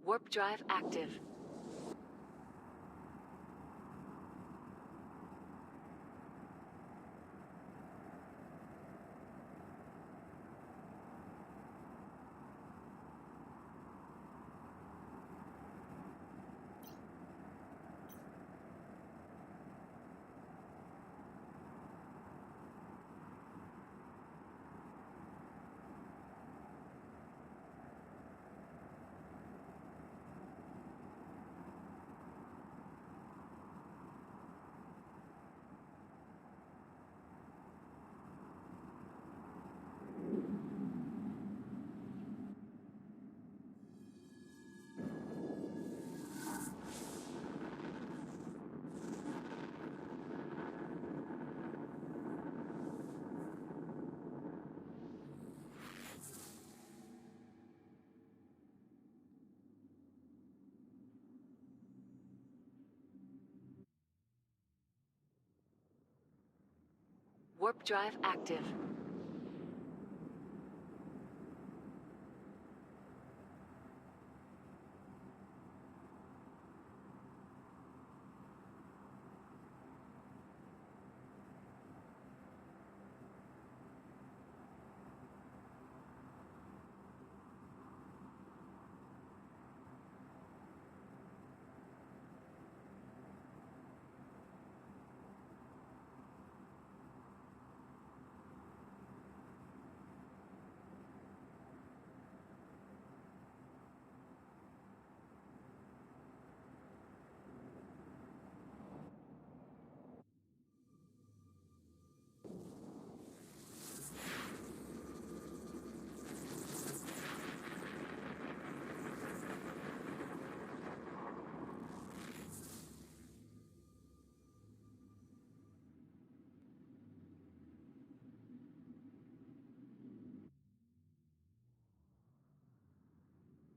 Warp drive active. Warp drive active.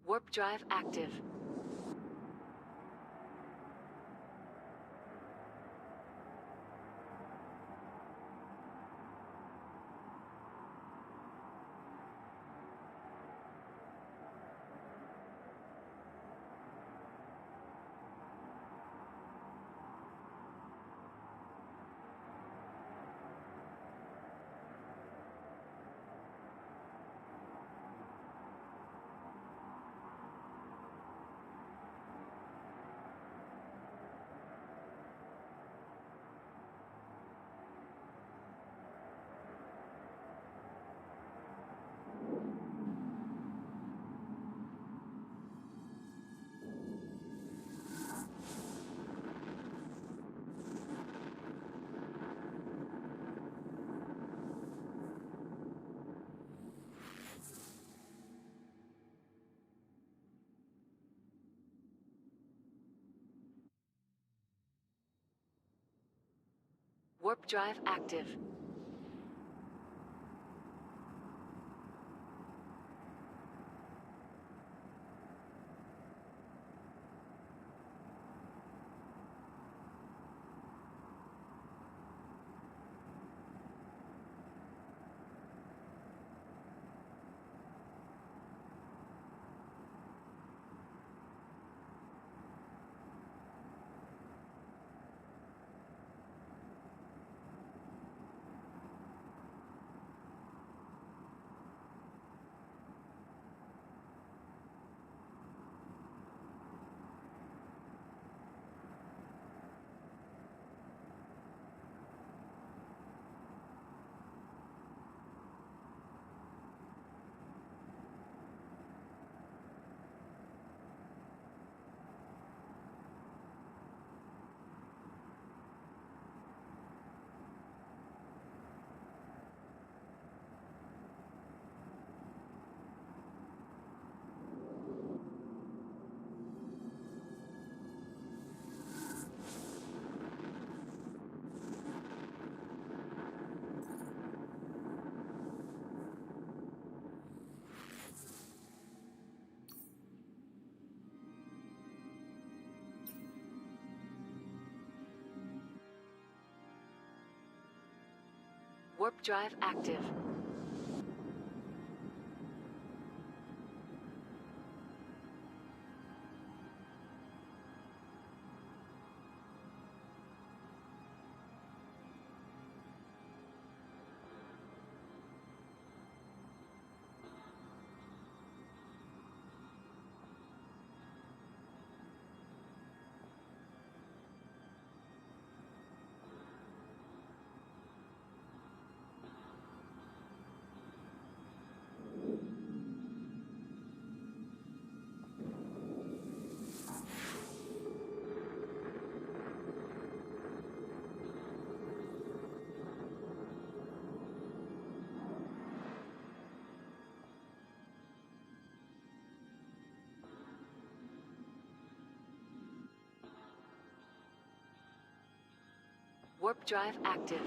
Warp drive active. Warp drive active. Warp drive active. Warp drive active.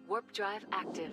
Warp drive active.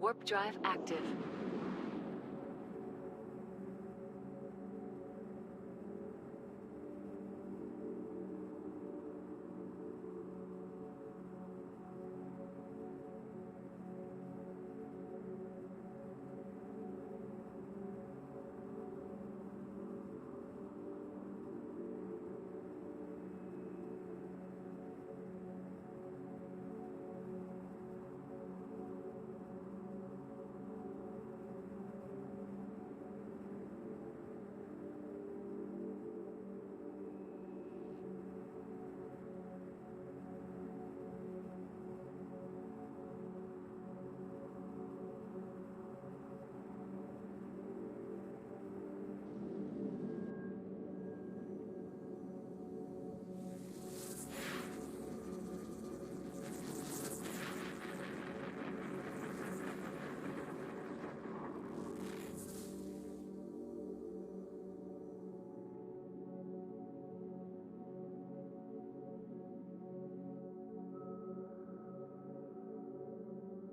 Warp drive active.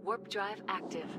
Warp drive active.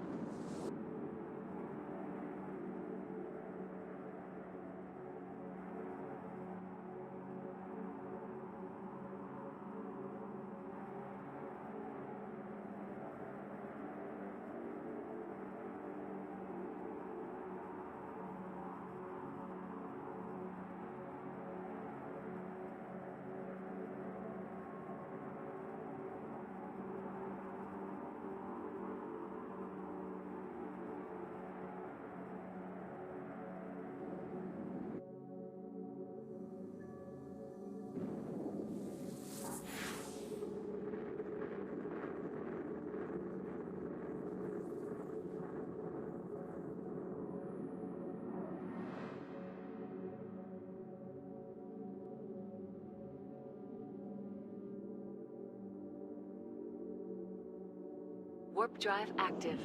Warp drive active.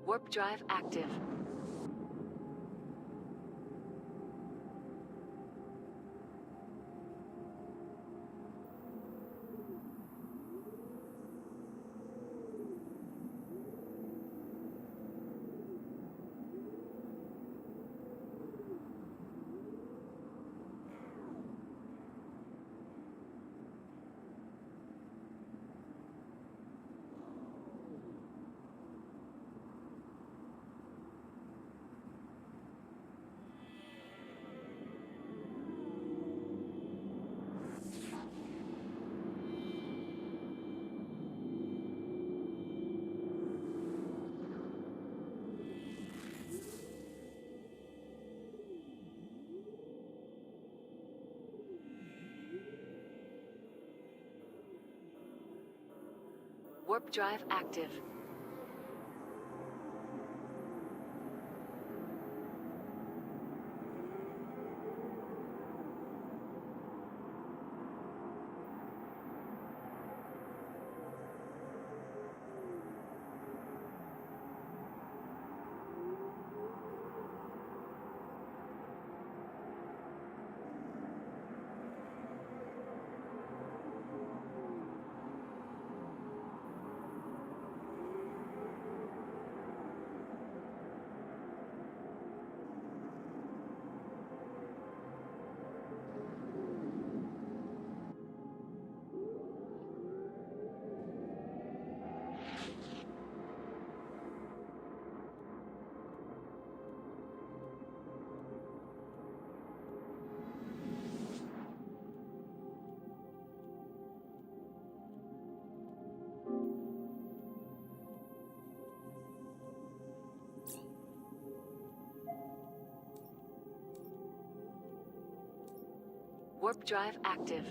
Warp drive active. Warp drive active. Warp drive active.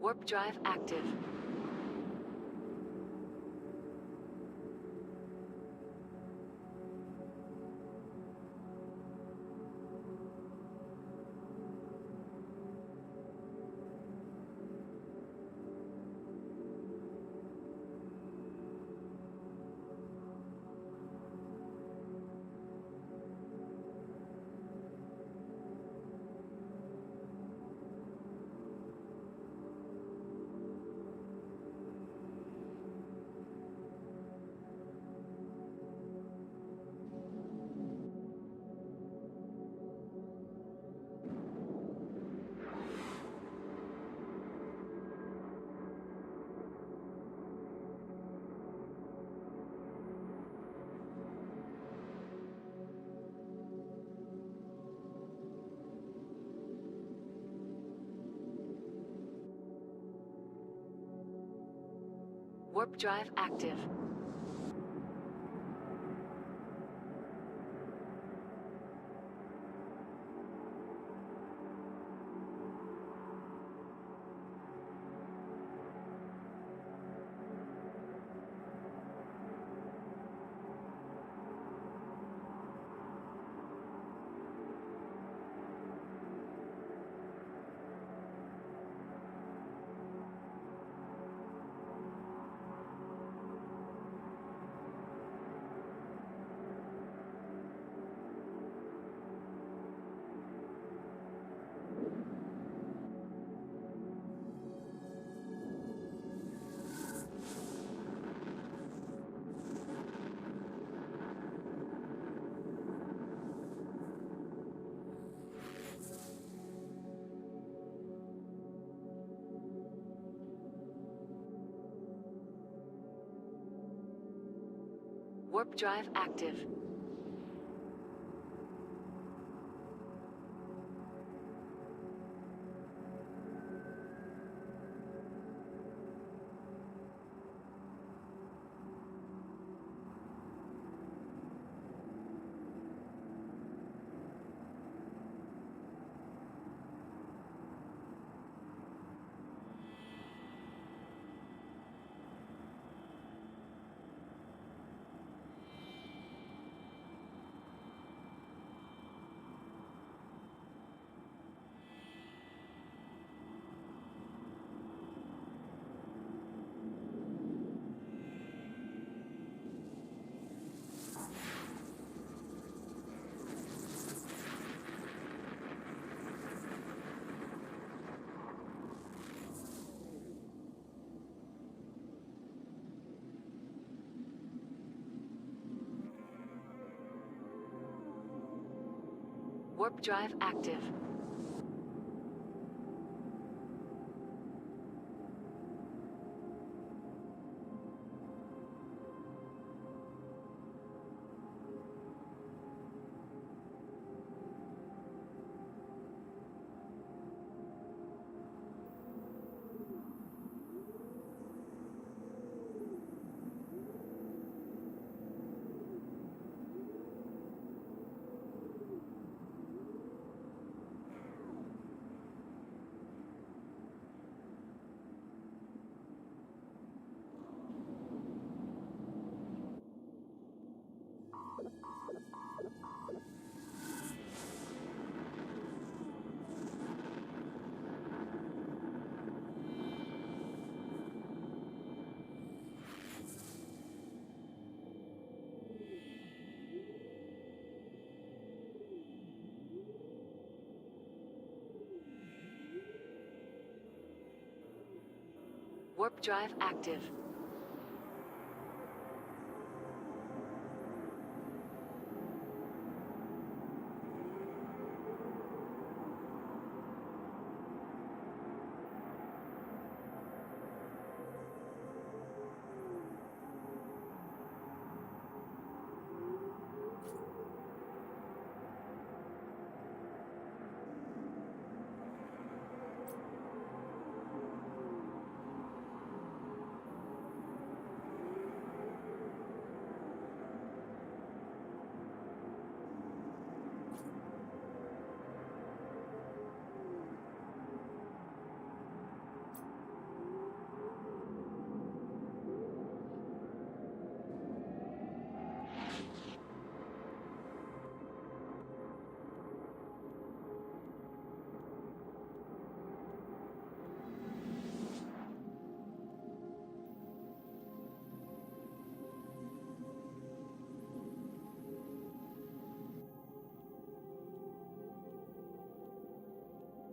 Warp drive active. Warp drive active. Warp drive active. Warp drive active. Warp drive active.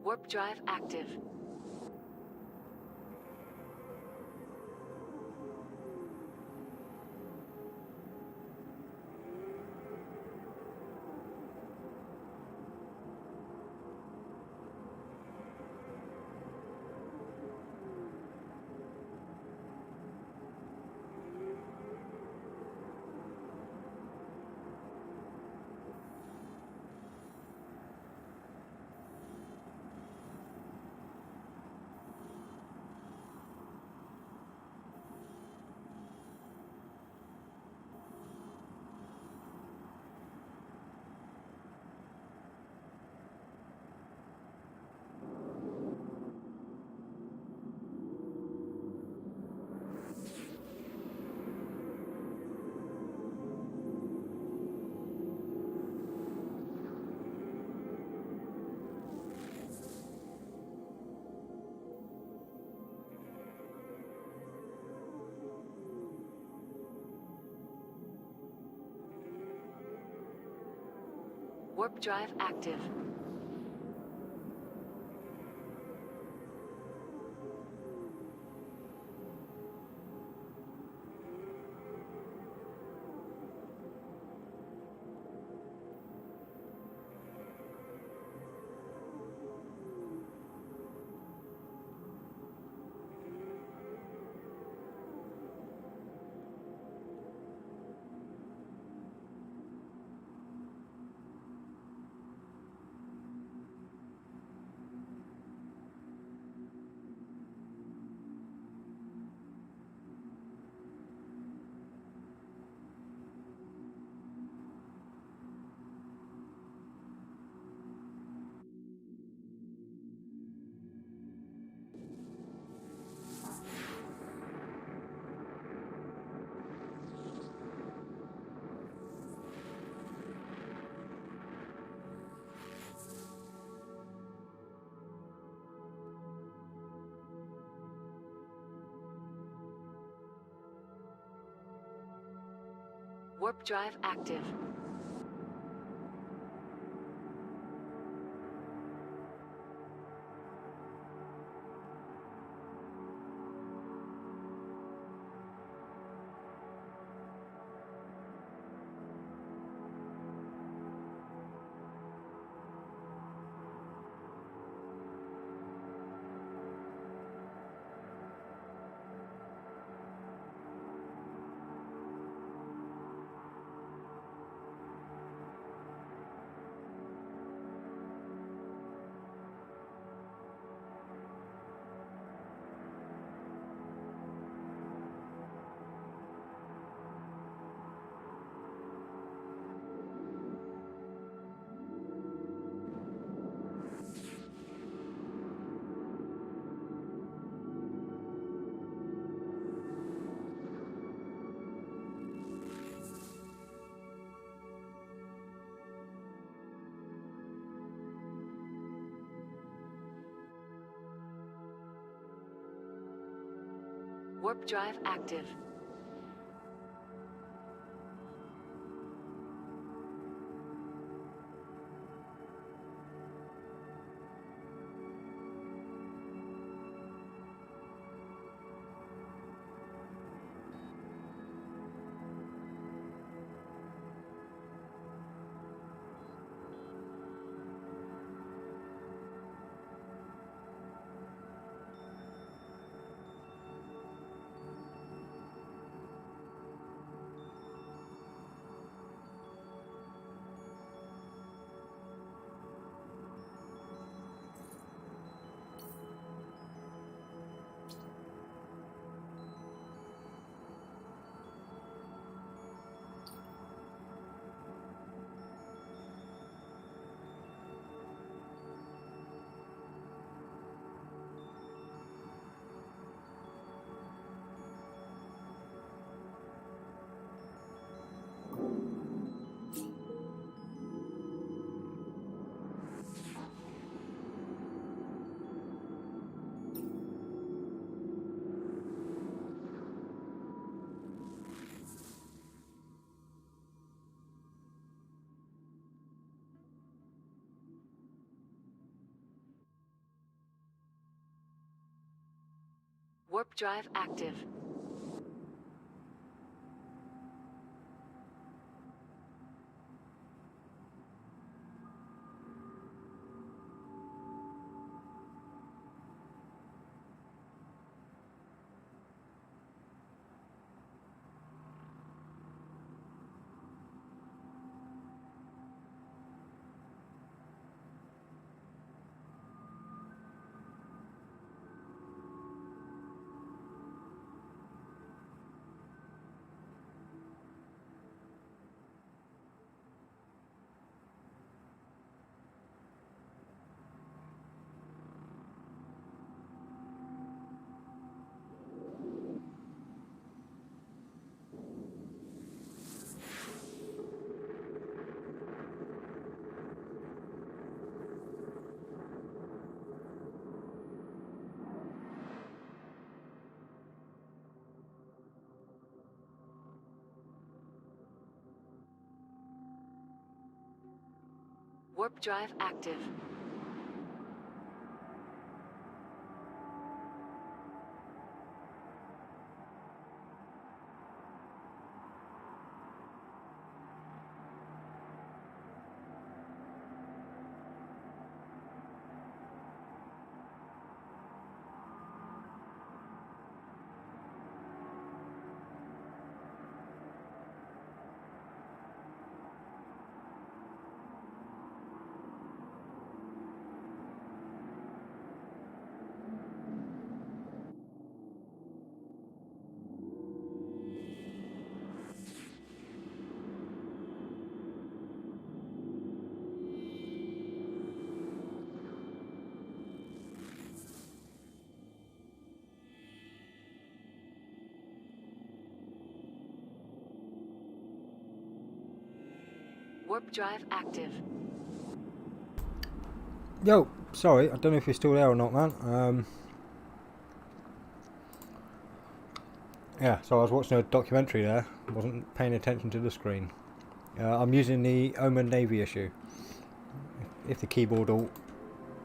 Warp drive active. Warp drive active. Warp drive active. Warp drive active. Warp drive active. Warp drive active. Warp drive active. Yo, sorry, I don't know if you're still there or not, man. Yeah, so I was watching a documentary there, wasn't paying attention to the screen. I'm using the Omen Navy issue. If the keyboard all...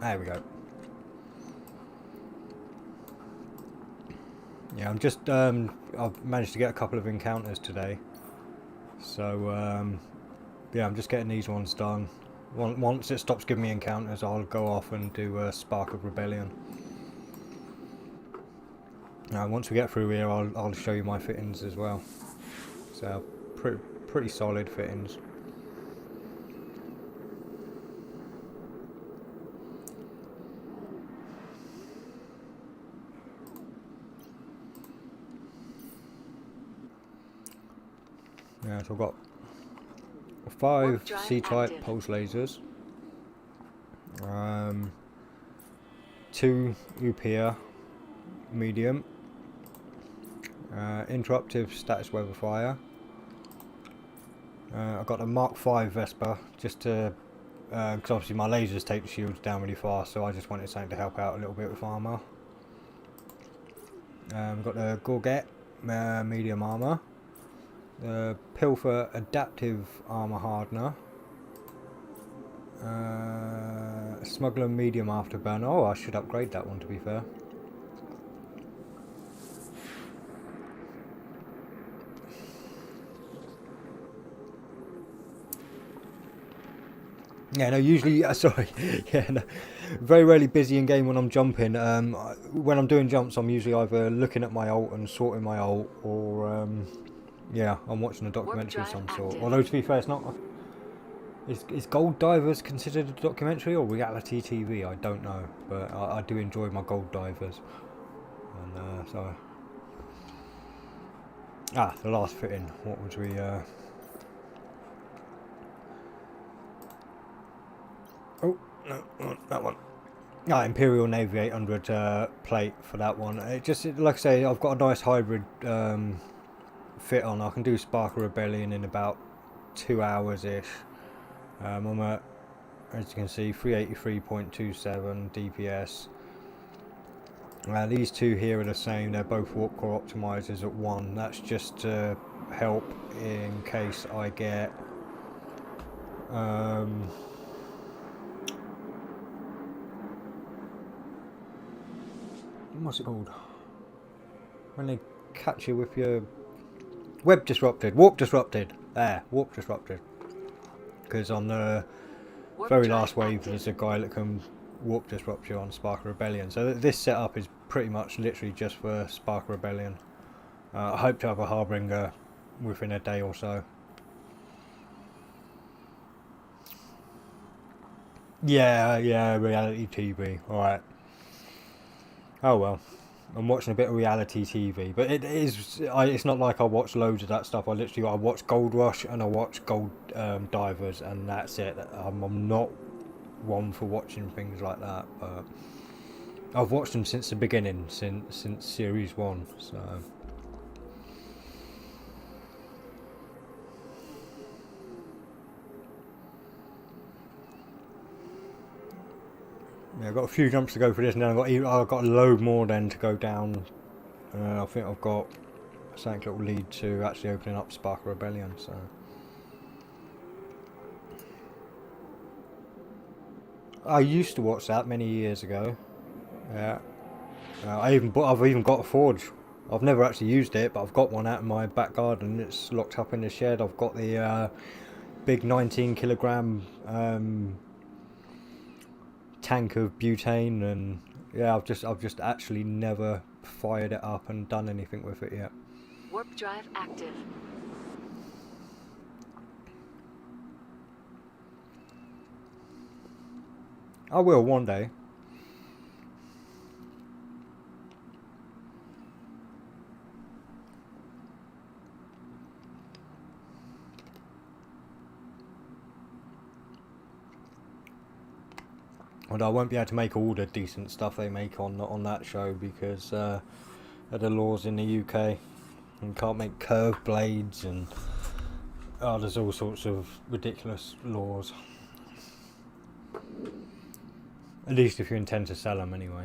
There we go. Yeah, I'm just... I've managed to get a couple of encounters today. So, yeah, I'm just getting these ones done. Once it stops giving me encounters, I'll go off and do a Spark of Rebellion. Once we get through here, I'll show you my fittings as well. So, pretty solid fittings. Yeah, so I've got 5 C-type pulse lasers, 2 UPIA medium, interruptive status weather fire. I've got a Mark 5 Vesper just to, because obviously my lasers take the shields down really fast, so I just wanted something to help out a little bit with armour. We've got the Gorget medium armour. The Pilfer Adaptive Armour Hardener, Smuggler Medium Afterburner. Oh, I should upgrade that one, to be fair. Yeah, no, usually, sorry, yeah, no, very rarely busy in game when I'm jumping. When I'm doing jumps, I'm usually either looking at my ult and sorting my ult, or yeah, I'm watching a documentary of some sort. Although, to be fair, it's not... Is Gold Divers considered a documentary or reality TV? I don't know, but I do enjoy my Gold Divers. And so... the last fitting. What would we... Oh, no, that one. Imperial Navy 800 plate for that one. It just, like I say, I've got a nice hybrid fit on. I can do Spark of Rebellion in about 2 hours-ish. I'm at, as you can see, 383.27 DPS. These two here are the same. They're both warp core optimizers at 1. That's just to help in case I get what's it called? When they catch you with your web disrupted, warp disrupted. There, warp disrupted. Because on the Warp very drive last wave, active. there's a guy that can warp disrupt you on Spark Rebellion. So this setup is pretty much literally just for Spark Rebellion. I hope to have a Harbinger within a day or so. Yeah, reality TV. Alright. Oh well. I'm watching a bit of reality TV, but it's not like I watch loads of that stuff. I watch Gold Rush and I watch Gold Divers, and that's it. I'm not one for watching things like that, but I've watched them since the beginning, since series 1. So yeah, I've got a few jumps to go for this, and then I've got a load more then to go down. I think I've got something that will lead to actually opening up Spark Rebellion. So I used to watch that many years ago. Yeah, I've even got a forge. I've never actually used it, but I've got one out in my back garden. It's locked up in the shed. I've got the big 19 kilogram tank of butane, and yeah, I've just actually never fired it up and done anything with it yet. Warp drive active. I will one day. Although I won't be able to make all the decent stuff they make on that show because of the laws in the UK. You can't make curved blades, and there's all sorts of ridiculous laws. At least if you intend to sell them anyway.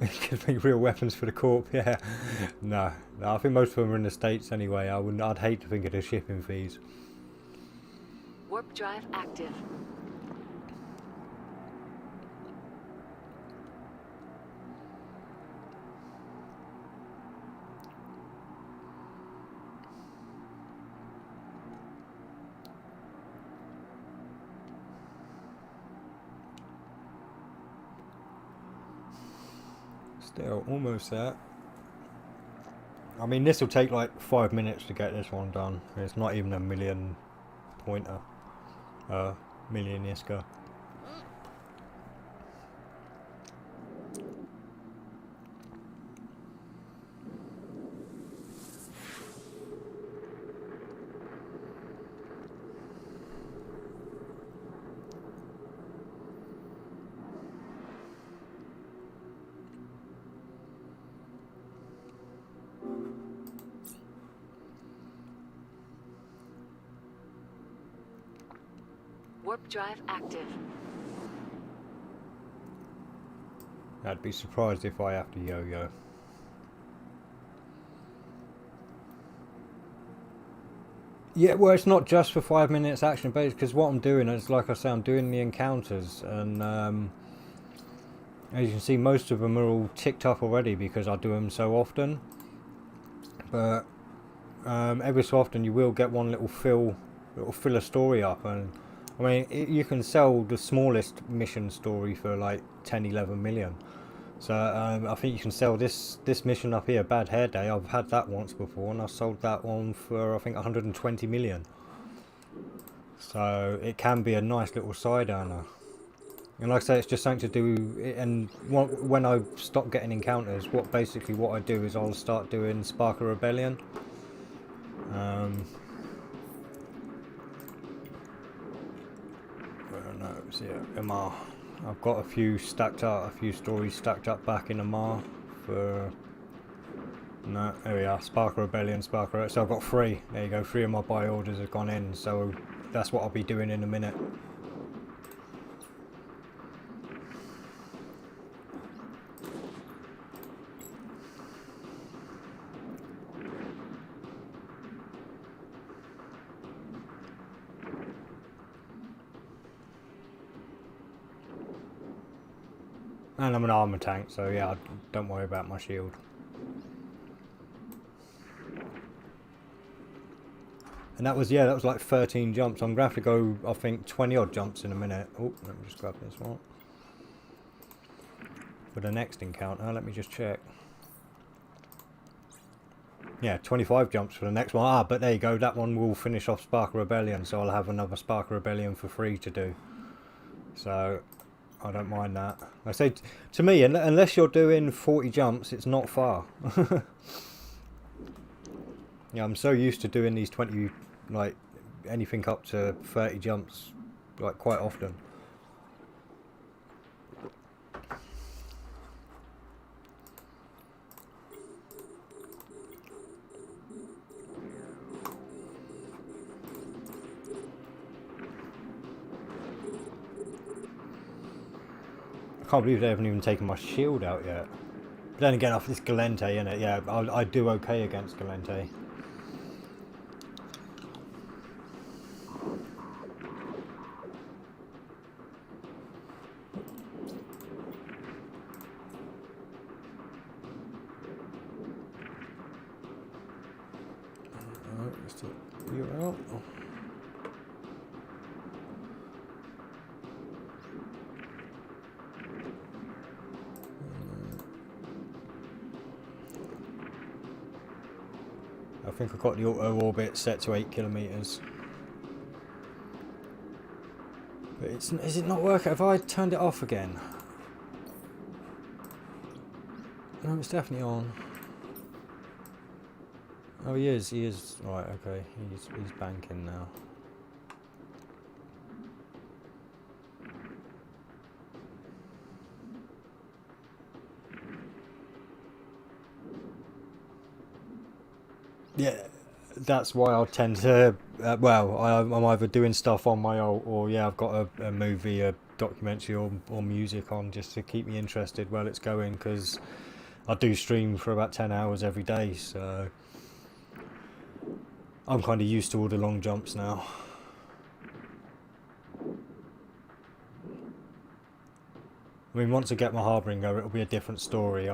You could make real weapons for the Corp, yeah. No, I think most of them are in the States anyway. I'd hate to think of the shipping fees. Warp drive active. Still, almost there. I mean, this will take like 5 minutes to get this one done. It's not even a million pointer. Million ISKA. Warp drive active. I'd be surprised if I have to yo-yo. Yeah, well, it's not just for 5 minutes action based, because what I'm doing is, like I say, I'm doing the encounters, and as you can see, most of them are all ticked up already because I do them so often. But every so often you will get one little filler story up, and I mean, you can sell the smallest mission story for like 10, 11 million. So I think you can sell this mission up here, Bad Hair Day. I've had that once before, and I sold that one for I think 120 million. So it can be a nice little side earner. And like I say, it's just something to do. And when I stop getting encounters, what I do is I'll start doing Spark of Rebellion. No, it was MR. I've got a few stories stacked up back in MR for. No, there we are. Spark of Rebellion, so I've got 3. There you go. 3 of my buy orders have gone in. So that's what I'll be doing in a minute. And I'm an armor tank, so yeah, don't worry about my shield. And that was, yeah, that was like 13 jumps. I'm going to have to go, I think, 20 odd jumps in a minute. Oh, let me just grab this one. For the next encounter, let me just check. Yeah, 25 jumps for the next one. Ah, but there you go, that one will finish off Spark of Rebellion, so I'll have another Spark of Rebellion for free to do. So, I don't mind that. I say, to me, unless you're doing 40 jumps, it's not far. Yeah, I'm so used to doing these 20, like, anything up to 30 jumps, like, quite often. I can't believe they haven't even taken my shield out yet. But then again, off this Gallente, innit? Yeah, I do okay against Gallente. You out. I think I've got the auto orbit set to 8 kilometers. But is it not working? Have I turned it off again? No, it's definitely on. Oh, he is. Right, okay. He's banking now. Yeah, that's why I tend to, well, I'm either doing stuff on my own, or yeah, I've got a movie, a documentary or music on just to keep me interested while it's going, because I do stream for about 10 hours every day, so I'm kind of used to all the long jumps now. I mean, once I get my Harbinger, it'll be a different story.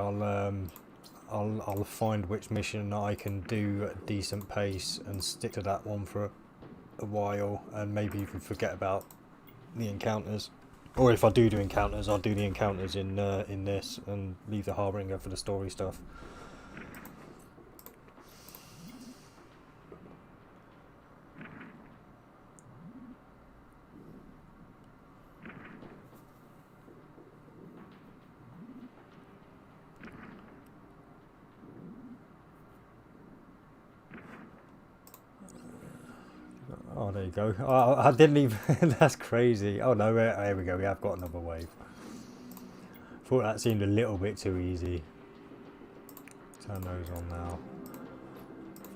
I'll find which mission I can do at a decent pace and stick to that one for a while, and maybe even forget about the encounters. Or if I do encounters, I'll do the encounters in this and leave the Harbinger for the story stuff. Oh, there you go. I didn't even... That's crazy. Oh no, here we go. We have got another wave. Thought that seemed a little bit too easy. Turn those on now.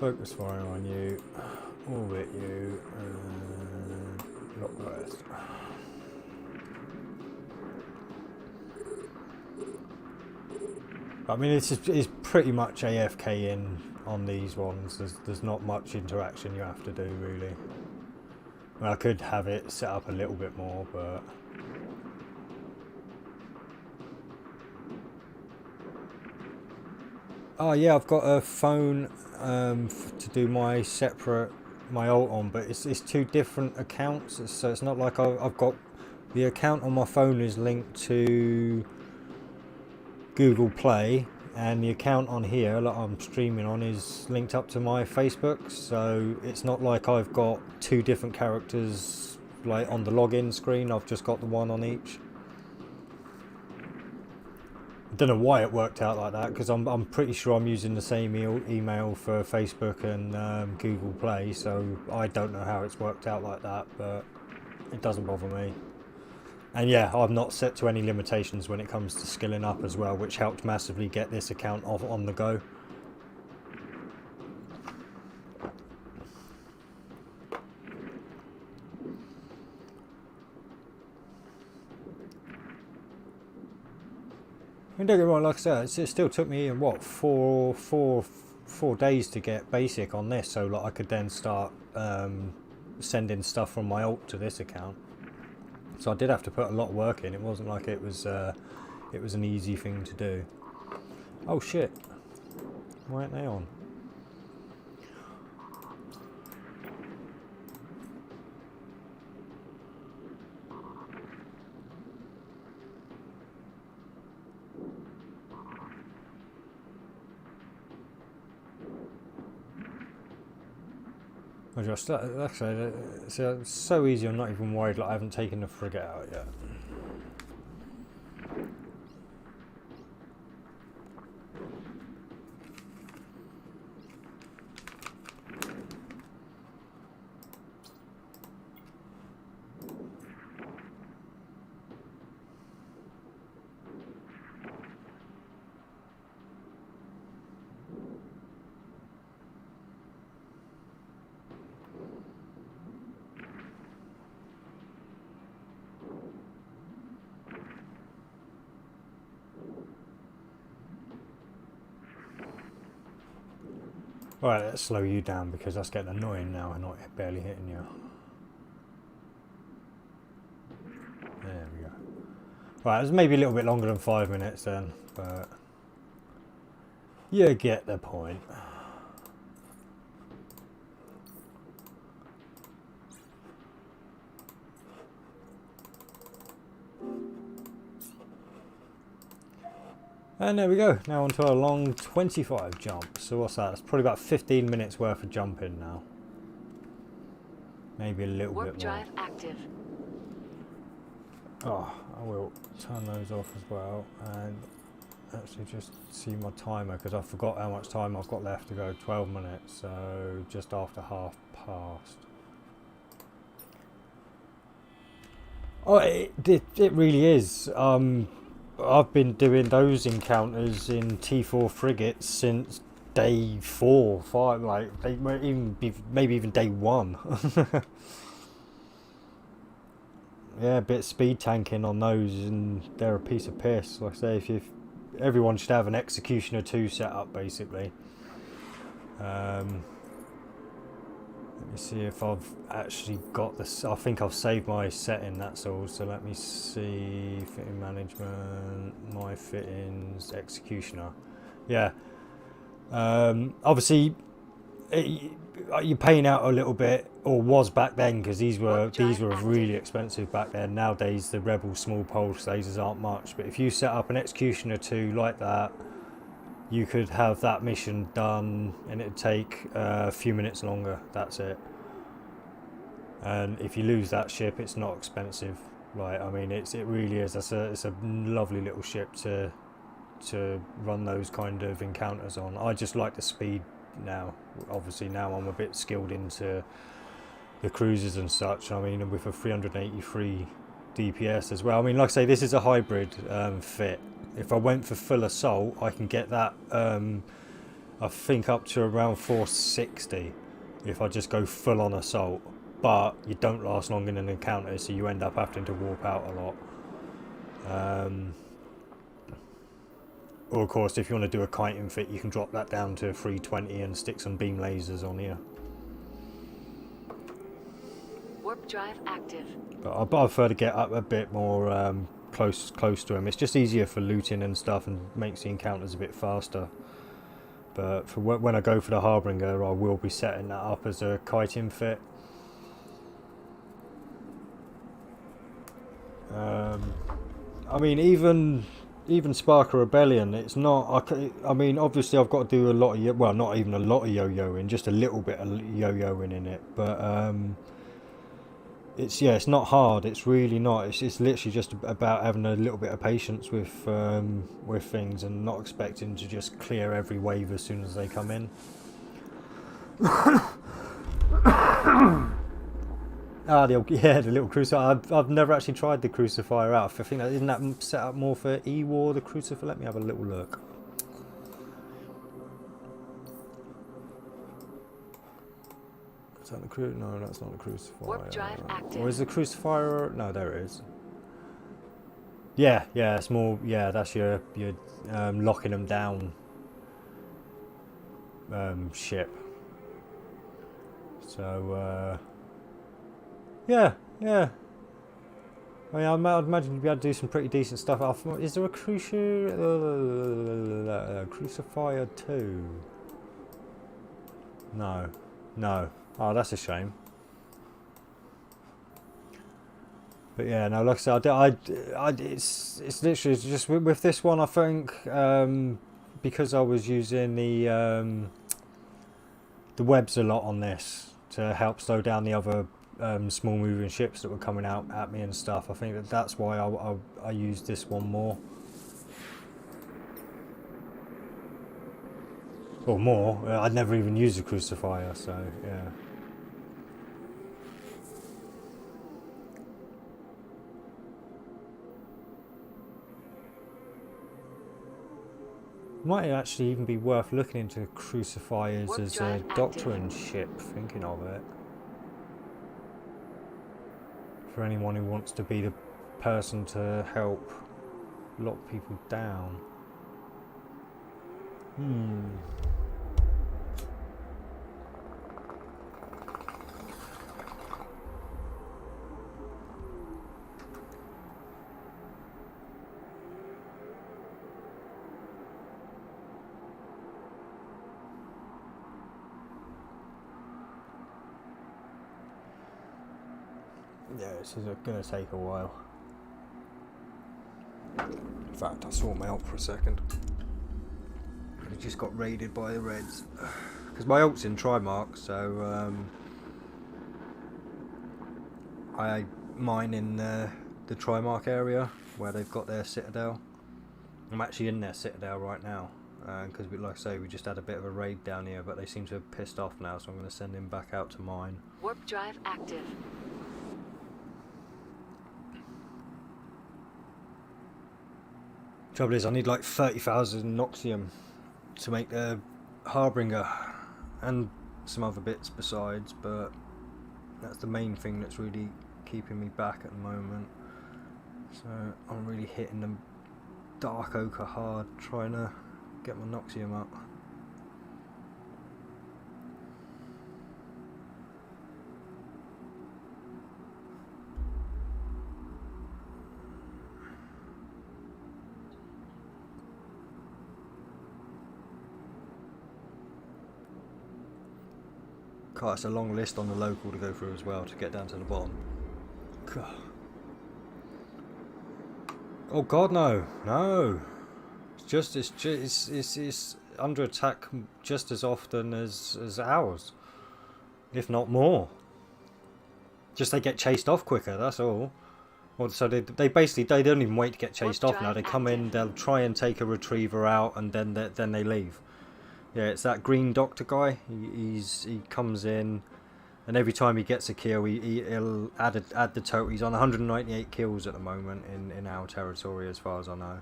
Focus fire on you. Orbit you. And lock the rest. I mean, it's pretty much AFK in on these ones. There's not much interaction you have to do, really. I mean, I could have it set up a little bit more, but... Oh yeah, I've got a phone to do my alt on, but it's two different accounts, so it's not like I've got... The account on my phone is linked to Google Play, and the account on here that I'm streaming on is linked up to my Facebook, so it's not like I've got two different characters like on the login screen. I've just got the one on each. I don't know why it worked out like that, because I'm pretty sure I'm using the same email for Facebook and Google Play, so I don't know how it's worked out like that, but it doesn't bother me. And yeah, I'm not set to any limitations when it comes to skilling up as well, which helped massively get this account off on the go. I mean, don't get me wrong, like I said, it still took me, what, four days to get basic on this, so like I could then start sending stuff from my alt to this account. So I did have to put a lot of work in. It wasn't like it was it was an easy thing to do. Oh shit. Why aren't they on? I just, like I said, it's so easy, I'm not even worried, like I haven't taken the frigate out yet. Alright, let's slow you down because that's getting annoying now and not barely hitting you. There we go. Right, it's maybe a little bit longer than 5 minutes then, but you get the point. And there we go, now onto a long 25 jump. So what's that? It's probably about 15 minutes worth of jumping now. Maybe a little Warp bit more. drive active. Oh, I will turn those off as well and actually just see my timer because I forgot how much time I've got left to go. 12 minutes, so just after half past. Oh, it really is. I've been doing those encounters in T4 frigates since day 4, 5, like they might even be maybe even day 1. Yeah, a bit speed tanking on those, and they're a piece of piss. Like I say, if everyone should have an Executioner 2 set up basically. Let me see if I've actually got this. I think I've saved my setting, that's all. So let me see. Fitting management, my fittings, Executioner. Yeah. Obviously, you're paying out a little bit, or was back then, because these were really expensive back then. Nowadays, the Rebel small pulse lasers aren't much. But if you set up an Executioner 2 like that, you could have that mission done and it'd take a few minutes longer. That's it. And if you lose that ship, it's not expensive. Like, I mean, it really is. It's a lovely little ship to run those kind of encounters on. I just like the speed now. Obviously now I'm a bit skilled into the cruisers and such. I mean, with a 383 DPS as well. I mean, like I say, this is a hybrid fit. If I went for full assault, I can get that, I think, up to around 460 if I just go full on assault. But you don't last long in an encounter, so you end up having to warp out a lot. Or of course, if you want to do a kiting fit, you can drop that down to 320 and stick some beam lasers on here. Warp drive active. But I prefer to get up a bit more close to him. It's just easier for looting and stuff, and makes the encounters a bit faster. But for when I go for the Harbinger, I will be setting that up as a kiting fit. I mean, even Spark Rebellion, it's not. I mean, obviously, I've got to do a lot of well, not even a lot of yo-yoing, just a little bit of yo-yoing in it. But it's not hard. It's really not. It's literally just about having a little bit of patience with things and not expecting to just clear every wave as soon as they come in. The little crucifier. I've never actually tried the crucifier out. I think isn't that set up more for E-War, the crucifier? Let me have a little look. Is that the cru? No, that's not the crucifier. Warp drive active. Or is the crucifier? No, there it is. Yeah, it's more. Yeah, that's your locking them down ship. So yeah. I mean, I'd imagine you'd be able to do some pretty decent stuff. Is there a Crucifier 2? No. No. Oh, that's a shame. But yeah, no, like I said, it's literally just with this one, I think, because I was using the webs a lot on this to help slow down the other small moving ships that were coming out at me and stuff. I think that's why I used this one more. Or more. I'd never even used a Crucifier, so yeah. Might actually even be worth looking into Crucifiers Warp as a drive doctrine ship, thinking of it. For anyone who wants to be the person to help lock people down. Yeah, this is going to take a while. In fact, I'll sort my ult for a second. We just got raided by the Reds. Because my ult's in Trimark, so I mine in the Trimark area where they've got their citadel. I'm actually in their citadel right now. Because, like I say, we just had a bit of a raid down here, but they seem to have pissed off now, so I'm going to send him back out to mine. Warp drive active. Trouble is, I need like 30,000 Noxium to make the Harbinger and some other bits besides, but that's the main thing that's really keeping me back at the moment. So I'm really hitting the Dark Ochre hard, trying to get my Noxium up. God, it's a long list on the local to go through as well to get down to the bottom. God. Oh God, no, no! It's under attack just as often as ours, if not more. Just they get chased off quicker. That's all. Well, so they basically they don't even wait to get chased off now. They come in, they'll try and take a retriever out, and then they leave. Yeah, it's that green doctor guy. He comes in, and every time he gets a kill, he'll add the total. He's on 198 kills at the moment in our territory, as far as I know.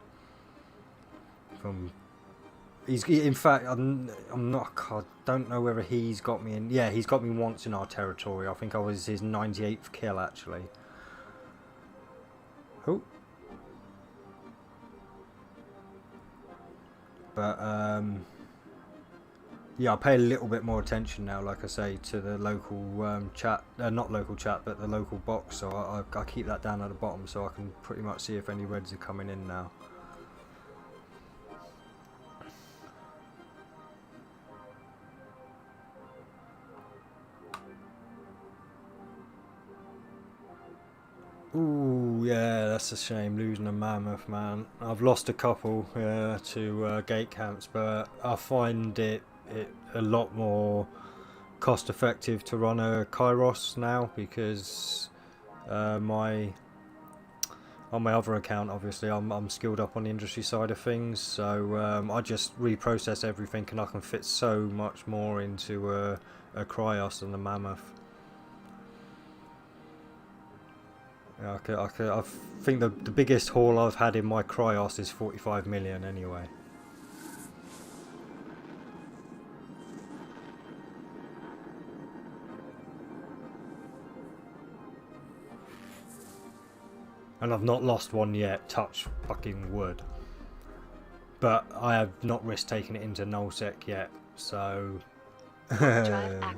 In fact, I'm not. I don't know whether he's got me in. Yeah, he's got me once in our territory. I think I was his 98th kill actually. Oh. But yeah, I pay a little bit more attention now, like I say, to the local chat, not local chat, but the local box, so I keep that down at the bottom so I can pretty much see if any Reds are coming in now. Ooh, yeah, that's a shame, losing a Mammoth, man. I've lost a couple to gate camps, but I find it a lot more cost effective to run a Kairos now, because on my other account, obviously I'm skilled up on the industry side of things, so I just reprocess everything and I can fit so much more into a Cryos than the Mammoth. Yeah, I think the biggest haul I've had in my Cryos is 45 million anyway. And I've not lost one yet, touch fucking wood. But I have not risked taking it into nullsec yet, so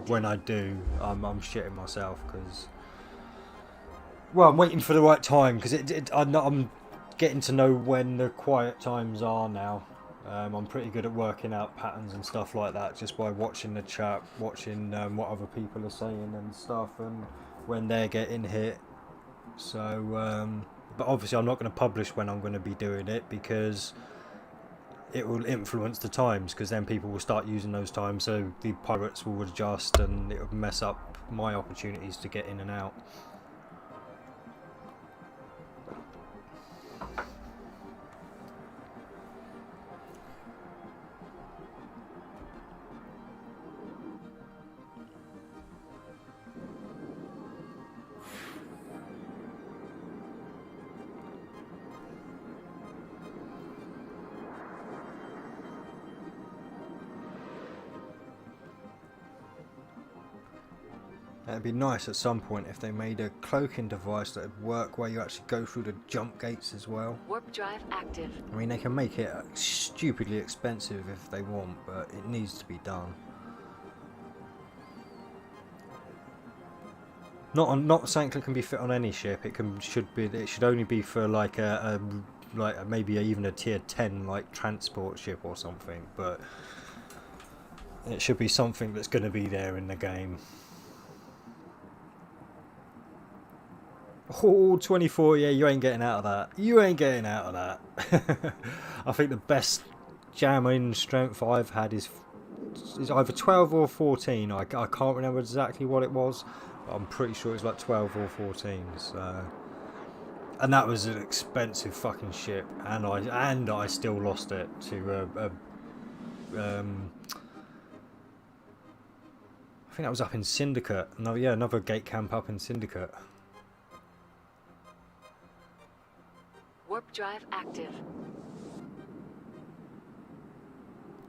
when I do, I'm shitting myself, because Well, I'm waiting for the right time because I'm getting to know when the quiet times are now. I'm pretty good at working out patterns and stuff like that just by watching the chat, watching what other people are saying and stuff, and when they're getting hit. So, but obviously, I'm not going to publish when I'm going to be doing it because it will influence the times. Because then people will start using those times, so the pirates will adjust, and it will mess up my opportunities to get in and out. It'd be nice at some point if they made a cloaking device that would work where you actually go through the jump gates as well. Warp drive active. I mean, they can make it stupidly expensive if they want, but it needs to be done. Not something that can be fit on any ship. It should only be for like maybe even a tier 10 like transport ship or something. But it should be something that's going to be there in the game. Oh, 24, yeah, you ain't getting out of that. You ain't getting out of that. I think the best jamming strength I've had is either 12 or 14. I can't remember exactly what it was, but I'm pretty sure it's like 12 or 14. So, and that was an expensive fucking ship, and I still lost it to I think that was up in Syndicate. No, yeah, another gate camp up in Syndicate. Warp drive active.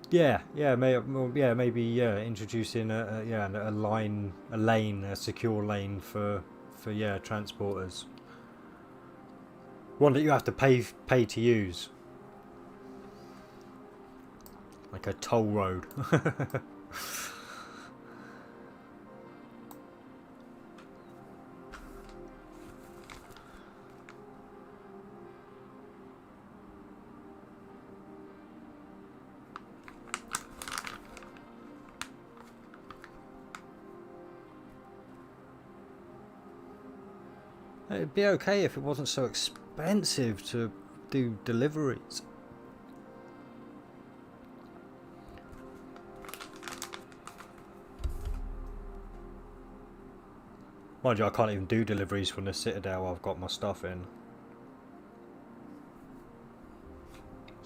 Yeah, maybe introducing a lane, a secure lane for transporters. One that you have to pay to use, like a toll road. It'd be okay if it wasn't so expensive to do deliveries. Mind you, I can't even do deliveries from the Citadel. I've got my stuff in.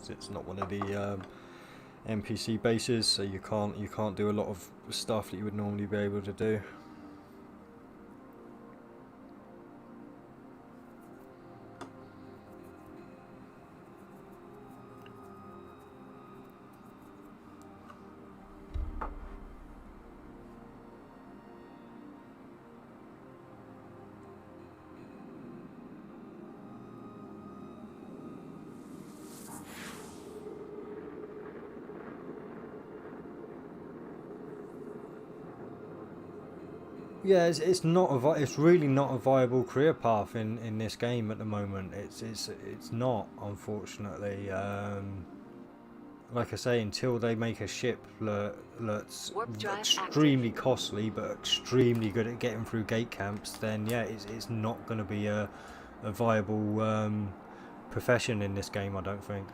It's not one of the NPC bases, so you can't do a lot of stuff that you would normally be able to do. Yeah, it's really not a viable career path in this game at the moment. It's not, unfortunately. Like I say, until they make a ship that's extremely costly but extremely good at getting through gate camps, then yeah, it's not going to be a viable profession in this game, I don't think.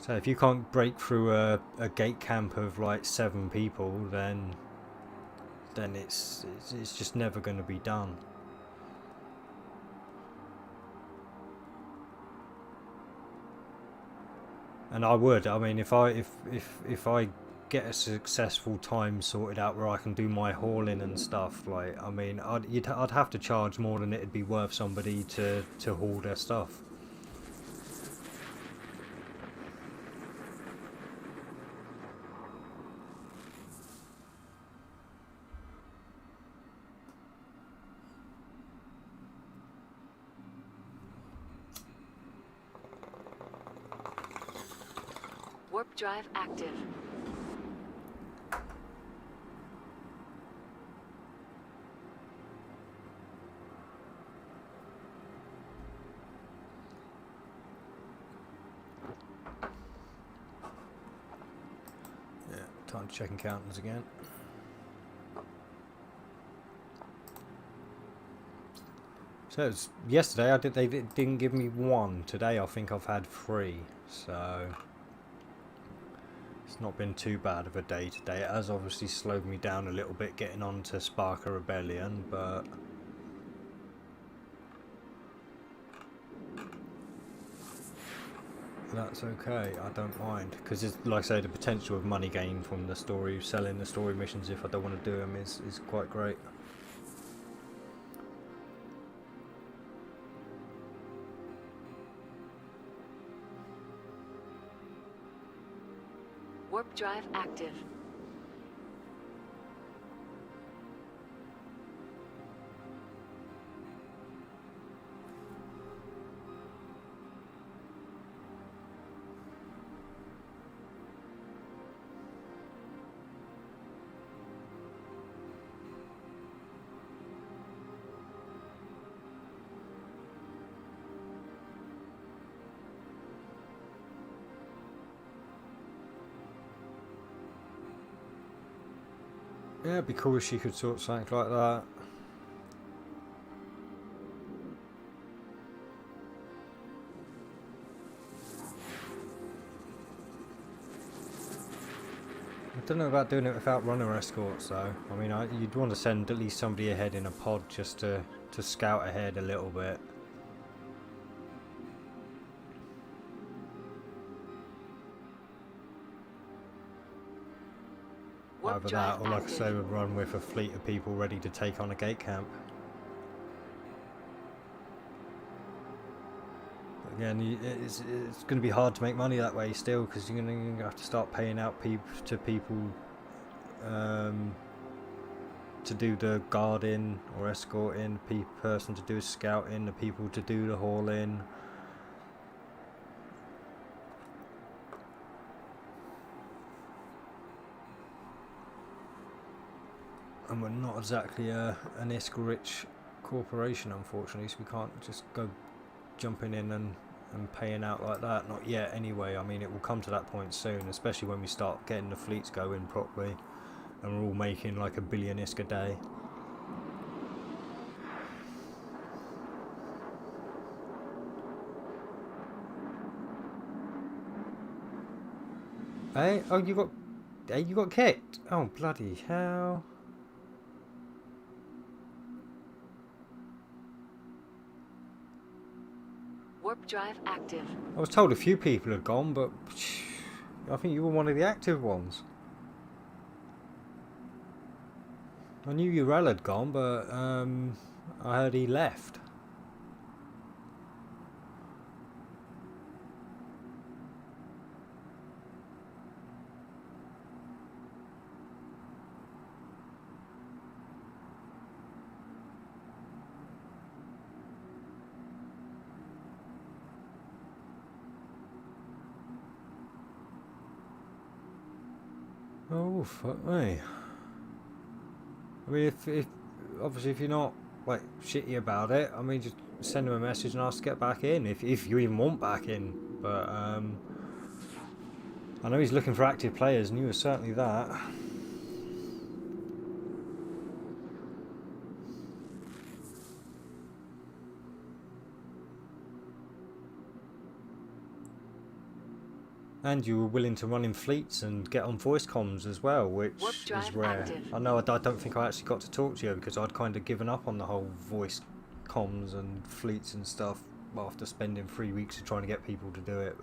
So if you can't break through a gate camp of like 7 people, then it's just never going to be done. And I mean, if I get a successful time sorted out where I can do my hauling and stuff, like, I mean, I'd have to charge more than it'd be worth somebody to haul their stuff. Warp drive active. Time to check encounters again. So it's, yesterday they didn't give me one. Today I think I've had 3. So it's not been too bad of a day today. It has obviously slowed me down a little bit getting on to Spark a Rebellion, but that's okay. I don't mind, because it's like I say, the potential of money gained from the story, selling the story missions if I don't want to do them is quite great. Warp drive active. Yeah, it'd be cool if she could sort something like that. I don't know about doing it without runner escorts though. I mean, you'd want to send at least somebody ahead in a pod just to scout ahead a little bit. Either that, or like I say, would run with a fleet of people ready to take on a gate camp. But again, it's going to be hard to make money that way still, because you're going to have to start paying out to people to do the guarding or escorting, person to do scouting, the people to do the hauling. And we're not exactly an ISK-rich corporation, unfortunately, so we can't just go jumping in and paying out like that. Not yet, anyway. I mean, it will come to that point soon, especially when we start getting the fleets going properly, and we're all making like 1 billion ISK a day. Hey, oh, you got kicked? Oh, bloody hell! Warp drive active. I was told a few people had gone, but I think you were one of the active ones. I knew Urel had gone, but I heard he left. Oh, fuck me. I mean, if obviously if you're not like shitty about it, I mean, just send him a message and ask to get back in if you even want back in. But I know he's looking for active players, and you were certainly that. And you were willing to run in fleets and get on voice comms as well, which is rare. Active. I know I don't think I actually got to talk to you because I'd kind of given up on the whole voice comms and fleets and stuff after spending 3 weeks of trying to get people to do it.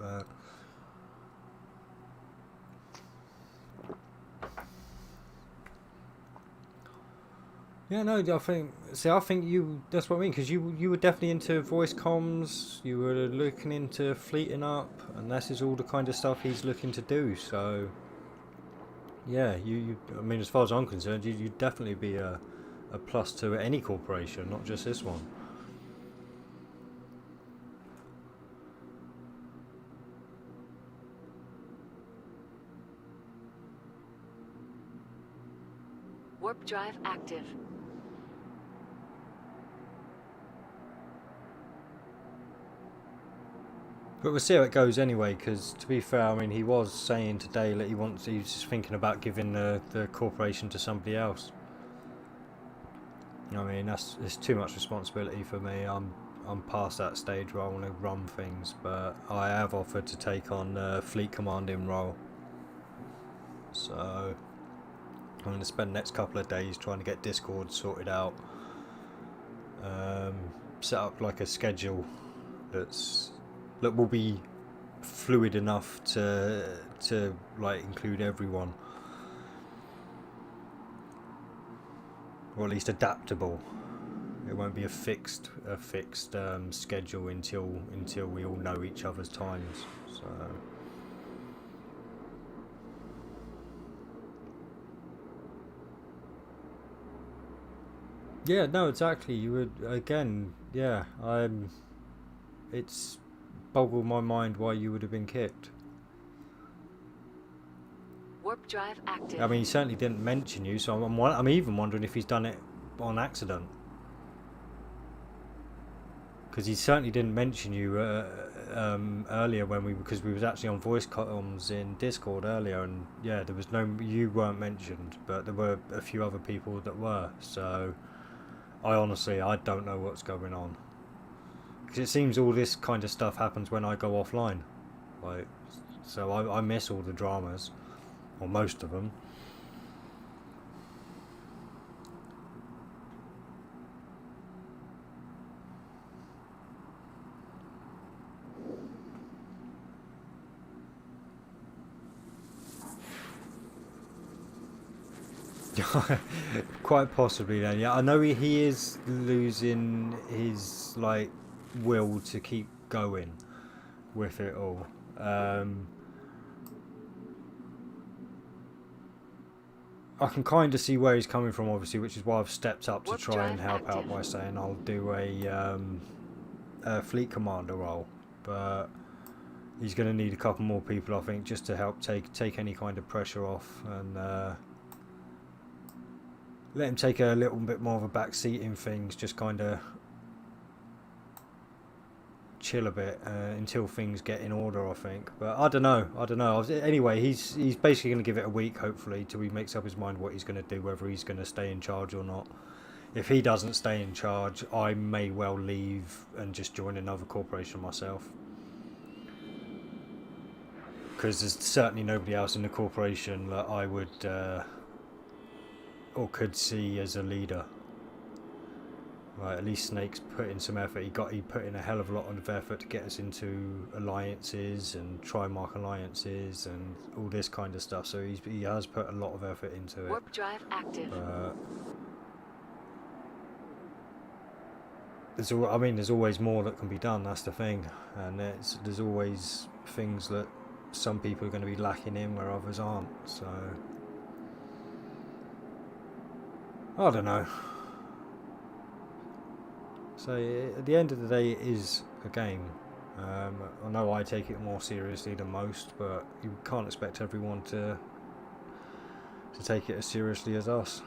Yeah, no, I think you, that's what I mean, because you were definitely into voice comms, you were looking into fleeting up, and this is all the kind of stuff he's looking to do, so yeah, I mean, as far as I'm concerned, you'd definitely be a plus to any corporation, not just this one. Warp drive active. But we'll see how it goes anyway, because to be fair, I mean, he was saying today that he's just thinking about giving the corporation to somebody else. I mean, it's too much responsibility for me. I'm past that stage where I want to run things, but I have offered to take on the fleet commanding role. So I'm going to spend the next couple of days trying to get Discord sorted out, set up like a schedule that will be fluid enough to like include everyone, or at least adaptable. It won't be a fixed schedule until we all know each other's times. So yeah, no, exactly. You would again, yeah. It's boggled my mind why you would have been kicked. Warp drive active. I mean, he certainly didn't mention you, so I'm even wondering if he's done it on accident. Because he certainly didn't mention you earlier because we was actually on voice comms in Discord earlier, and yeah, you weren't mentioned, but there were a few other people that were. So I don't know what's going on, because it seems all this kind of stuff happens when I go offline, like, so I miss all the dramas, or most of them. Quite possibly then, yeah. I know he is losing his like will to keep going with it all. I can kind of see where he's coming from, obviously, which is why I've stepped up to try and help out by saying I'll do a fleet commander role, but he's going to need a couple more people, I think, just to help take any kind of pressure off, and let him take a little bit more of a back seat in things, just kind of chill a bit until things get in order, I think. But I don't know. Anyway, he's basically going to give it a week, hopefully, till he makes up his mind what he's going to do, whether he's going to stay in charge or not. If he doesn't stay in charge, I may well leave and just join another corporation myself, because there's certainly nobody else in the corporation that I would or could see as a leader. Right, at least Snake's put in some effort. He put in a hell of a lot of effort to get us into alliances and Trimark alliances and all this kind of stuff. So he has put a lot of effort into it. Warp drive active. There's always more that can be done. That's the thing, and there's always things that some people are going to be lacking in where others aren't. So I don't know. So at the end of the day, it is a game. I know I take it more seriously than most, but you can't expect everyone to take it as seriously as us.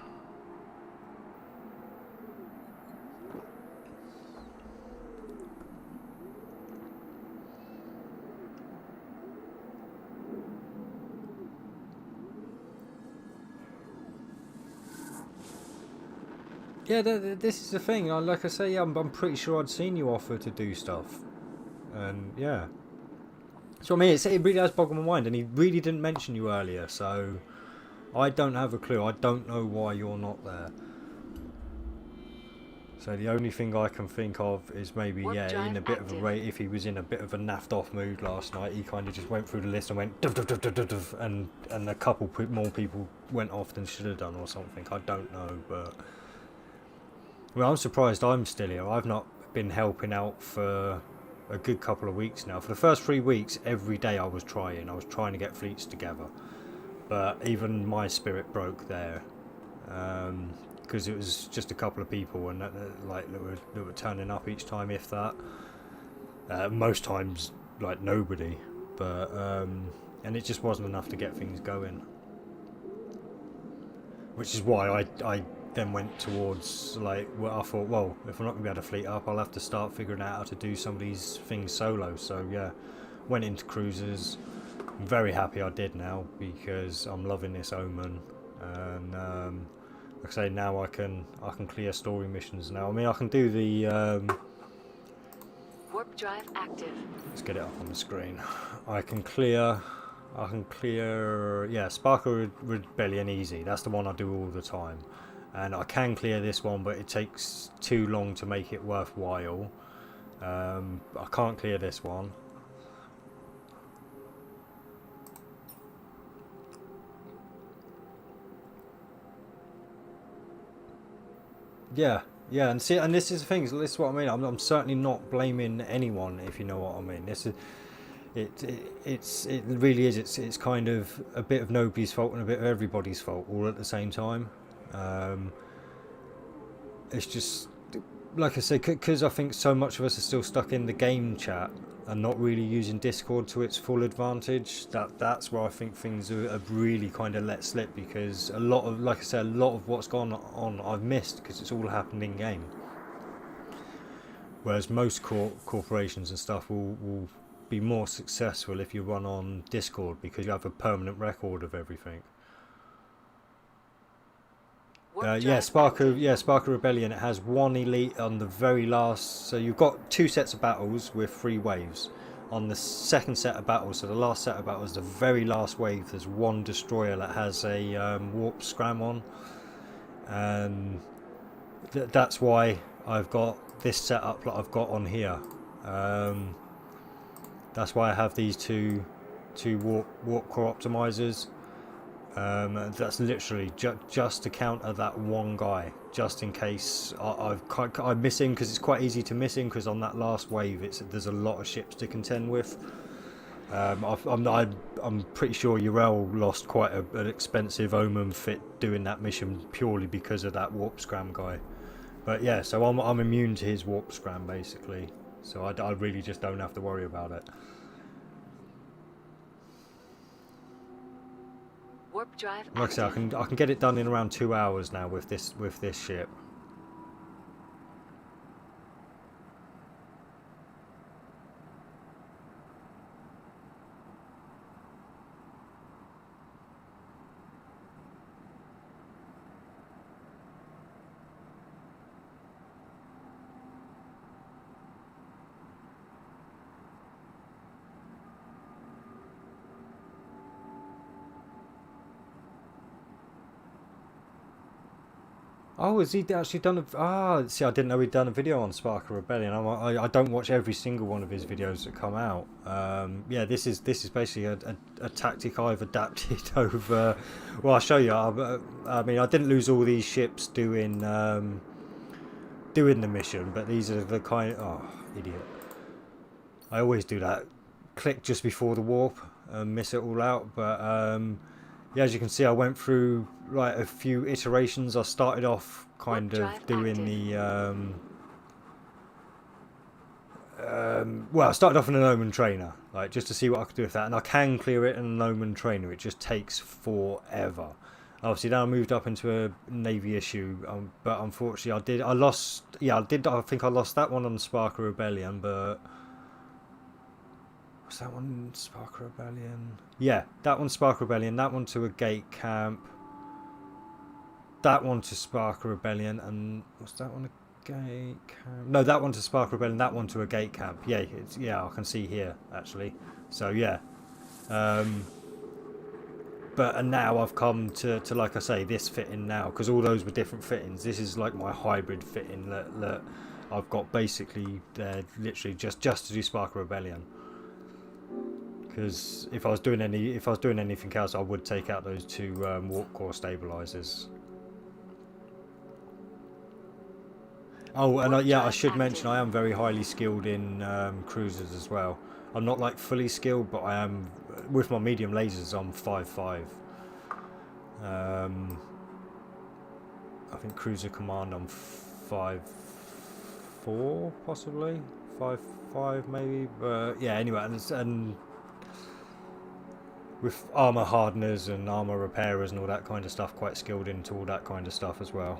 Yeah, this is the thing. Like I say, I'm pretty sure I'd seen you offer to do stuff, and yeah. So I mean, it really has boggled my mind, and he really didn't mention you earlier, so I don't have a clue. I don't know why you're not there. So the only thing I can think of is maybe in a bit of a rate. If he was in a bit of a naffed off mood last night, he kind of just went through the list and went duff, duff, duff, duff, duff, duff, and a couple more people went off than should have done or something. I don't know, but. Well, I'm surprised I'm still here. I've not been helping out for a good couple of weeks now. For the first 3 weeks, every day I was trying to get fleets together. But even my spirit broke there. Because it was just a couple of people and that were turning up each time, if that. Most times, like, nobody. But, and it just wasn't enough to get things going. Which is why I then went towards, like, well, I thought, well, if I'm not going to be able to fleet up, I'll have to start figuring out how to do some of these things solo. So yeah, went into cruisers. I'm very happy I did now, because I'm loving this Omen, and like I say, now I can clear story missions now. I mean, I can do the Warp drive active. let's get it up on the screen. I can clear, yeah, Sparker Rebellion easy. That's the one I do all the time, and I can clear this one, but it takes too long to make it worthwhile. I can't clear this one. Yeah, yeah, and see, and this is the thing. This is what I mean. I'm certainly not blaming anyone, if you know what I mean. This is it really is. It's kind of a bit of nobody's fault and a bit of everybody's fault, all at the same time. It's just like I say, because I think so much of us are still stuck in the game chat and not really using Discord to its full advantage. That's where I think things have really kind of let slip, because a lot of, like I said, a lot of what's gone on I've missed because it's all happened in game. Whereas most corporations and stuff will be more successful if you run on Discord, because you have a permanent record of everything. Yeah, Sparker Rebellion. It has one elite on the very last. So you've got 2 sets of battles with 3 waves. On the second set of battles, so the last set of battles, the very last wave, there's 1 destroyer that has a warp scram on, and that's why I've got this setup that I've got on here. That's why I have these two warp core optimizers. That's literally just to counter that one guy, just in case I miss him, because it's quite easy to miss him, because on that last wave there's a lot of ships to contend with. I'm pretty sure Yrel lost quite an expensive Omen fit doing that mission purely because of that warp scram guy. But yeah, so I'm immune to his warp scram basically, so I really just don't have to worry about it. Warp drive Like I say, I can get it done in around 2 hours now with this ship. Oh, has he actually done a... Ah, see, I didn't know he'd done a video on Sparker Rebellion. I don't watch every single one of his videos that come out. Yeah, this is basically a tactic I've adapted over... Well, I'll show you. I mean, I didn't lose all these ships doing the mission, but these are the kind... Oh, idiot. I always do that. Click just before the warp and miss it all out, but... yeah, as you can see, I went through like a few iterations. I started off kind of doing the well, I started off in an Omen trainer, like just to see what I could do with that, and I can clear it in an Omen trainer. It just takes forever. Obviously, then I moved up into a Navy issue, but unfortunately, I lost. Yeah, I think I lost that one on Sparker Rebellion, but. Was that one Sparker Rebellion? Yeah, that one Sparker Rebellion, that one to a gate camp, that one to Sparker Rebellion, and was that one a gate camp? No, that one to Sparker Rebellion, that one to a gate camp. Yeah, yeah, I can see here actually. So yeah, but and now I've come to like I say, this fitting now, because all those were different fittings. This is like my hybrid fitting that I've got basically literally just to do Sparker Rebellion. Because if I was doing anything else, I would take out those 2 warp core stabilizers. Oh, and yeah, I should mention I am very highly skilled in cruisers as well. I'm not like fully skilled, but I am with my medium lasers. I'm 5.5. I think cruiser command I'm 5.4 possibly, 5.5 maybe. But yeah, anyway, and with armor hardeners and armor repairers and all that kind of stuff, quite skilled into all that kind of stuff as well.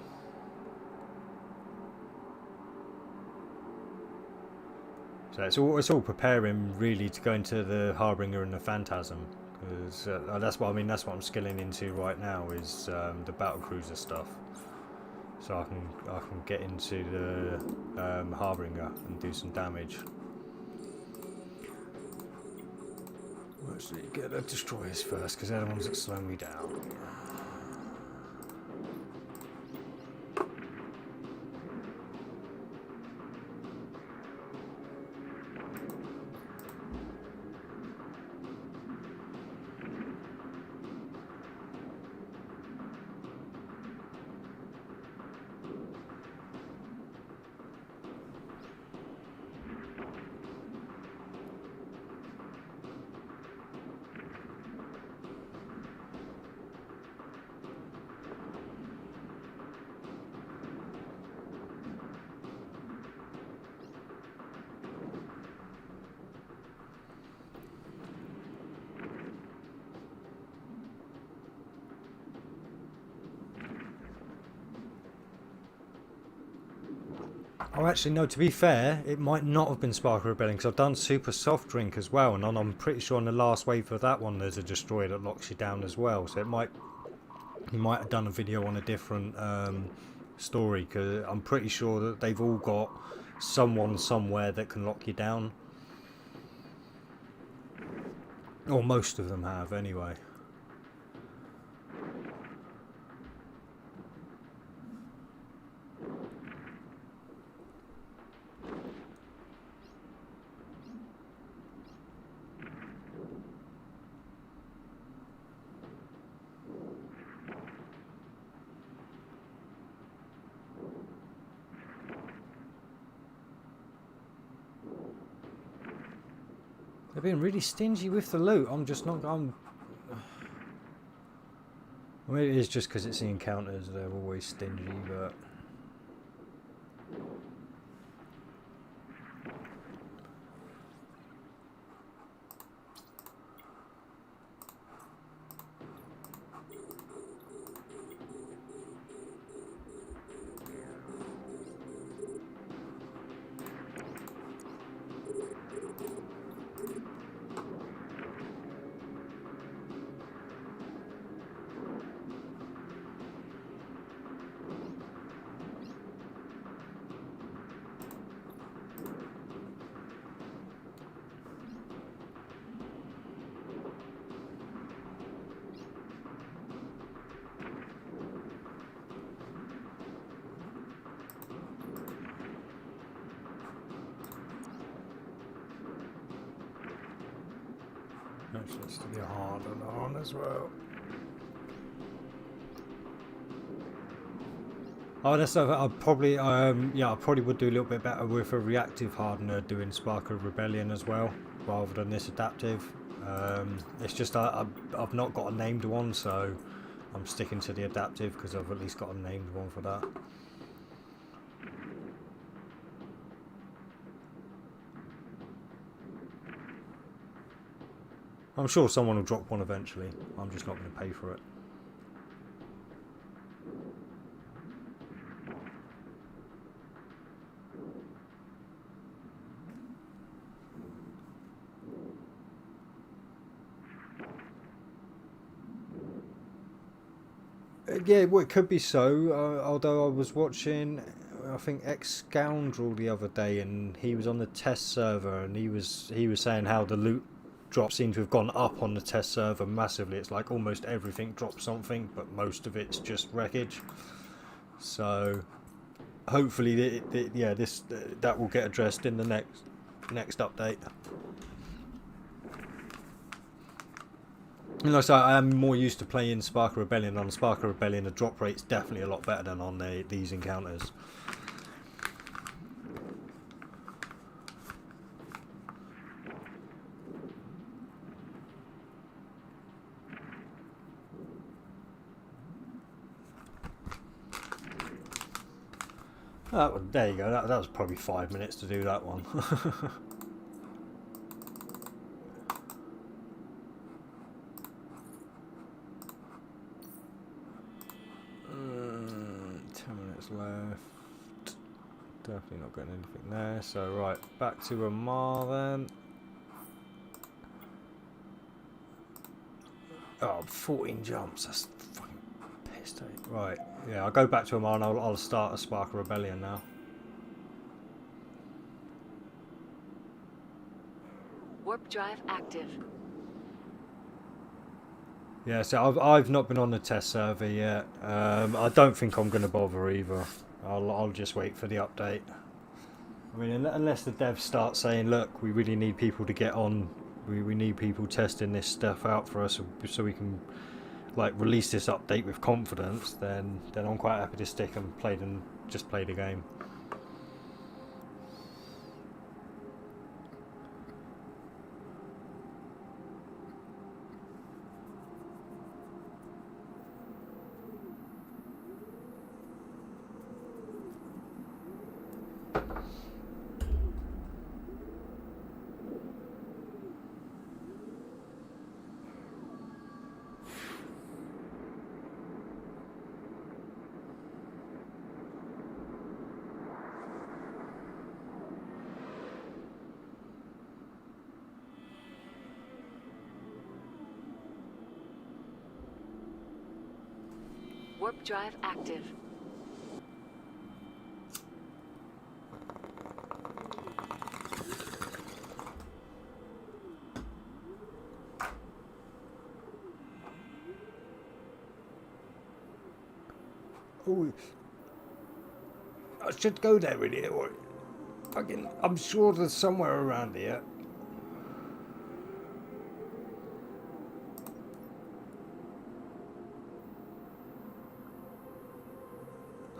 So it's all preparing really to go into the Harbinger and the Phantasm, because that's what I mean. That's what I'm skilling into right now is the battlecruiser stuff. So I can get into the Harbinger and do some damage. Actually, get the destroyers first because they're the ones that slow me down. Oh, actually, no, to be fair, it might not have been Spark of Rebellion because I've done Super Soft Drink as well, and I'm pretty sure on the last wave of that one there's a destroyer that locks you down as well, so he might have done a video on a different story, because I'm pretty sure that they've all got someone somewhere that can lock you down. Or most of them have, anyway. They're being really stingy with the loot. I'm just not... I mean, it is just because it's the encounters. They're always stingy, but... Actually, it's to be harder on as well. Oh, that's I probably yeah, I probably would do a little bit better with a reactive hardener doing Spark of Rebellion as well, rather than this adaptive. It's just I've not got a named one, so I'm sticking to the adaptive because I've at least got a named one for that. I'm sure someone will drop one eventually. I'm just not going to pay for it. Yeah, well, it could be so. Although I was watching, I think Ex Scoundrel the other day, and he was on the test server, and he was saying how the loot drops seem to have gone up on the test server massively. It's like almost everything drops something, but most of it's just wreckage. So hopefully, yeah, that will get addressed in the next update. And like I say, I am more used to playing Spark of Rebellion. On Spark of Rebellion, the drop rate's definitely a lot better than on these encounters. There you go. That was probably 5 minutes to do that one. Left. Definitely not getting anything there. So right, back to Amar then. Oh, 14 jumps. That's fucking pissed. Right, yeah, I'll go back to Amar and I'll start a Spark of Rebellion now. Warp drive active. Yeah, so I've not been on the test server yet. I don't think I'm going to bother either. I'll just wait for the update. I mean, unless the devs start saying, look, we really need people to get on. We need people testing this stuff out for us so we can like release this update with confidence. Then I'm quite happy to stick and just play the game. Warp drive active. Oh, I should go there really. Or fucking, I'm sure there's somewhere around here.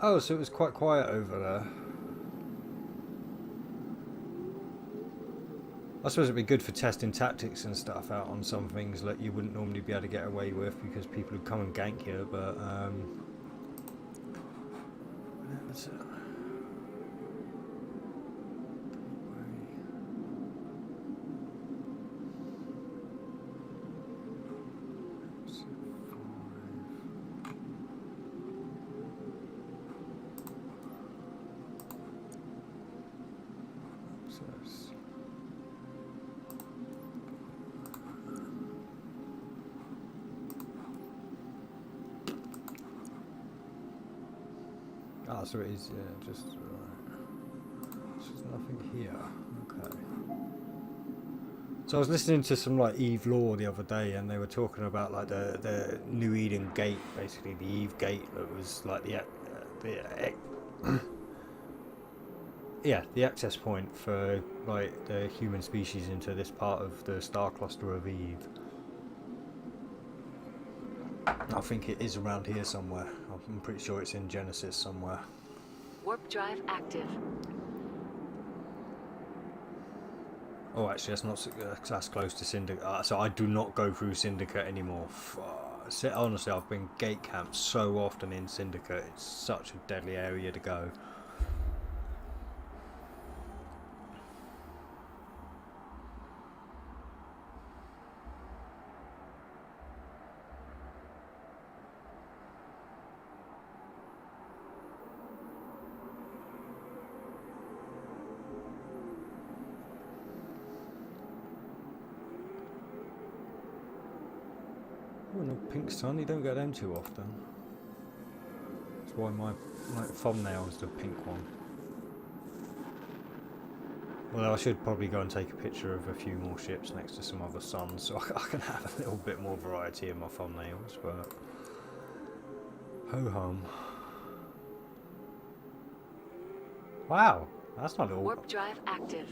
Oh, so it was quite quiet over there. I suppose it'd be good for testing tactics and stuff out on some things that you wouldn't normally be able to get away with because people would come and gank you, but what's it? Ah, so it is, yeah, just there's nothing here. Okay. So I was listening to some like Eve Lore the other day, and they were talking about like the New Eden Gate, basically the Eve Gate that was like the access point for like the human species into this part of the star cluster of Eve. I think it is around here somewhere. I'm pretty sure it's in Genesis somewhere. Warp drive active. Oh, actually, that's close to Syndicate. So I do not go through Syndicate anymore. Honestly, I've been gate camped so often in Syndicate. It's such a deadly area to go. Oh, no pink sun, you don't get them too often. That's why my thumbnail is the pink one. Well, I should probably go and take a picture of a few more ships next to some other suns so I can have a little bit more variety in my thumbnails, but ho-hum. Wow, that's not a little... Warp drive active.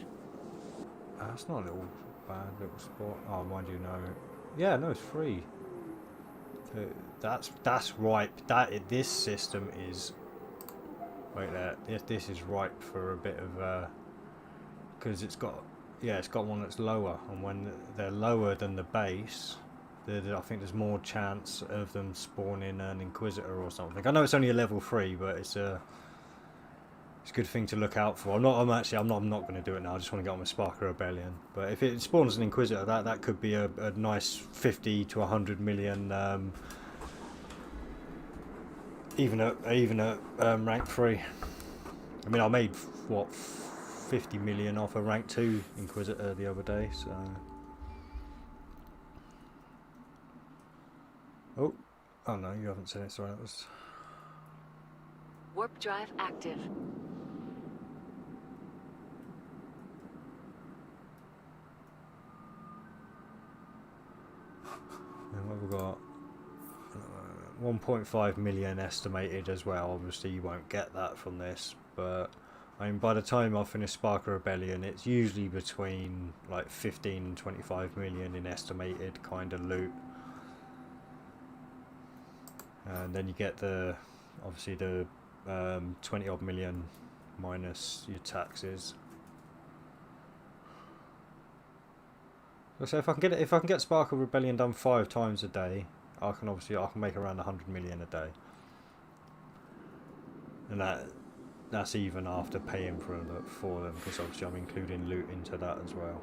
That's not a little bad little spot. Oh, mind you, no. Yeah, no, it's free. That's ripe. This system is... Wait there. This is ripe for a bit of... because it's got one that's lower, and when they're lower than the base, I think there's more chance of them spawning an Inquisitor or something. I know it's only a level 3, but it's a good thing to look out for. I'm not going to do it now. I just want to get on with Spark of Rebellion. But if it spawns an Inquisitor, that could be a nice 50 to 100 million, even at rank 3. I mean, I made, what, 50 million off a rank 2 Inquisitor the other day, so... Oh no, you haven't seen it, sorry, that was... Warp drive active. And what have we got? 1.5 million estimated as well. Obviously you won't get that from this, but I mean, by the time I finish Spark of Rebellion, it's usually between like 15 and 25 million in estimated kind of loot. And then you get the, obviously the 20 odd million minus your taxes. So if I can get Spark of Rebellion done 5 times a day, I can make around 100 million a day, and that's even after paying for them, because obviously I'm including loot into that as well.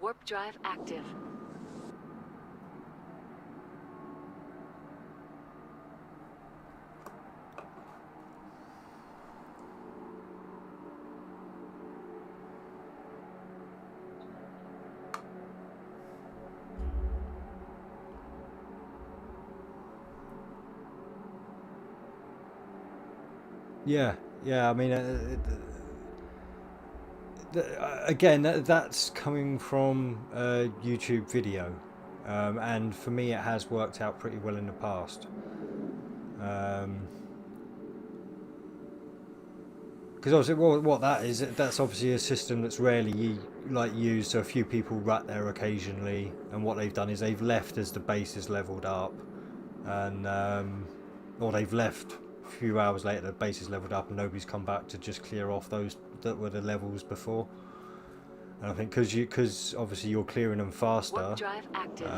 Warp drive active. Yeah. I mean, again, that's coming from a YouTube video, and for me, it has worked out pretty well in the past. Because obviously, what that is, that's obviously a system that's rarely used. So a few people rat there occasionally, and what they've done is they've left as the base is leveled up, and or they've left a few hours later, the base is leveled up, and nobody's come back to just clear off those that were the levels before. And I think because obviously you're clearing them faster. Warp drive active.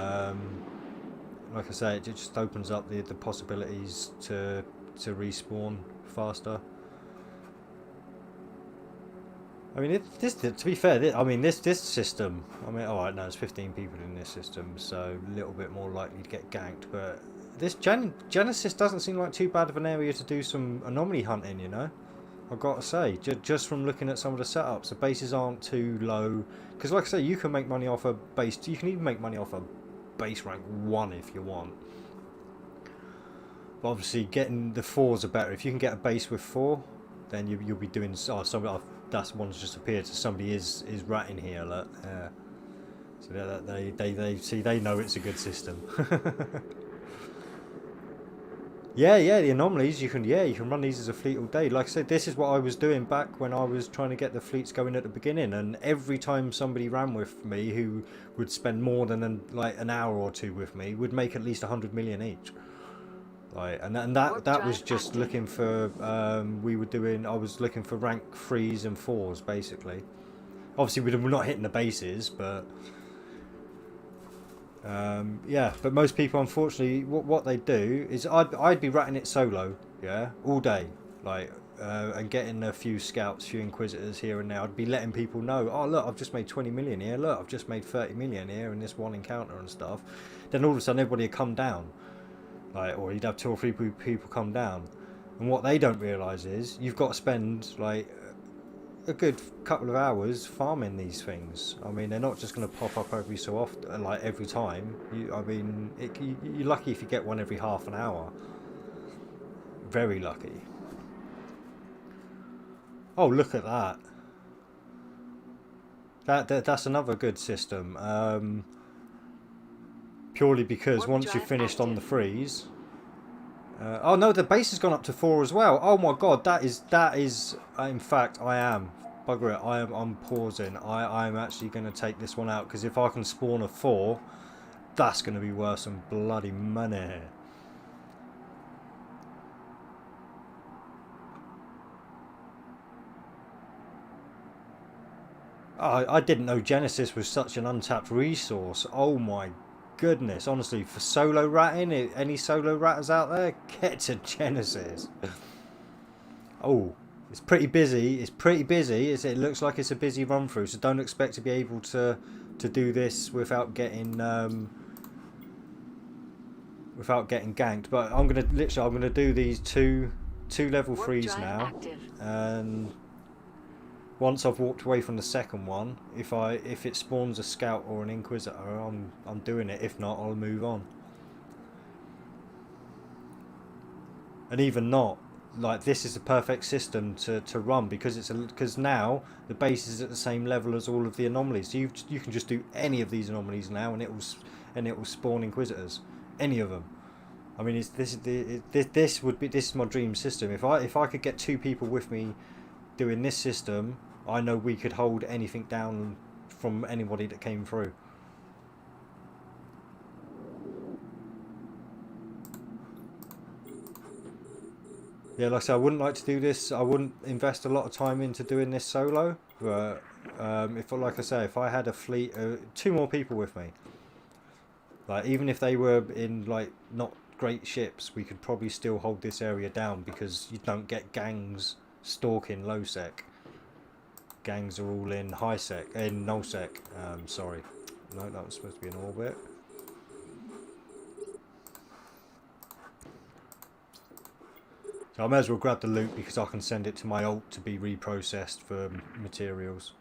Like I say, it just opens up the possibilities to respawn faster. I mean, to be fair, this system. I mean, all right, no, there's 15 people in this system, so a little bit more likely to get ganked. But this Genesis doesn't seem like too bad of an area to do some anomaly hunting. You know, I've got to say, just from looking at some of the setups, the bases aren't too low. Because, like I say, you can make money off a base. You can even make money off a base rank 1 if you want. But obviously, getting the 4s are better. If you can get a base with 4, then you'll be doing. Oh, that's one's just appeared. So somebody is ratting here. Look, so they know it's a good system. Yeah, the anomalies you can run these as a fleet all day. Like I said, this is what I was doing back when I was trying to get the fleets going at the beginning. And every time somebody ran with me who would spend more than an hour or 2 with me would make at least 100 million each. Like, and that was just looking for I was looking for rank 3s and 4s basically. Obviously we're not hitting the bases, but yeah. But most people, unfortunately, what they do is I'd be ratting it solo, yeah, all day, like and getting a few scouts, few inquisitors here and there. I'd be letting people know, oh look, I've just made 20 million here, look, I've just made 30 million here in this one encounter and stuff. Then all of a sudden everybody would come down. Like, or you'd have 2 or 3 people come down, and what they don't realise is you've got to spend like a good couple of hours farming these things. I mean, they're not just going to pop up every so often, like every time. You're lucky if you get one every half an hour. Very lucky. Oh, look at that. That's another good system. Purely because once you're finished on the freeze. Oh no, the base has gone up to 4 as well. Oh my god, that is. In fact, I am. Bugger it. I'm pausing. I'm actually going to take this one out, because if I can spawn a 4, that's going to be worth some bloody money. Oh, I didn't know Genesis was such an untapped resource. Oh my goodness, honestly, for solo ratting, any solo ratters out there, get to Genesis. Oh, it's pretty busy. It's pretty busy. It looks like it's a busy run through, so don't expect to be able to do this without getting ganked. But I'm gonna do these two level Warp 3s drive now, active. and once I've walked away from the second one, if it spawns a scout or an inquisitor, I'm doing it. If not, I'll move on. And even not, like, this is the perfect system to run, because because now the base is at the same level as all of the anomalies. So you can just do any of these anomalies now, and it will spawn inquisitors, any of them. I mean, this is my dream system. If I could get 2 people with me doing this system, I know we could hold anything down from anybody that came through. Yeah, like I said, I wouldn't like to do this. I wouldn't invest a lot of time into doing this solo. But like I say, if I had a fleet, 2 more people with me, like, even if they were in, like, not great ships, we could probably still hold this area down, because you don't get gangs stalking low sec. Gangs are all in high sec, in null sec. Sorry, no, that was supposed to be an orbit. So I may as well grab the loot, because I can send it to my alt to be reprocessed for materials.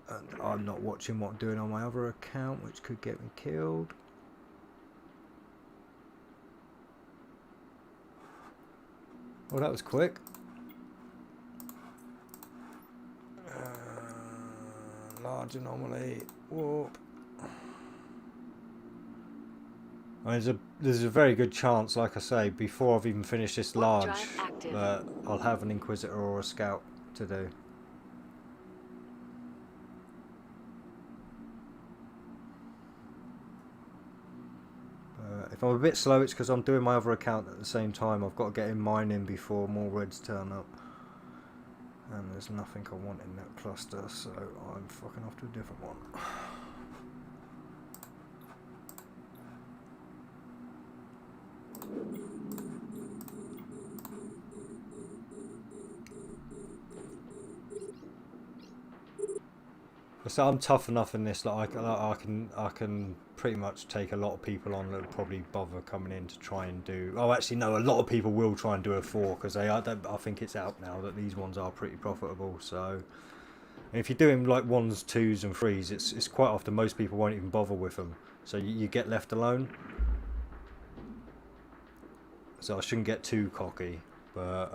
And I'm not watching what I'm doing on my other account, which could get me killed. Oh, that was quick. Large anomaly. Warp. There's a very good chance, like I say, before I've even finished this large, that I'll have an inquisitor or a scout to do. If I'm a bit slow, it's because I'm doing my other account at the same time. I've got to get in mining before more reds turn up. And there's nothing I want in that cluster, so I'm fucking off to a different one. So I'm tough enough in this that I can pretty much take a lot of people on that would probably bother coming in to try and do. Oh, actually no, a lot of people will try and do a 4, because I think it's out now that these ones are pretty profitable. So if you're doing like 1s, 2s, and 3s, it's quite often most people won't even bother with them. So you get left alone. So I shouldn't get too cocky, but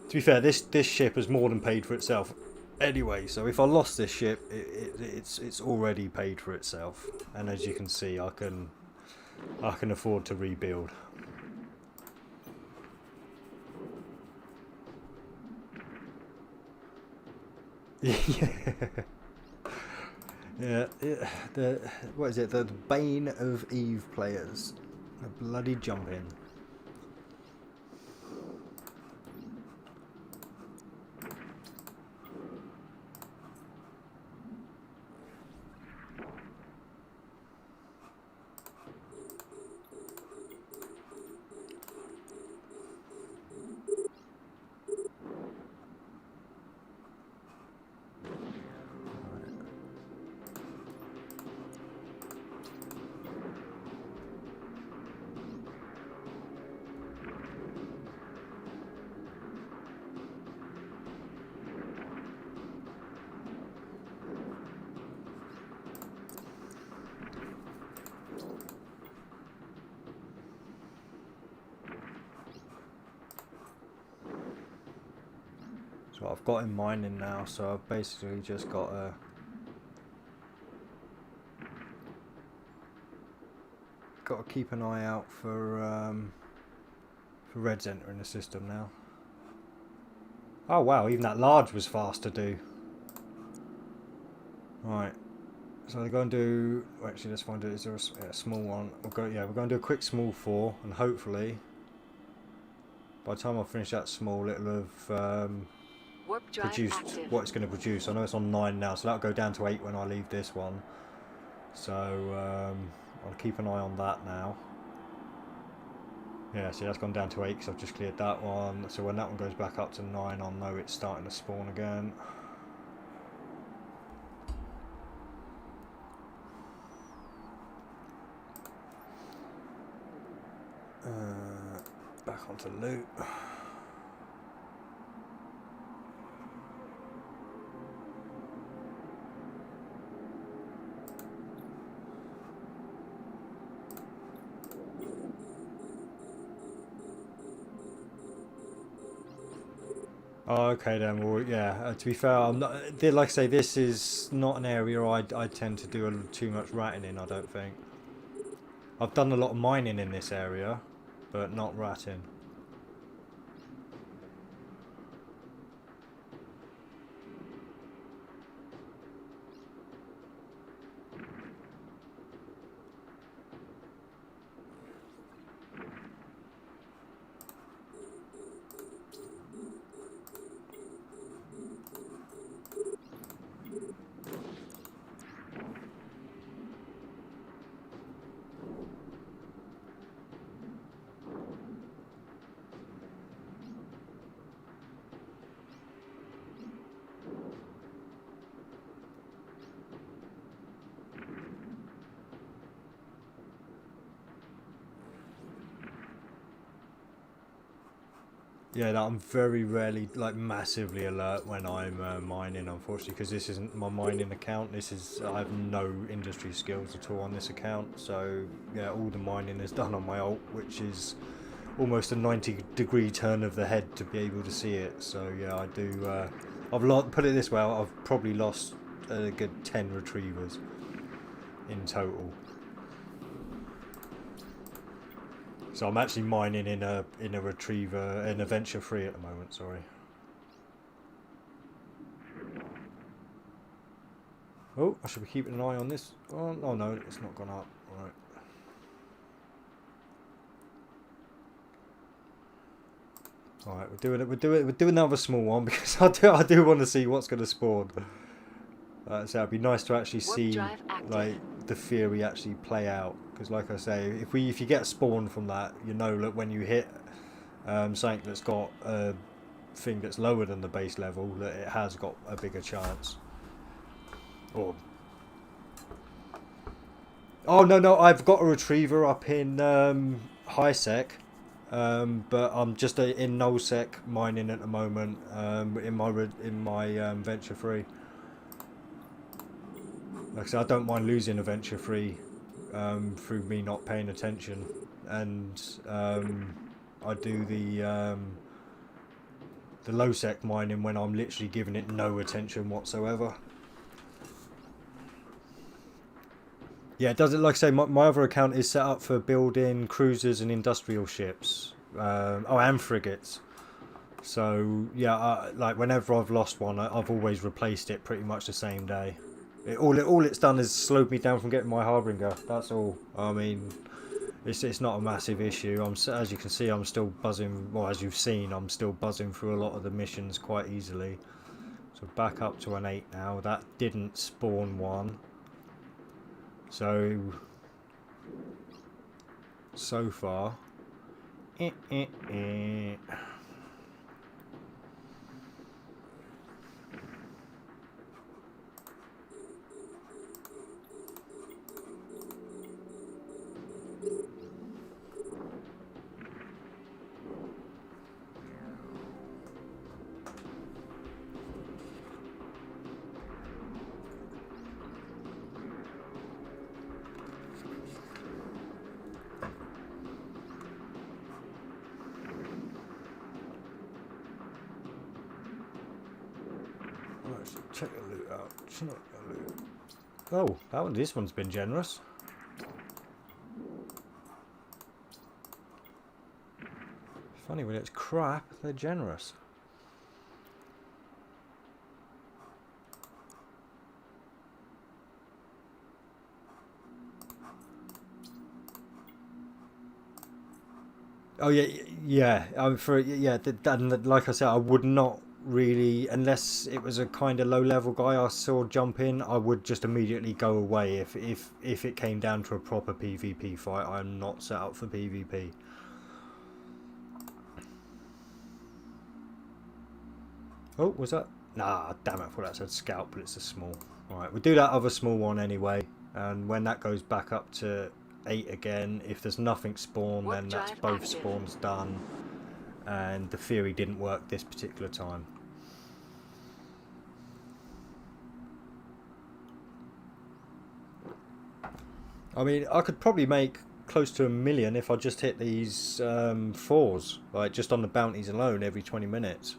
to be fair, this ship has more than paid for itself anyway. So if I lost this ship, it's already paid for itself. And as you can see, I can afford to rebuild. Yeah. What is it? The Bane of Eve players. The bloody jumping. So I've got in mining now, so I've basically just got to keep an eye out for reds entering the system now. Oh wow, even that large was fast to do. Right, so they're going to do. Actually, let's find out. Is there a small one? We're going to do a quick small 4, and hopefully, by the time I finish that small, it'll have produced what it's going to produce. I know it's on 9 now, so that'll go down to 8 when I leave this one. So I'll keep an eye on that now. Yeah, see that's gone down to 8 because I've just cleared that one. So when that one goes back up to 9, I'll know it's starting to spawn again. Back onto loot. Oh, okay then. Well, yeah. To be fair, I'm not. Like I say, this is not an area I tend to do too much ratting in. I don't think. I've done a lot of mining in this area, but not ratting. Yeah, I'm very rarely, like, massively alert when I'm mining, unfortunately, because this isn't my mining account. I have no industry skills at all on this account. So, yeah, all the mining is done on my alt, which is almost a 90-degree turn of the head to be able to see it. So, yeah, I do. Put it this way, I've probably lost a good 10 retrievers in total. So I'm actually mining in a retriever, in a venture free at the moment, sorry. Oh, I should be keeping an eye on this. Oh no, it's not gone up. Alright. Alright, we're doing another small one because I do want to see what's gonna spawn. So it'd be nice to actually see like the theory actually play out. Because like I say, if you get spawned from that, you know that when you hit something that's got a thing that's lower than the base level, that it has got a bigger chance. Or oh no, I've got a retriever up in high sec, but I'm just in null sec mining at the moment in my venture free. Like I said, I don't mind losing a venture free through me not paying attention, and I do the low sec mining when I'm literally giving it no attention whatsoever. Yeah, it doesn't, like I say, my other account is set up for building cruisers and industrial ships. And frigates. So yeah, like whenever I've lost one, I've always replaced it pretty much the same day. All it's done is slowed me down from getting my Harbinger. That's all. I mean, it's not a massive issue. As you can see, I'm still buzzing. Well, as you've seen, I'm still buzzing through a lot of the missions quite easily. So back up to an 8 now. That didn't spawn one. So far, check the loot out. Oh, this one's been generous. Funny, when it's crap, they're generous. Oh yeah. Like I said, I would not really, unless it was a kind of low level guy I saw jump in, I would just immediately go away. If it came down to a proper PvP fight, I'm not set up for PvP. Oh, was that? Nah, damn it, I thought that said scout, but it's a small. Right, we'll do that other small one anyway. And when that goes back up to 8 again, if there's nothing spawned, Warp then that's drive both active. spawns done. And the theory didn't work this particular time. I mean, I could probably make close to 1 million if I just hit these 4s, like just on the bounties alone every 20 minutes.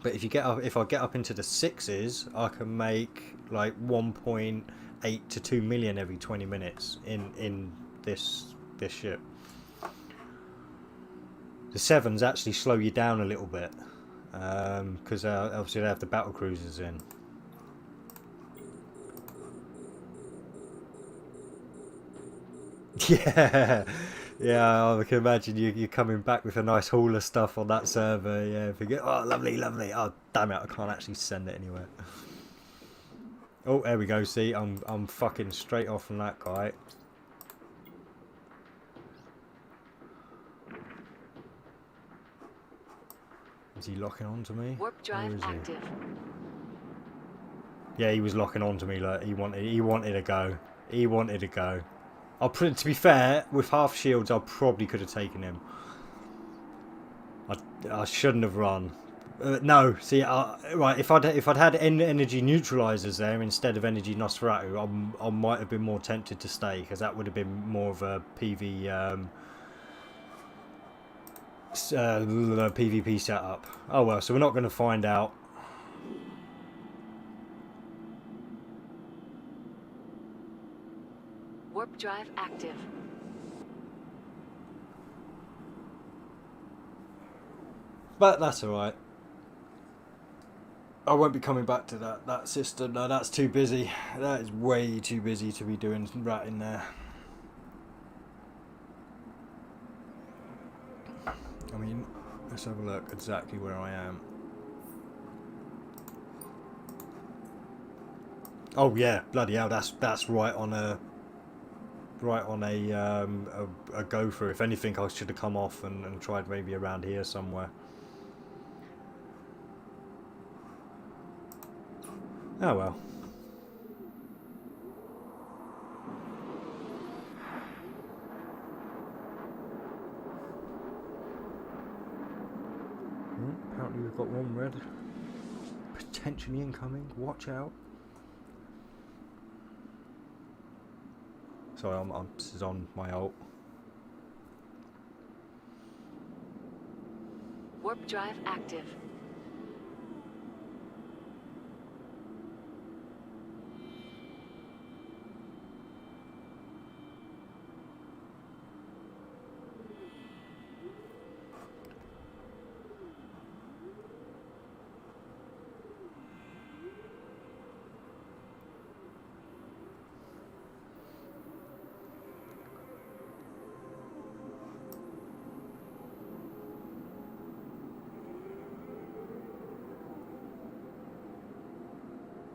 But if you get up, if I get up into the 6s, I can make like 1.8 to 2 million every 20 minutes in this ship. The 7s actually slow you down a little bit because obviously they have the battle cruisers in. Yeah, yeah, I can imagine you coming back with a nice haul of stuff on that server. Yeah, forget. Oh, lovely, lovely. Oh, damn it, I can't actually send it anywhere. Oh, there we go. See, I'm fucking straight off from that guy. Is he locking onto me? Warp drive active. Yeah, he was locking onto me. Like he wanted to go. He wanted to go. To be fair, with half shields, I probably could have taken him. I shouldn't have run. No, see, right. If I'd had energy neutralizers there instead of energy Nosferatu, I might have been more tempted to stay because that would have been more of a PvP setup. Oh well, so we're not going to find out. Warp drive active. But that's alright. I won't be coming back to that system. No, that's too busy. That is way too busy to be doing rat in there. I mean, let's have a look exactly where I am. Oh yeah, bloody hell! That's right on a go through. If anything, I should have come off and tried maybe around here somewhere. Oh well. Apparently we've got one red. Potentially incoming. Watch out. Sorry, this is on my ult. Warp drive active.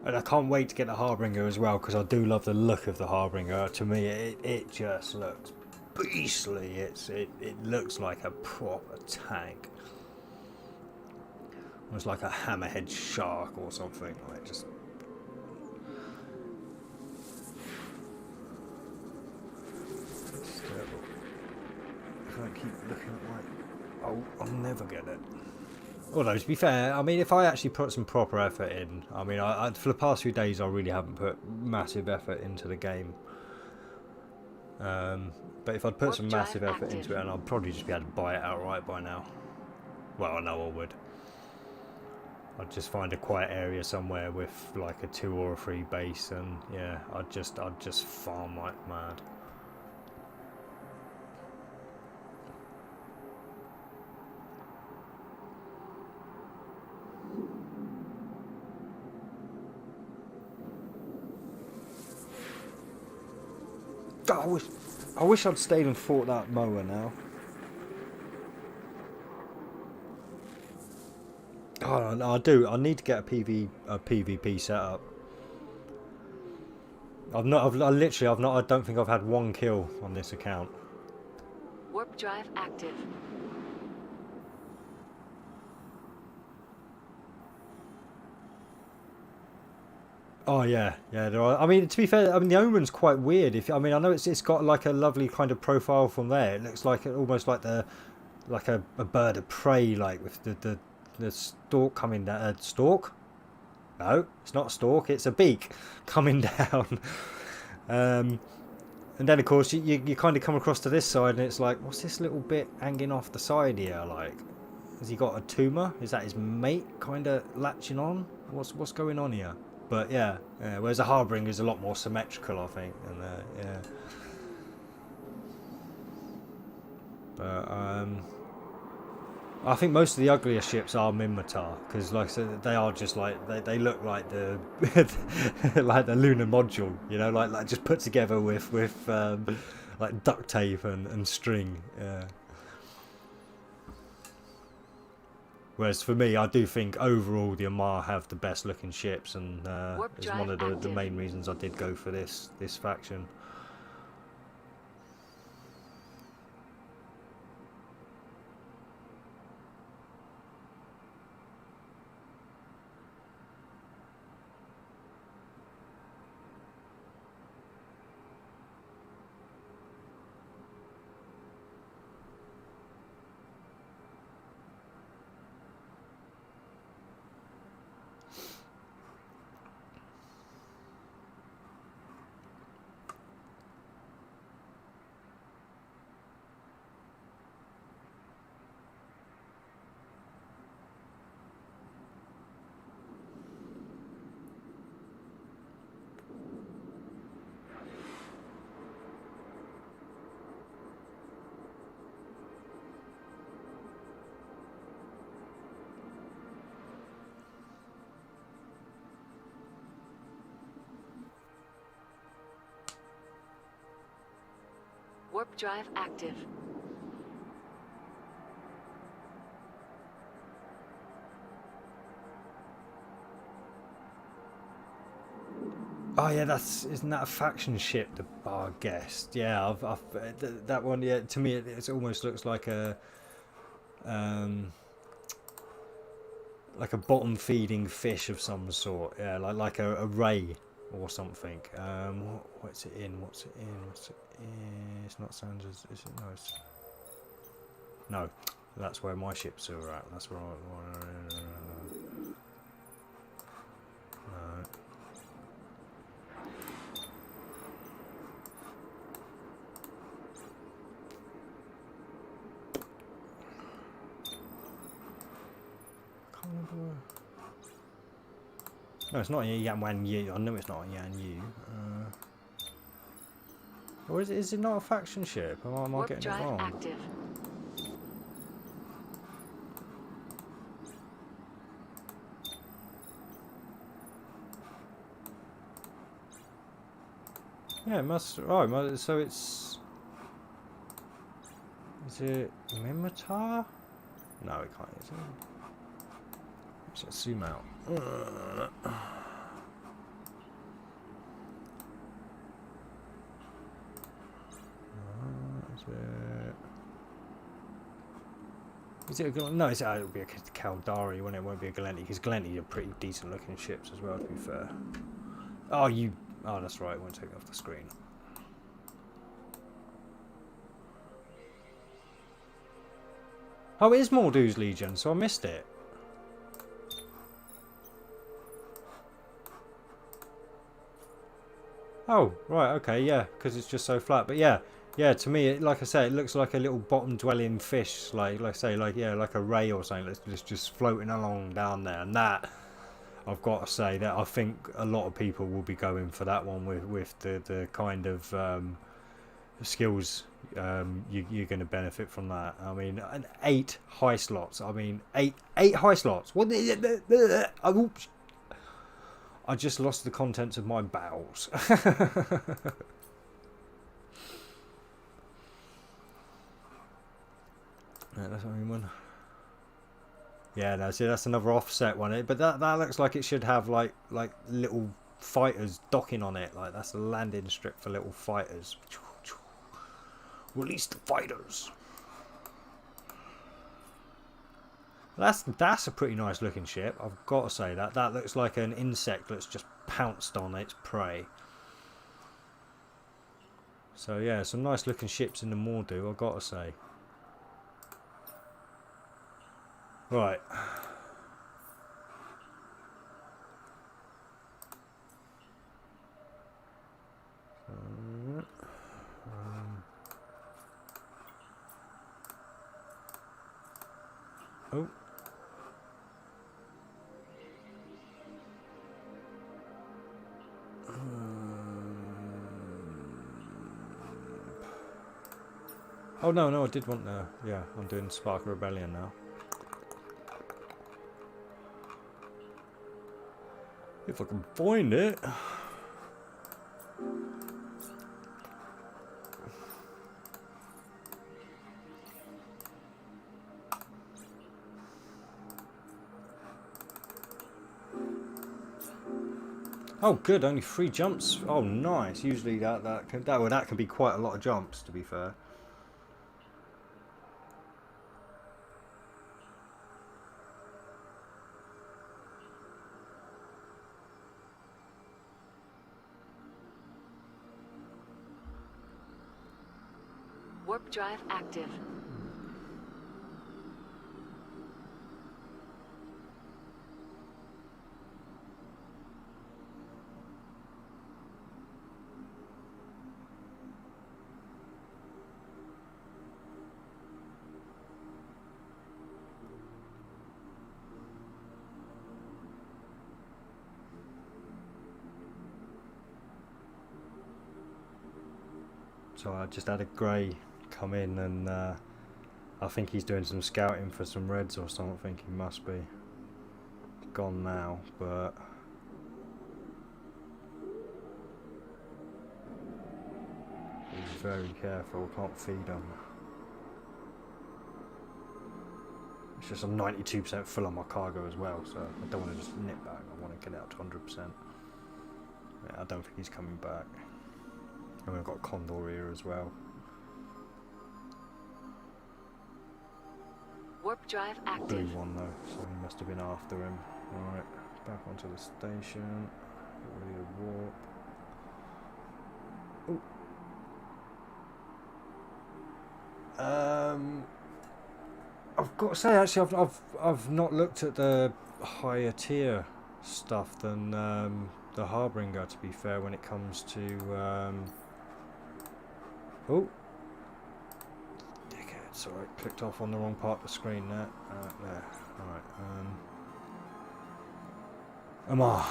And I can't wait to get the Harbinger as well because I do love the look of the Harbinger. To me, it just looks beastly. It looks like a proper tank. Almost like a hammerhead shark or something. Like just. If I keep looking at my, I'll never get it. Although, to be fair, I mean, if I actually put some proper effort in, I mean, for the past few days, I really haven't put massive effort into the game. But if I'd put some massive effort into it, and I'd probably just be able to buy it outright by now. Well, I know I would. I'd just find a quiet area somewhere with like a 2 or a 3 base, and yeah, I'd just farm like mad. I wish I'd stayed and fought that mower now. Oh, no, I do. I need to get a PvP setup. I don't think I've had 1 kill on this account. Warp drive active. Oh yeah, yeah. There are. I mean, to be fair, I mean the Omen's quite weird. If I mean, I know it's got like a lovely kind of profile from there. It looks like almost like a bird of prey, like with the stalk coming down. Stalk? No, it's not a stalk. It's a beak coming down. Um, and then of course you kind of come across to this side, and it's like, what's this little bit hanging off the side here? Like, has he got a tumor? Is that his mate kind of latching on? What's going on here? But yeah, whereas the Harbing is a lot more symmetrical, I think. And yeah, but I think most of the uglier ships are Minmatar because, like I said, they are just like they look like the like the lunar module, you know, like just put together with like duct tape and string. Whereas for me, I do think overall the Amarr have the best looking ships, and it's one of the main reasons I did go for this faction. Warp drive active. Oh yeah, isn't that a faction ship? The Bar Guest. Yeah, that one. Yeah, to me it almost looks like like a bottom feeding fish of some sort. Yeah, like a ray or something. What's it in? What's it in? What's it in? It's not Sanders, is it? No, no. That's where my ships are at. That's where no. No, it's not Yan Wan Yu. I know it's not Yan Yu. Or is it not a faction ship? Or am I getting it wrong? Active. Yeah, it must. Oh, so it's. Is it Minmatar? No, it can't. Is it? Let's zoom out. Is it a no? It'll be a Caldari when it won't be a Gallente, because Gallente are pretty decent looking ships as well, to be fair. Oh, that's right. I won't take it off the screen. Oh, it is Mordu's Legion, so I missed it. Oh, right, okay, yeah, because it's just so flat. But yeah, to me, like I say, it looks like a little bottom-dwelling fish, like a ray or something that's just floating along down there. And that, I've got to say, that I think a lot of people will be going for that one with the kind of skills you're going to benefit from that. I mean, 8 high slots. I mean, eight high slots. What? Oops. I just lost the contents of my bowels. Yeah, that's only one. Yeah, that's another offset one. But that looks like it should have like little fighters docking on it. Like that's a landing strip for little fighters. Release the fighters. That's a pretty nice looking ship. I've got to say that looks like an insect that's just pounced on its prey. So yeah, some nice looking ships in the Mordu, I've got to say. Right. Oh. Oh no, I did want the... Yeah, I'm doing Spark of Rebellion now. If I can find it. Oh good, only 3 jumps. Oh nice. Usually that can be quite a lot of jumps, to be fair. Warp drive active. So I just had a grey come in, and I think he's doing some scouting for some reds or something. He must be gone now, but he's very careful. Can't feed him. It's just I'm 92% full on my cargo as well, so I don't want to just nip back. I want to get it up to 100%. Yeah, I don't think he's coming back. And we've got Condor here as well. Warp drive active. Blue one though, so he must have been after him. Right, back onto the station. Ready to warp. Ooh. I've got to say, actually, I've not looked at the higher tier stuff than the Harbinger, to be fair, when it comes to oh, dickhead, sorry, clicked off on the wrong part of the screen there. There, alright, Amar.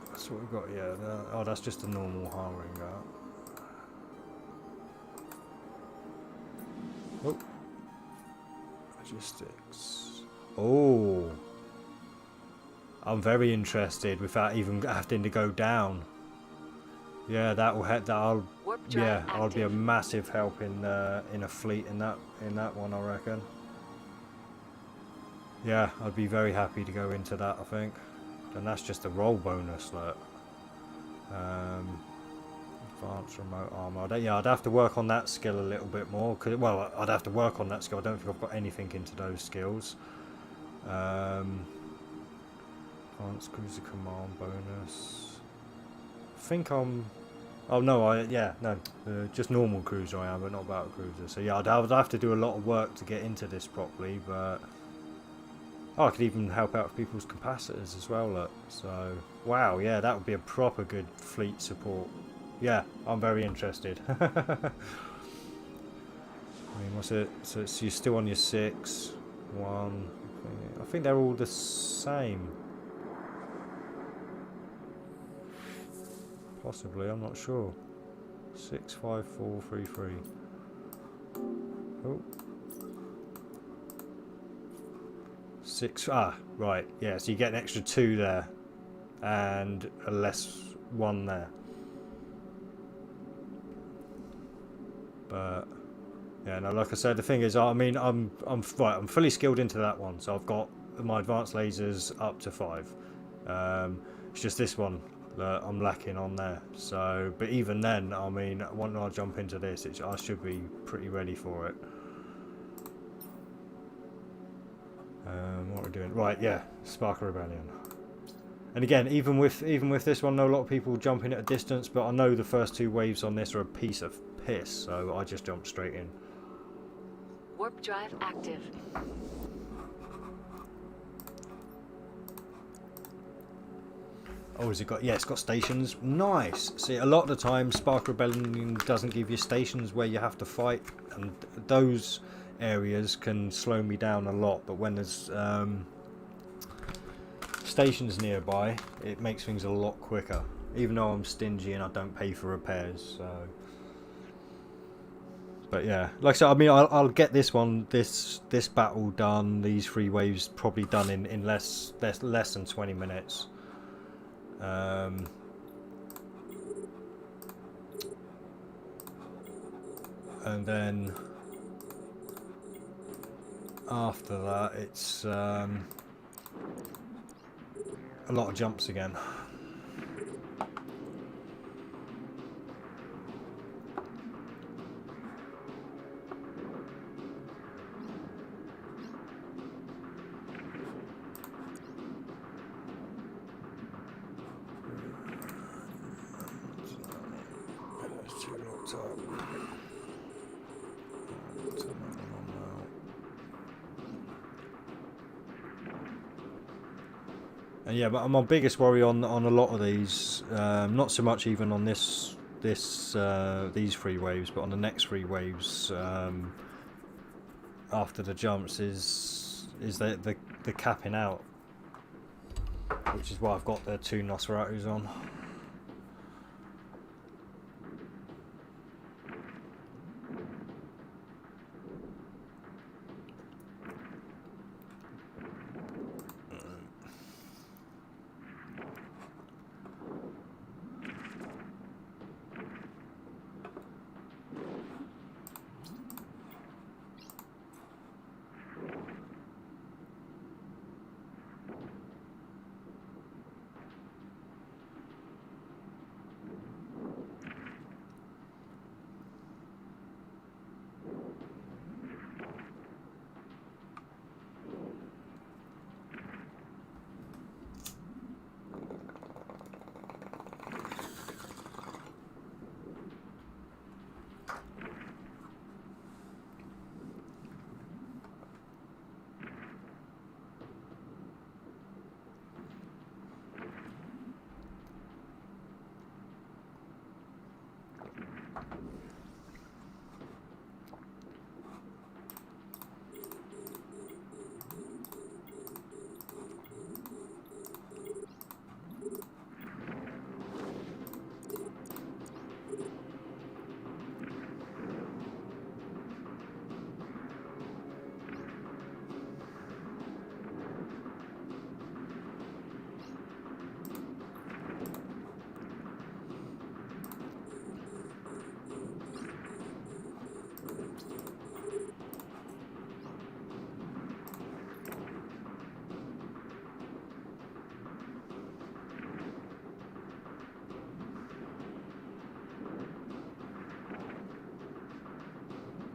That's what we've got, yeah. Oh, that's just a normal Harbinger. Oh, logistics. Oh, I'm very interested without even having to go down. Yeah, that'll help. I'll be a massive help in a fleet in that one, I reckon. Yeah, I'd be very happy to go into that, I think. And that's just a roll bonus, look. Advanced remote armor. Yeah, I'd have to work on that skill a little bit more. Well, I'd have to work on that skill. I don't think I've got anything into those skills. Advanced cruiser command bonus. I think I'm... Oh no, just normal cruiser I am, but not battle cruiser. So yeah, I'd have to do a lot of work to get into this properly, but... Oh, I could even help out with people's capacitors as well, look. So, wow, yeah, that would be a proper good fleet support. Yeah, I'm very interested. I mean, what's it? So you're still on your 6, 1. I think they're all the same. Possibly, I'm not sure. 6, 5, 4, 3, 3. Oh. 6, right, yeah, so you get an extra 2 there and a less 1 there, but yeah, no, like I said, the thing is, I mean, I'm fully skilled into that one, so I've got my advanced lasers up to 5. It's just this one that I'm lacking on there, so, but even then, I mean, when I jump into this, I should be pretty ready for it. What are we doing? Right, yeah, Spark of Rebellion. And again, even with this one, I know a lot of people jumping at a distance, but I know the first 2 waves on this are a piece of piss, so I just jumped straight in. Warp drive active. Oh, has it got... Yeah, it's got stations. Nice. See, a lot of the time, Spark Rebellion doesn't give you stations where you have to fight, and those areas can slow me down a lot. But when there's stations nearby, it makes things a lot quicker. Even though I'm stingy and I don't pay for repairs, so... But yeah, like I said, I mean, I'll get this one, this battle done, these 3 waves probably done in less than 20 minutes. And then after that, it's a lot of jumps again. And yeah, but my biggest worry on a lot of these, not so much even on these 3 waves, but on the next 3 waves after the jumps is the capping out, which is why I've got the 2 Nosferatus on.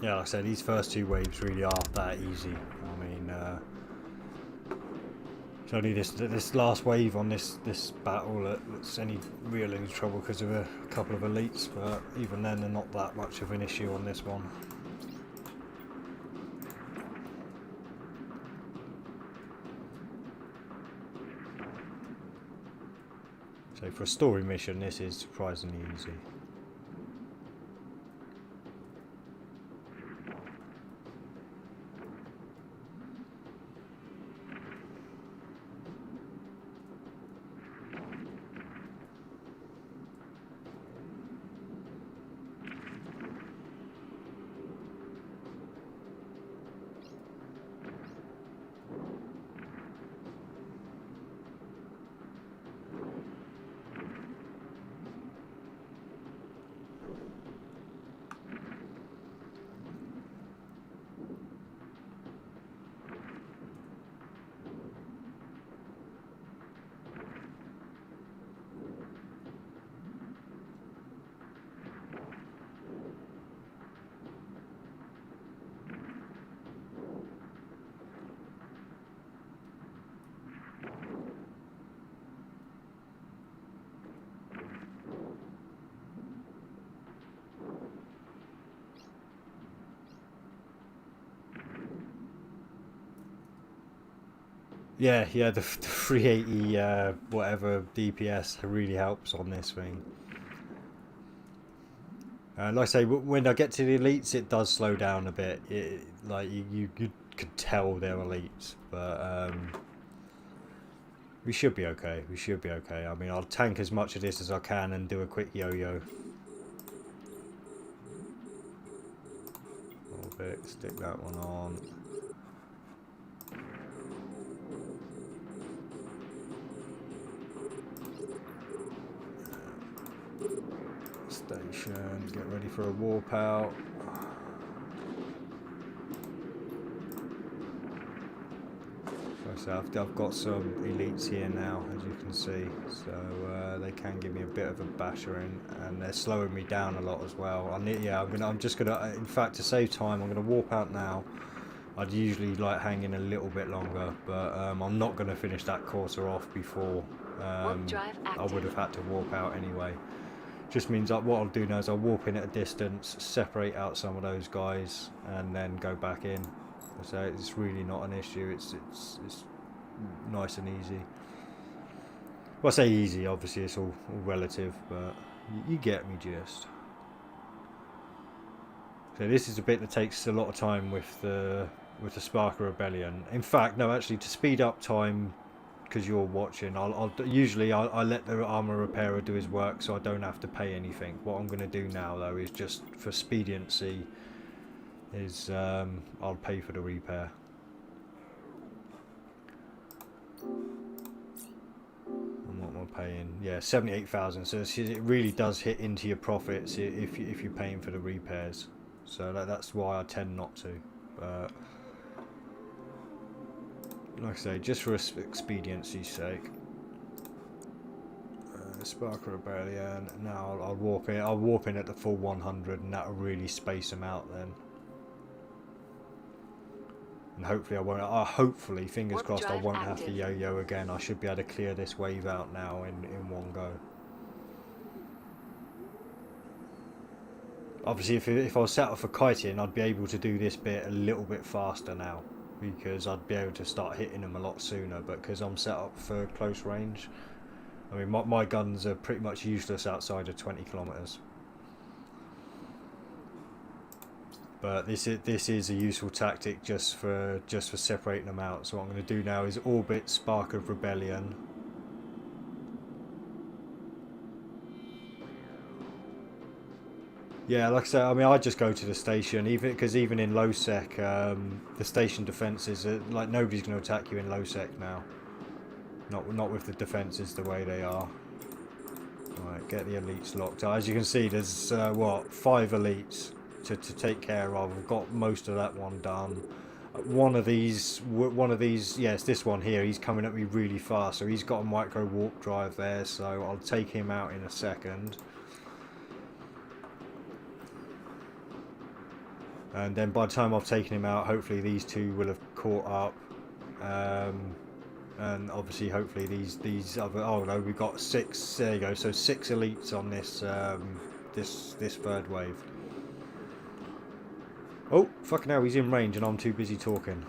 Yeah, like I said, these first 2 waves really aren't that easy. I mean, it's only this last wave on this battle that's any trouble because of a couple of elites, but even then they're not that much of an issue on this one. So for a story mission, this is surprisingly easy. Yeah, the 380 whatever DPS really helps on this thing. Like I say, when I get to the elites, it does slow down a bit. Like you could tell they're elites, but we should be okay. We should be okay. I mean, I'll tank as much of this as I can and do a quick yo-yo. Stick that one on. Station, get ready for a warp out. So I've got some elites here now, as you can see, so they can give me a bit of a battering, and they're slowing me down a lot as well. I'm just gonna, in fact, to save time, I'm gonna warp out now. I'd usually like hang in a little bit longer, but I'm not gonna finish that quarter off before I would have had to warp out anyway. Just means that what I'll do now is I'll warp in at a distance, separate out some of those guys, and then go back in. So it's really not an issue. It's nice and easy. Well, I say easy. Obviously, it's all relative, but you get me gist. So this is a bit that takes a lot of time with the Spark of Rebellion. In fact, no, actually, to speed up time, because you're watching, I'll usually let the armor repairer do his work, so I don't have to pay anything. What I'm going to do now, though, is just for expediency, is I'll pay for the repair. And what am I paying? Yeah, 78,000. So it really does hit into your profits if you're paying for the repairs. So that's why I tend not to. But like I say, just for expediency's sake. Spark of Rebellion. Now I'll warp in. I'll warp in at the full 100, and that'll really space them out then. And hopefully I won't. Hopefully, fingers crossed, I won't have to yo-yo again. I should be able to clear this wave out now in one go. Obviously, if I was set up for kiting, I'd be able to do this bit a little bit faster now, because I'd be able to start hitting them a lot sooner. But because I'm set up for close range, I mean, my guns are pretty much useless outside of 20 kilometers. But this is a useful tactic just for separating them out. So what I'm going to do now is orbit Spark of Rebellion. Yeah, like I said, I mean, I just go to the station, because even in low sec, the station defenses are like, nobody's going to attack you in low sec now. Not with the defenses the way they are. Right, get the elites locked. As you can see, there's what, 5 elites to take care of. I've got most of that one done. One of these, yes, this one here, he's coming at me really fast, so he's got a micro warp drive there, so I'll take him out in a second. And then by the time I've taken him out, hopefully these two will have caught up. And obviously, hopefully these other. Oh no, we've got 6. There you go. So 6 elites on this this third wave. Oh fucking hell! He's in range, and I'm too busy talking.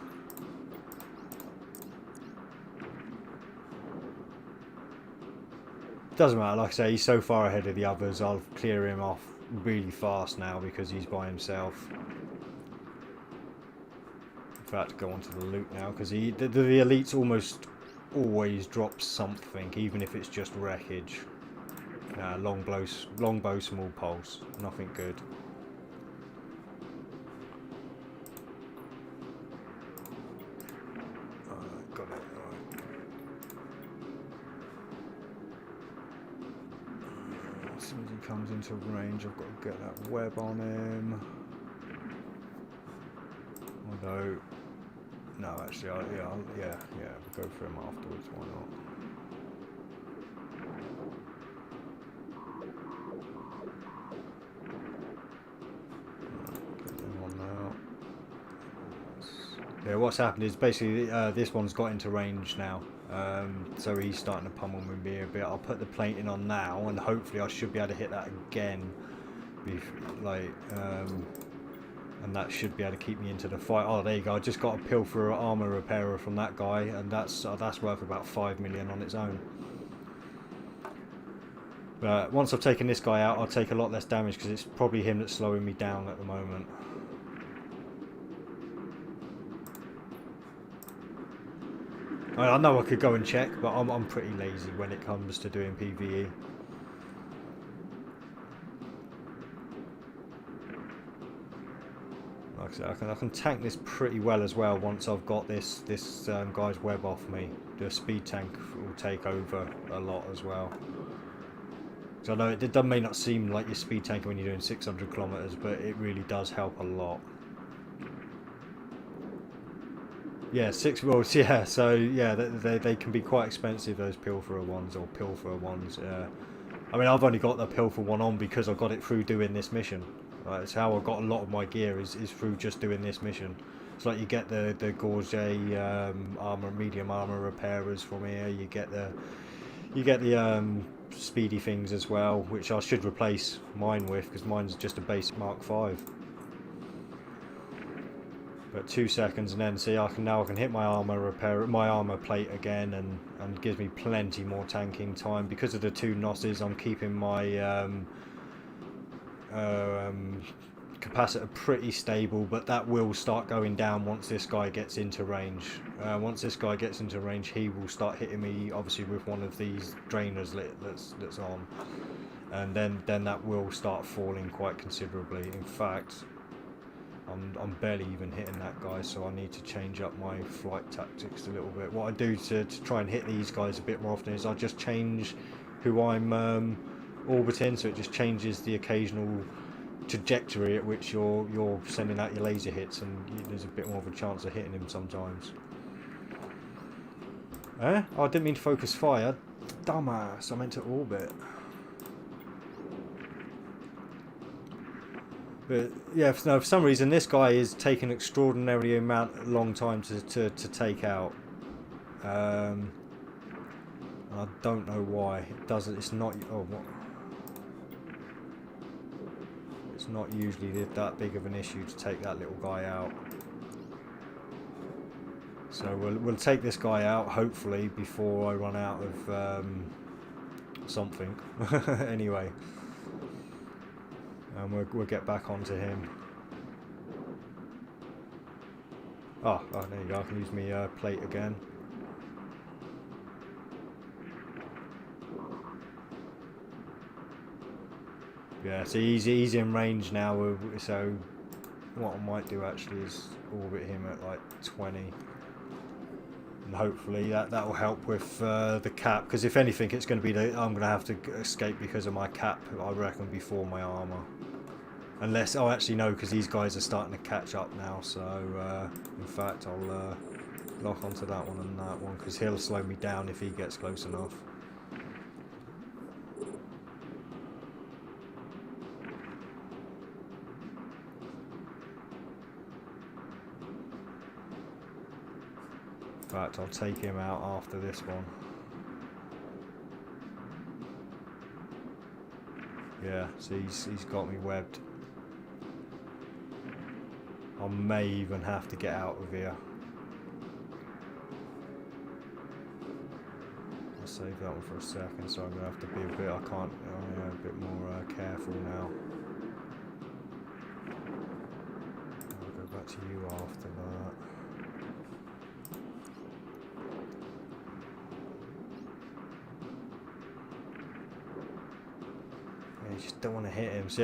Doesn't matter. Like I say, he's so far ahead of the others. I'll clear him off really fast now because he's by himself. In fact, go on to the loot now, because the elites almost always drop something, even if it's just wreckage. Longbow, small pulse, nothing good. Got it. Right. As soon as he comes into range, I've got to get that web on him. Although, no, actually, yeah, we'll go for him afterwards. Why not? Get him on now. Yeah, what's happened is basically this one's got into range now, so he's starting to pummel me a bit. I'll put the plating on now, and hopefully I should be able to hit that again. and that should be able to keep me into the fight. Oh, there you go. I just got a Pilfer armor repairer from that guy, and that's worth about 5 million on its own. But once I've taken this guy out, I'll take a lot less damage because it's probably him that's slowing me down at the moment. I know I could go and check, but I'm pretty lazy when it comes to doing PvE. Like I said, I can tank this pretty well as well once I've got this guy's web off me. The speed tank will take over a lot as well. So I know it may not seem like your speed tank when you're doing 600 kilometers, but it really does help a lot. Yeah, 6 rolls. Yeah, so yeah, they can be quite expensive, those Pilfer ones or Pilfer ones. I mean, I've only got the Pilfer one on because I got it through doing this mission. It's how I got a lot of my gear is through just doing this mission. It's like you get the Gorget medium armor repairers from here. You get the speedy things as well, which I should replace mine with because mine's just a basic Mark 5. But 2 seconds, and then see I can hit my armor plate again, and gives me plenty more tanking time because of the 2 Nosses. I'm keeping my capacitor pretty stable, but that will start going down once this guy gets into range. Once this guy gets into range, he will start hitting me obviously with one of these drainers that's on, and then that will start falling quite considerably. In fact, I'm barely even hitting that guy, so I need to change up my flight tactics a little bit. What I do to try and hit these guys a bit more often is I just change who I'm orbiting, so it just changes the occasional trajectory at which you're sending out your laser hits, and there's a bit more of a chance of hitting him sometimes. Oh, I didn't mean to focus fire. Dumbass, I meant to orbit. But yeah, for some reason this guy is taking an extraordinarily long time to take out. I don't know why. It doesn't. It's not. Oh, what? It's not usually that big of an issue to take that little guy out. So we'll take this guy out hopefully before I run out of something. Anyway. And we'll get back onto him. Oh, there you go. I can use my plate again. Yeah, so he's in range now. So what I might do actually is orbit him at like 20. And hopefully that will help with the cap. Because if anything, it's going to be I'm going to have to escape because of my cap, I reckon, before my armor. Unless, oh actually no, because these guys are starting to catch up now, so in fact I'll lock onto that one and that one, because he'll slow me down if he gets close enough. In fact, I'll take him out after this one. Yeah, so he's got me webbed. I may even have to get out of here. I'll save that one for a second, so I'm going to have to be a bit more careful now. I'll go back to you after that. You just don't want to hit him. So,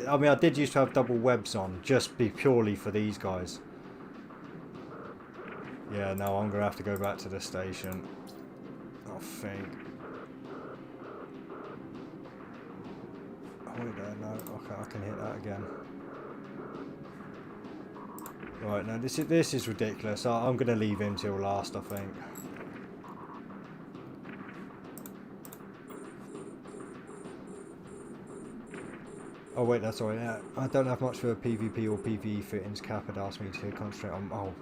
I mean, I did used to have double webs on, just purely for these guys. Yeah, no, I'm going to have to go back to the station, I think. Oh, wait there, no, okay, I can hit that again. Right, no, this is ridiculous. I'm going to leave him till last, I think. Oh wait, that's alright. Yeah, I don't have much for PvP or PvE fittings. Cap had asked me to concentrate on. Oh,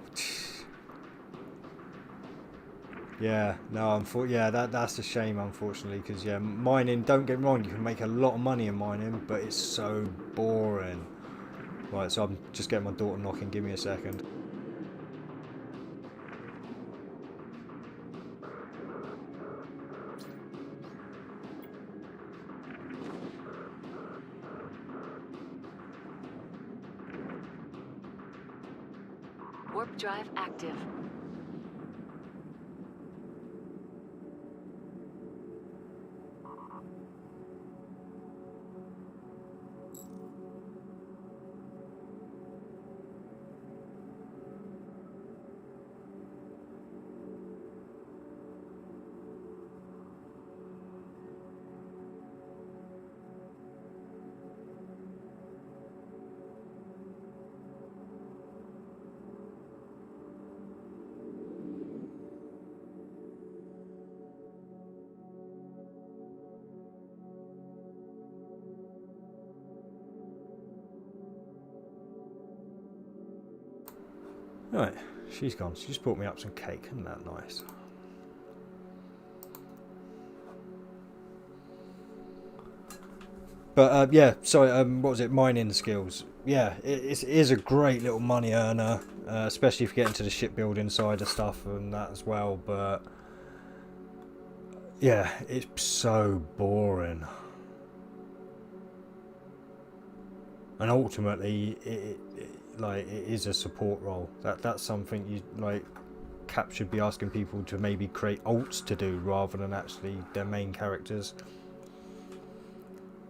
yeah. No, yeah, that's a shame, unfortunately, because yeah, mining. Don't get me wrong, you can make a lot of money in mining, but it's so boring. Right, so I'm just getting my daughter knocking. Give me a second. Warp drive active. Right, she's gone. She just brought me up some cake. Isn't that nice? But yeah, sorry, what was it? Mining skills. Yeah, it is a great little money earner, especially if you get into the shipbuilding side of stuff and that as well. But yeah, it's so boring. And ultimately, it is a support role. That's something you like. Cap should be asking people to maybe create alts to do rather than actually their main characters.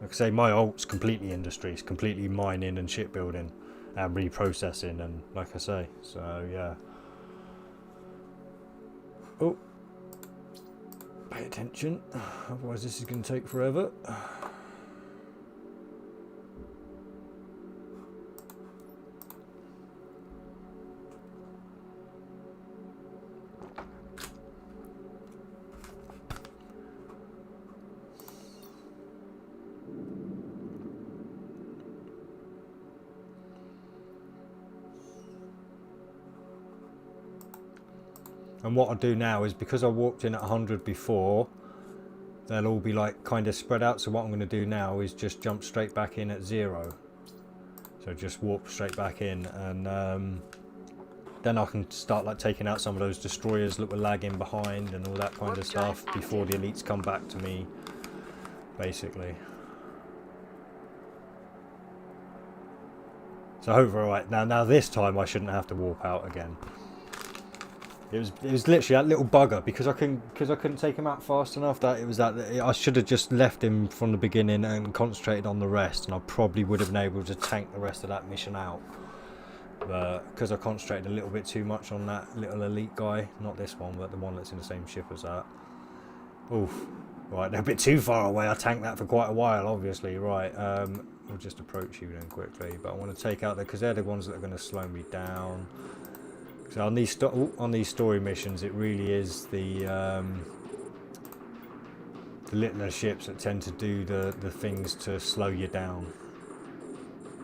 Like I say, my alt's completely industries, completely mining and shipbuilding and reprocessing, and like I say, so yeah. Oh, pay attention, otherwise this is going to take forever. And what I do now is, because I walked in at 100 before, they'll all be like kind of spread out. So what I'm going to do now is just jump straight back in at 0. So just warp straight back in, and then I can start like taking out some of those destroyers that were lagging behind and all that kind of stuff before the elites come back to me, basically. So hopefully, right now this time I shouldn't have to warp out again. It was literally that little bugger, because I couldn't take him out fast enough. That it was that I should have just left him from the beginning and concentrated on the rest, and I probably would have been able to tank the rest of that mission out. But because I concentrated a little bit too much on that little elite guy, not this one, but the one that's in the same ship as that. Oof. Right, they're a bit too far away. I tanked that for quite a while, obviously. Right, we'll just approach you then quickly. But I want to take out because they're the ones that are going to slow me down. So on these story missions, it really is the littler ships that tend to do the things to slow you down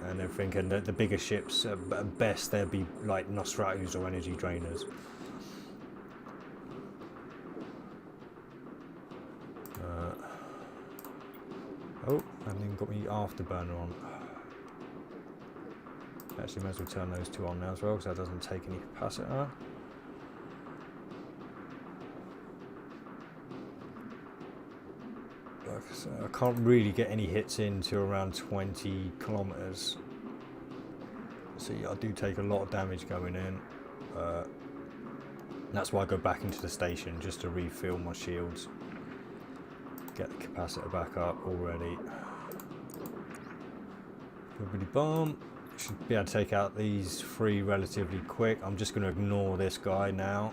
and everything. And the bigger ships, at best, they'll be like Nosferatu's or energy drainers. Oh, I haven't even got my afterburner on. Actually, might as well turn those two on now as well, because that doesn't take any capacitor. Like I say, I can't really get any hits in to around 20 kilometers. So yeah, I do take a lot of damage going in. That's why I go back into the station, just to refill my shields. Get the capacitor back up already. Wibbly bomb. Should be able to take out these 3 relatively quick. I'm just going to ignore this guy now.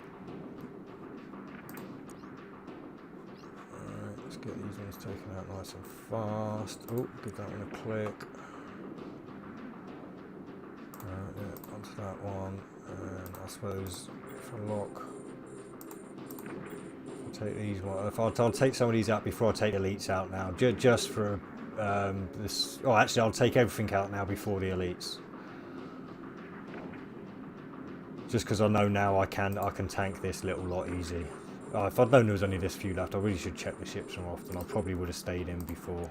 Alright, let's get these ones taken out nice and fast. Oh, give that one a click. Yeah, onto that one. And I suppose for lock, I'll take these one. I'll take some of these out before I take elites out now. Just for this. Oh, actually, I'll take everything out now before the elites. Just because I know now I can tank this little lot easy. If I'd known there was only this few left, I really should check the ships more often. I probably would have stayed in before.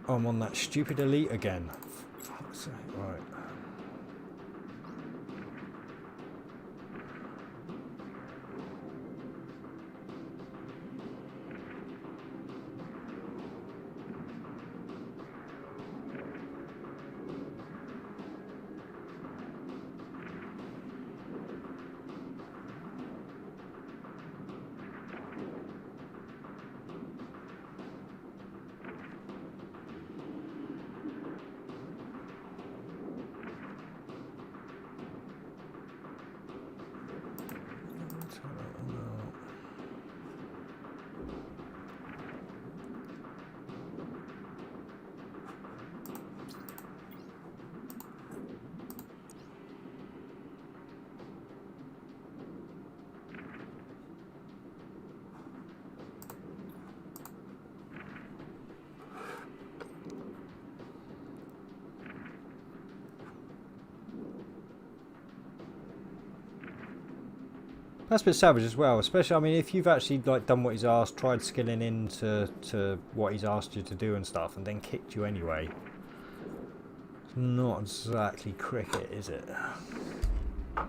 I'm on that stupid elite again. Fuck's sake. Right. That's a bit savage as well, especially, I mean, if you've actually like done what he's asked, tried skilling into to what he's asked you to do and stuff, and then kicked you anyway. It's not exactly cricket, is it? Oh.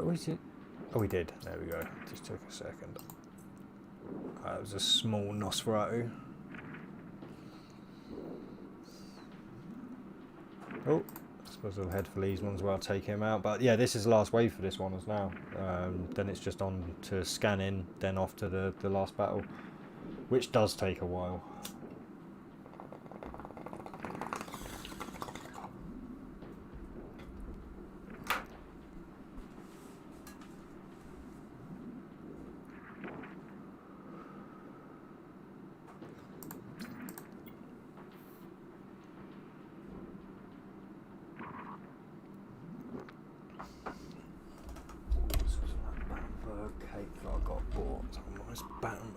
Oh, is it? Oh, we did. There we go. Just took a second. That was a small Nosferatu. Oh, I suppose I'll head for these ones while I take him out. But yeah, this is the last wave for this one as now. Then it's just on to scan in, then off to the last battle, which does take a while.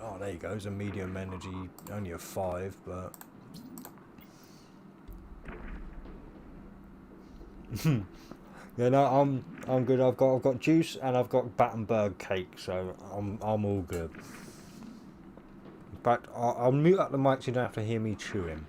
Oh, there you go. It's a medium energy, only a 5, but yeah, no, I'm good. I've got juice and I've got Battenberg cake, so I'm all good. In fact, I'll mute up the mic so you don't have to hear me chewing.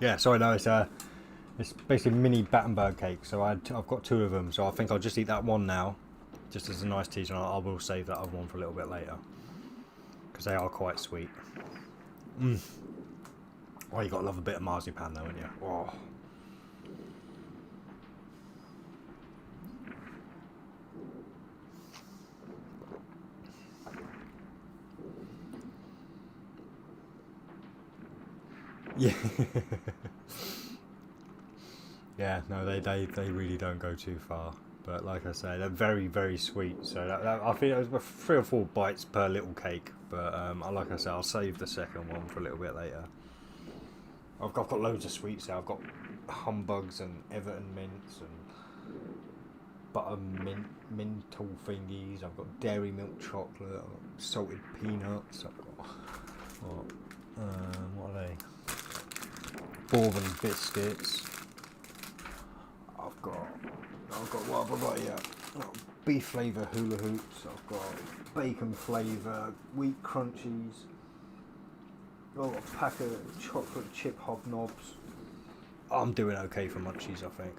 Yeah, sorry, no, it's basically mini Battenberg cake. So I've got 2 of them, so I think I'll just eat that one now, just as a nice teaser. And I will save that other one for a little bit later because they are quite sweet. Oh, you gotta love a bit of marzipan, though, haven't you? Oh. Yeah. Yeah, no, they really don't go too far. But like I say, they're very, very sweet. So I think it was about 3 or 4 bites per little cake. But like I say, I'll save the second one for a little bit later. I've got loads of sweets there. I've got humbugs and Everton mints and butter mental thingies. I've got dairy milk chocolate. I've got salted peanuts. I've got What are they? Bourbon biscuits. I've got what have I got here? I've got beef flavour hula hoops. I've got bacon flavour wheat crunchies. I've got a pack of chocolate chip hobnobs. I'm doing okay for munchies, I think.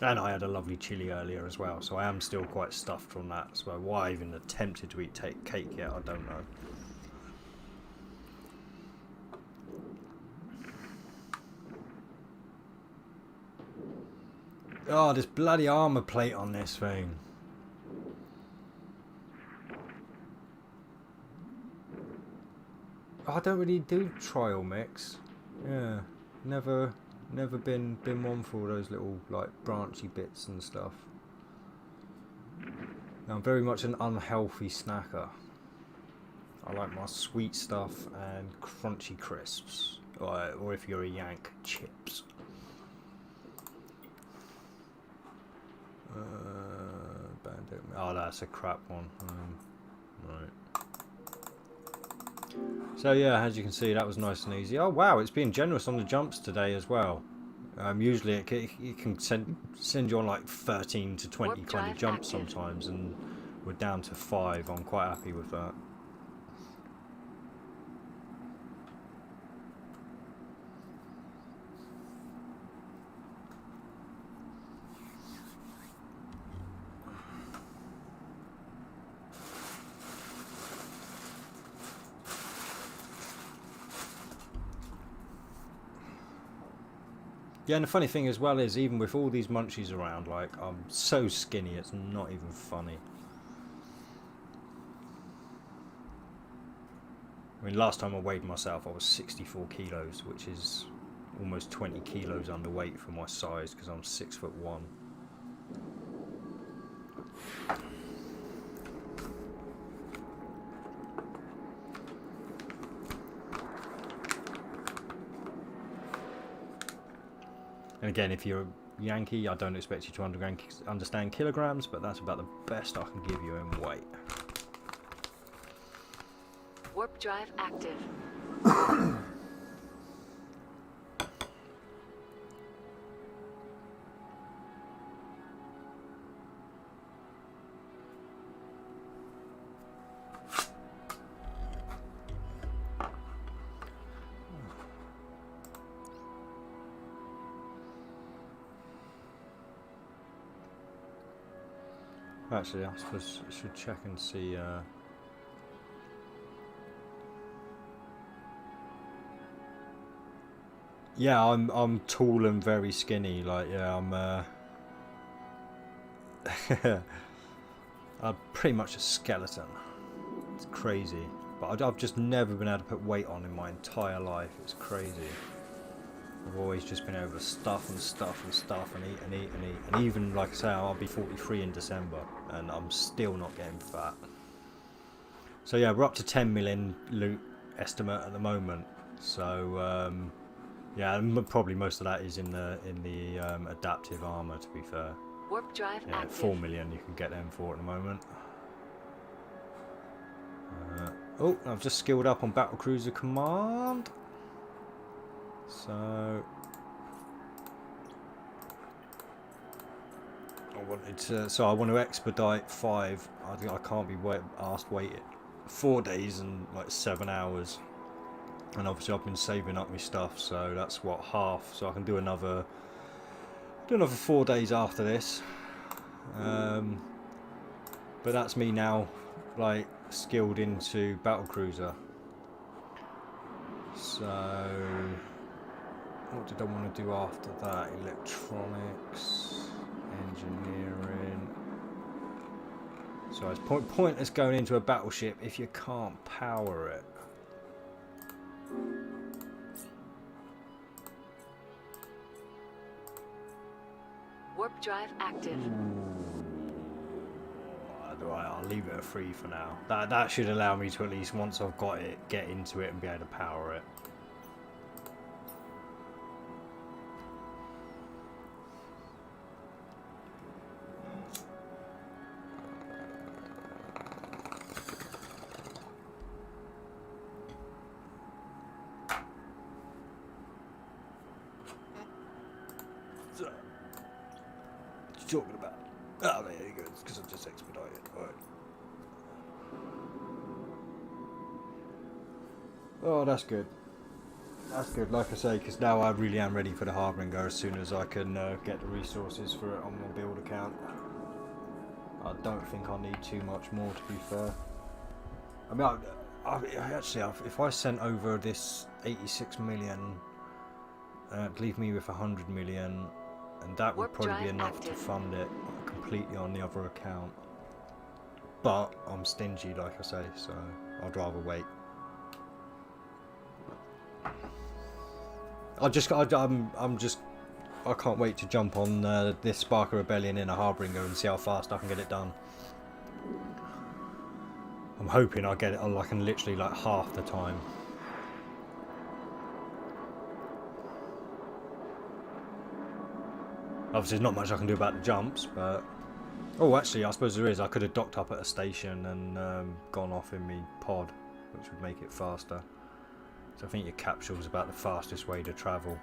And I had a lovely chili earlier as well, so I am still quite stuffed from that. So why I even attempted to eat cake yet, I don't know. Oh, this bloody armour plate on this thing. Oh, I don't really do trial mix. Yeah, never been one for all those little like branchy bits and stuff. I'm very much an unhealthy snacker. I like my sweet stuff and crunchy crisps, or if you're a Yank, chips. Bandit. Oh, that's a crap one. Right. So yeah, as you can see, that was nice and easy. Oh wow, it's been generous on the jumps today as well. Usually it can send you on like 13 to 20 kind of jumps sometimes, and we're down to 5. I'm quite happy with that. Yeah, and the funny thing as well is, even with all these munchies around, like, I'm so skinny, it's not even funny. I mean, last time I weighed myself, I was 64 kilos, which is almost 20 kilos underweight for my size, because I'm 6'1". And again, if you're a Yankee, I don't expect you to understand kilograms, but that's about the best I can give you in weight. Warp drive active. Actually, I suppose I should check and see. Yeah, I'm tall and very skinny. Like, yeah, I'm pretty much a skeleton. It's crazy, but I've just never been able to put weight on in my entire life. It's crazy. I've always just been able to stuff and stuff and stuff and eat and eat and eat. And even, like I say, I'll be 43 in December and I'm still not getting fat. So yeah, we're up to 10 million loot estimate at the moment. So yeah, probably most of that is in the adaptive armor, to be fair. Warp drive active. 4 million you can get them for at the moment. Oh, I've just skilled up on Battlecruiser Command. So I want to expedite 5. I think I can't be asked waiting 4 days and like 7 hours. And obviously I've been saving up my stuff, so that's what, half. So I can do another 4 days after this. But that's me now, like, skilled into Battlecruiser. So what did I want to do after that? Electronics, engineering. So it's pointless going into a battleship if you can't power it. Warp drive active. I'll leave it at 3 for now. That should allow me to, at least once I've got it, get into it and be able to power it. talking about? Oh, there you go. It's because I just expedited. Alright. Oh, that's good. That's good, like I say, because now I really am ready for the Harbinger as soon as I can get the resources for it on my build account. I don't think I need too much more, to be fair. I mean, if I sent over this 86 million, it'd leave me with 100 million, and that would Warp probably be drive enough to active. fund it completely on the other account. But I'm stingy, like I say, so I'd rather wait. I can't wait to jump on this Spark of Rebellion in a Harbinger and see how fast I can get it done. I'm hoping I get it on like in literally like half the time. Obviously, there's not much I can do about the jumps, but oh, actually, I suppose there is. I could have docked up at a station and gone off in my pod, which would make it faster. So I think your capsule is about the fastest way to travel.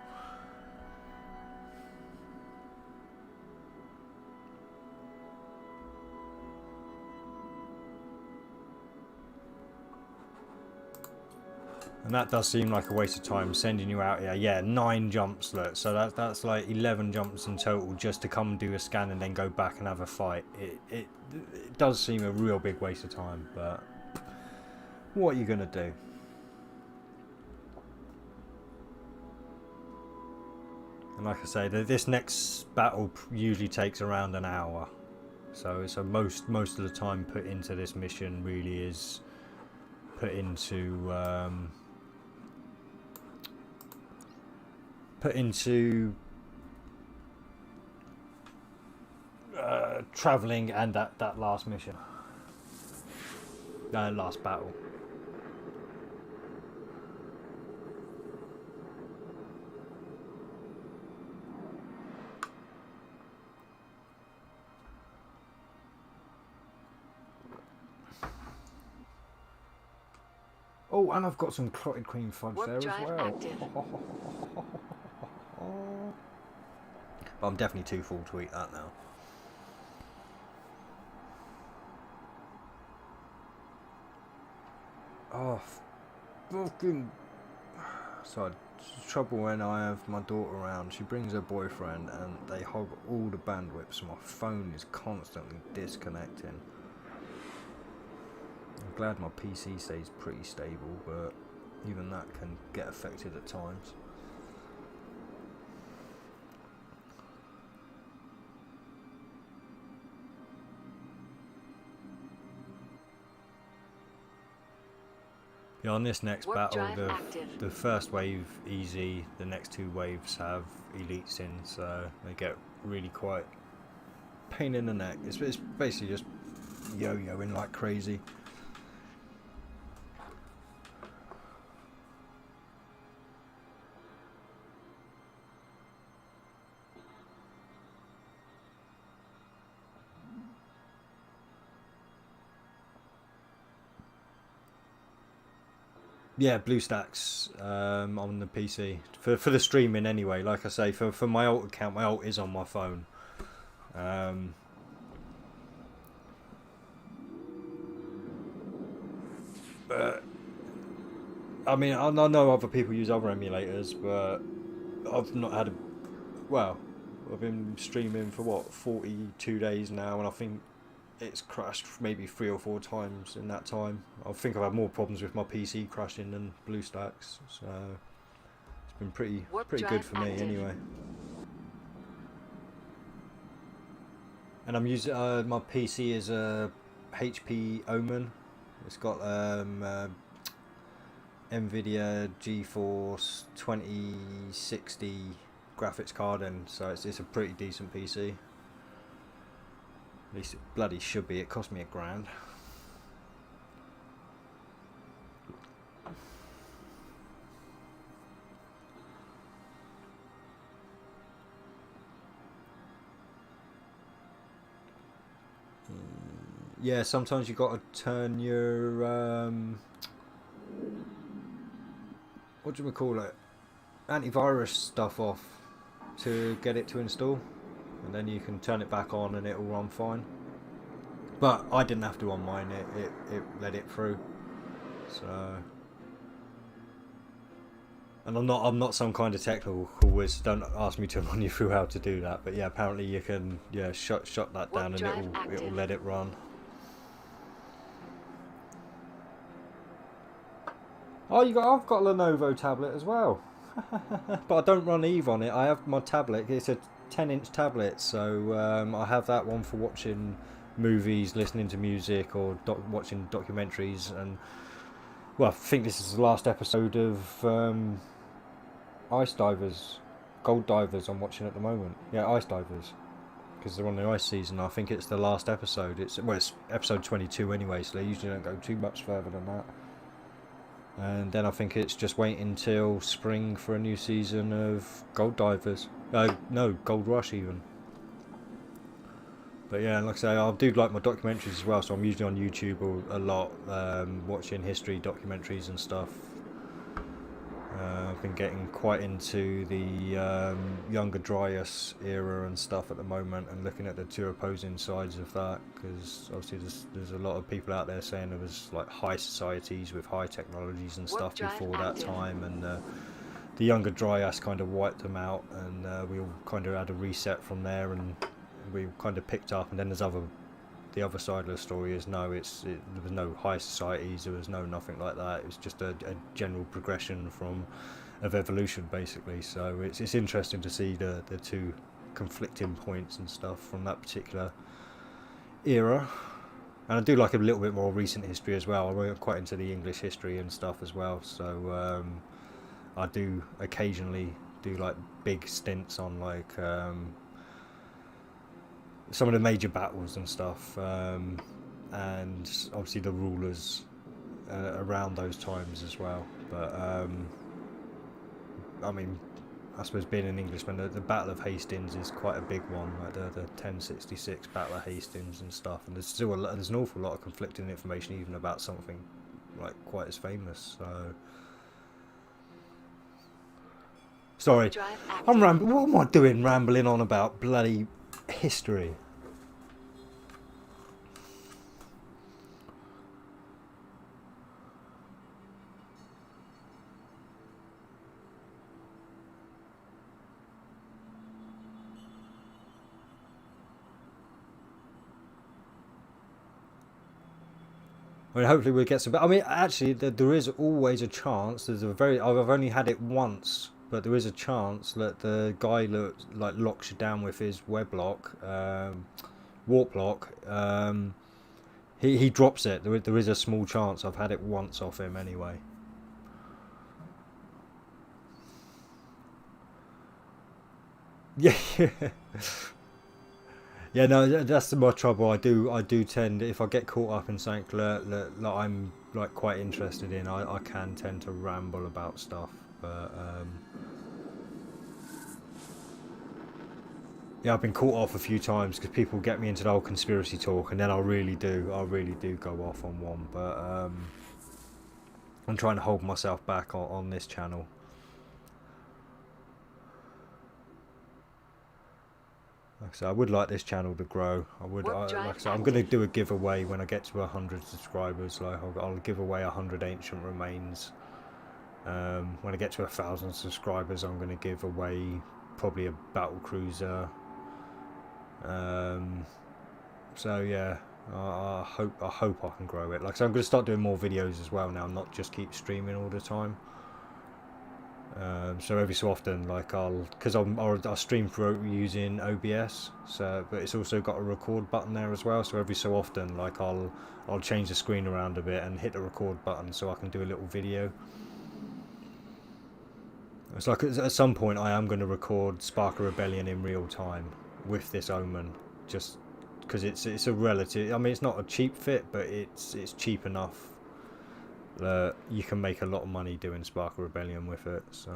And that does seem like a waste of time sending you out here. Yeah, 9 jumps, look. So that's like 11 jumps in total just to come do a scan and then go back and have a fight. It does seem a real big waste of time, but what are you going to do? And like I say, this next battle usually takes around an hour. So most of the time put into this mission really is put into travelling and that last mission, last battle. Oh, and I've got some clotted cream fudge Warp there as drive well. active. But I'm definitely too full to eat that now. Oh, fucking... So, trouble when I have my daughter around. She brings her boyfriend and they hog all the bandwidth, so my phone is constantly disconnecting. I'm glad my PC stays pretty stable, but even that can get affected at times. Yeah, on this next Warp battle, drive active. the first wave easy, the next 2 waves have elites in, so they get really quite pain in the neck. It's basically just yo-yoing like crazy. Yeah, BlueStacks on the PC for the streaming anyway. Like I say, for my alt account, my alt is on my phone. But I mean, I know other people use other emulators, but I've not had a... Well, I've been streaming for what, 42 days now, and I think it's crashed maybe 3 or 4 times in that time. I think I've had more problems with my PC crashing than BlueStacks, so it's been pretty good for me anyway. And I'm using my PC is a HP Omen. It's got NVIDIA GeForce 2060 graphics card in, so it's a pretty decent PC. At least it bloody should be. It cost me $1,000. Yeah, sometimes you got to turn your what do we call it? Antivirus stuff off to get it to install. and then you can turn it back on and it'll run fine. But I didn't have to on mine, it let it through. So, and I'm not some kind of technical whiz. Don't ask me to run you through how to do that. But yeah, apparently you can shut that down and it'll let it run. Oh, I've got a Lenovo tablet as well. But I don't run Eve on it. I have my tablet. It's a 10-inch tablet, so I have that one for watching movies, listening to music, or watching documentaries. And well, I think this is the last episode of Ice Divers, Gold Divers. I'm watching at the moment. Yeah, Ice Divers, because they're on the ice season. I think it's the last episode. It's episode 22 anyway, so they usually don't go too much further than that. And then I think it's just waiting until spring for a new season of Gold Divers. No, Gold Rush even. But yeah, like I say, I do like my documentaries as well, so I'm usually on YouTube a lot, watching history documentaries and stuff. I've been getting quite into the Younger Dryas era and stuff at the moment, and looking at the two opposing sides of that, because obviously there's a lot of people out there saying there was like high societies with high technologies and stuff before that time, and the Younger Dryas kind of wiped them out, and we all kind of had a reset from there, and we kind of picked up. And then there's the other side of the story is there was no high societies, there was nothing like that. It was just a general progression of evolution, basically. So it's interesting to see the two conflicting points and stuff from that particular era. And I do like a little bit more recent history as well. I'm quite into the English history and stuff as well. So I do occasionally do like big stints on like some of the major battles and stuff, and obviously the rulers around those times as well. But I mean, I suppose being an Englishman, the Battle of Hastings is quite a big one, like the 1066 Battle of Hastings and stuff. And there's still there's an awful lot of conflicting information even about something like quite as famous. So sorry, I'm rambling. What am I doing, rambling on about bloody history? I mean, hopefully we'll get some. I mean, actually, there is always a chance. I've only had it once, but there is a chance that the guy locks you down with his weblock, warp lock. He drops it. There is a small chance. I've had it once off him anyway. Yeah. Yeah, no, that's my trouble. I do tend, if I get caught up in something that I'm like quite interested in, I can tend to ramble about stuff. But yeah, I've been caught off a few times because people get me into the whole conspiracy talk, and then I really do go off on one. But I'm trying to hold myself back on this channel. Like I said, I would like this channel to grow. Like I said, I'm going to do a giveaway when I get to 100 subscribers. Like I'll give away 100 ancient remains. When I get to 1,000 subscribers, I'm going to give away probably a battle cruiser. So yeah, I hope I can grow it. Like I said, I'm going to start doing more videos as well now, not just keep streaming all the time. So every so often, like I'll stream through using OBS, so but it's also got a record button there as well. So every so often, like I'll change the screen around a bit and hit the record button so I can do a little video. It's like at some point I am going to record Spark of Rebellion in real time with this Omen, just because it's a relative. I mean, it's not a cheap fit, but it's cheap enough. You can make a lot of money doing Spark of Rebellion with it. So,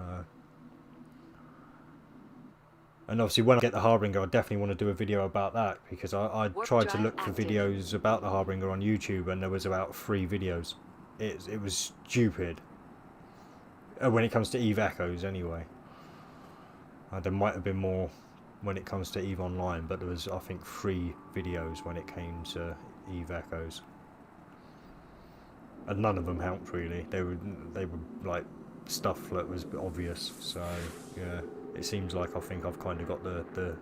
and obviously when I get the Harbinger, I definitely want to do a video about that, because I tried to look for videos about the Harbinger on YouTube, and there was about 3 videos. It was stupid when it comes to Eve Echoes anyway. There might have been more when it comes to EVE Online, but there was, I think, 3 videos when it came to EVE Echoes, and none of them helped really. They were like stuff that was obvious. So yeah, it seems like I think I've kind of got the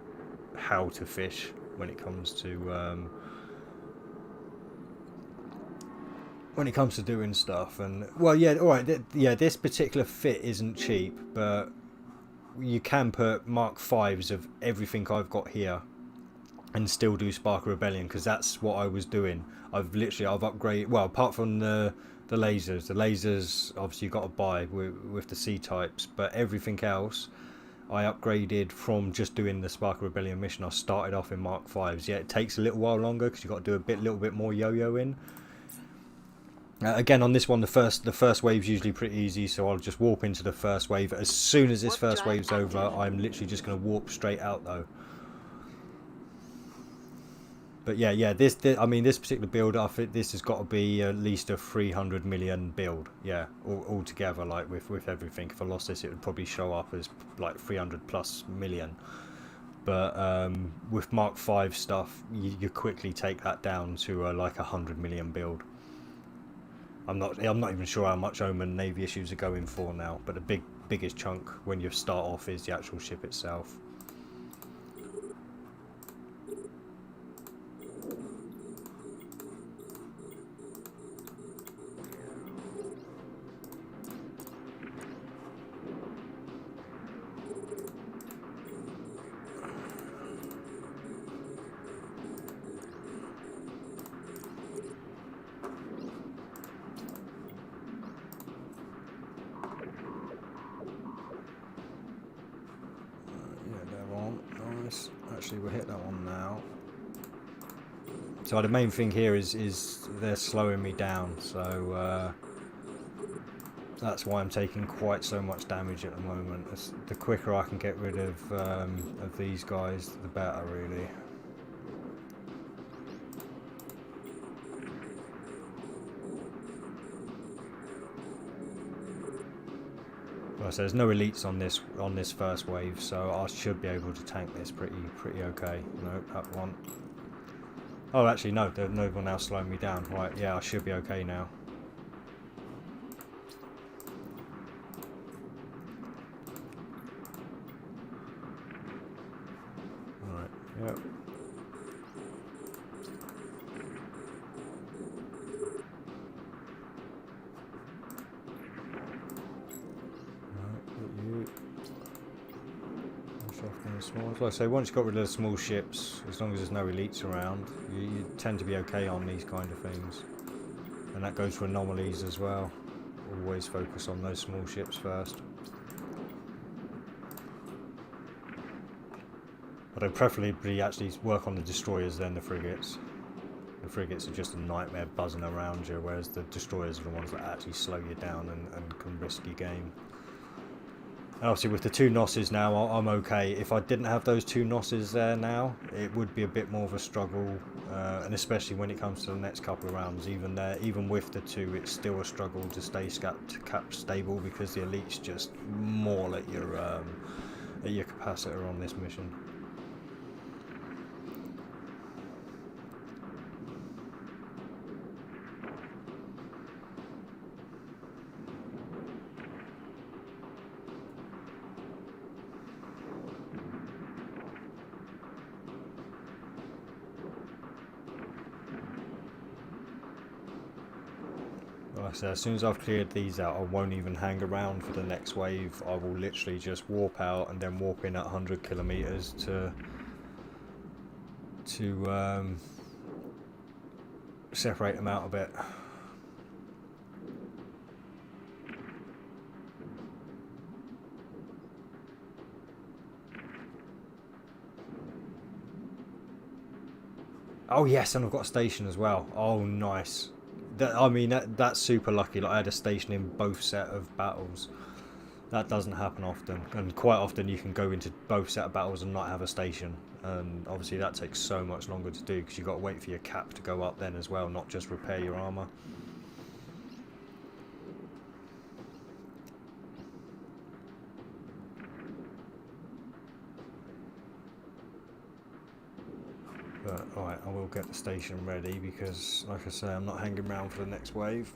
how to fish when it comes to doing stuff. And well, yeah, all right, yeah, this particular fit isn't cheap, but you can put Mark 5s of everything I've got here and still do Spark of Rebellion, because that's what I was doing. I've upgraded, well, apart from the lasers obviously you've got to buy with the C types, but everything else I upgraded from just doing the Spark of Rebellion mission. I started off in Mark 5s. Yeah, it takes a little while longer because you've got to do little bit more yo-yoing. Again, on this one, the first wave's usually pretty easy, so I'll just warp into the first wave. As soon as this first wave's over, I'm literally just going to warp straight out though. But yeah, this I mean, this particular build, I think this has got to be at least a 300 million build. Yeah, all together, like with everything. If I lost this, it would probably show up as like 300 plus million. But with Mark 5 stuff, you quickly take that down to like 100 million build. I'm not even sure how much Omen Navy issues are going for now, but the biggest chunk when you start off is the actual ship itself. Actually, we'll hit that one now. So the main thing here is they're slowing me down, so that's why I'm taking quite so much damage at the moment. The quicker I can get rid of these guys, the better, really. So there's no elites on this first wave, so I should be able to tank this pretty okay. No, that one. Oh, actually no, there's no one else slowing me down. Right, yeah, I should be okay now. Alright, yep. Like I say, once you've got rid of the small ships, as long as there's no elites around, you tend to be okay on these kind of things. And that goes for anomalies as well. Always focus on those small ships first. But I'd preferably actually work on the destroyers than the frigates. The frigates are just a nightmare buzzing around you, whereas the destroyers are the ones that actually slow you down and can risk your game. And obviously with the 2 Nosses now, I'm okay. If I didn't have those 2 Nosses there now, it would be a bit more of a struggle, and especially when it comes to the next couple of rounds. Even with the 2, it's still a struggle to stay cap stable, because the elites just maul at your capacitor on this mission. So as soon as I've cleared these out, I won't even hang around for the next wave. I will literally just warp out and then warp in at 100 kilometers to separate them out a bit. Oh yes, and I've got a station as well. Oh nice. I mean, that's super lucky. Like, I had a station in both set of battles. That doesn't happen often, and quite often you can go into both set of battles and not have a station, and obviously that takes so much longer to do because you've got to wait for your cap to go up then as well, not just repair your armor. Alright, I will get the station ready because, like I say, I'm not hanging around for the next wave.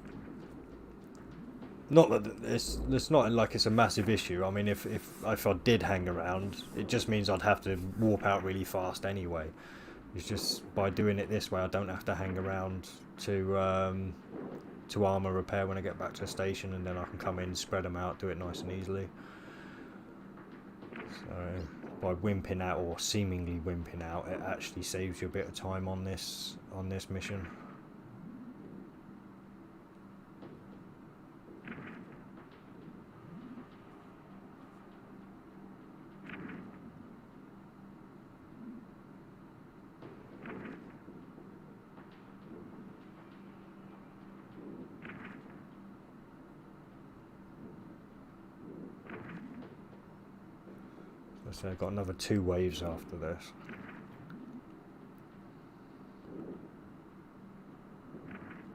Not that it's not like it's a massive issue. I mean, if I did hang around, it just means I'd have to warp out really fast anyway. It's just by doing it this way, I don't have to hang around to armor repair when I get back to the station, and then I can come in, spread them out, do it nice and easily. So by wimping out, or seemingly wimping out, it actually saves you a bit of time on this mission. So I've got another 2 waves after this.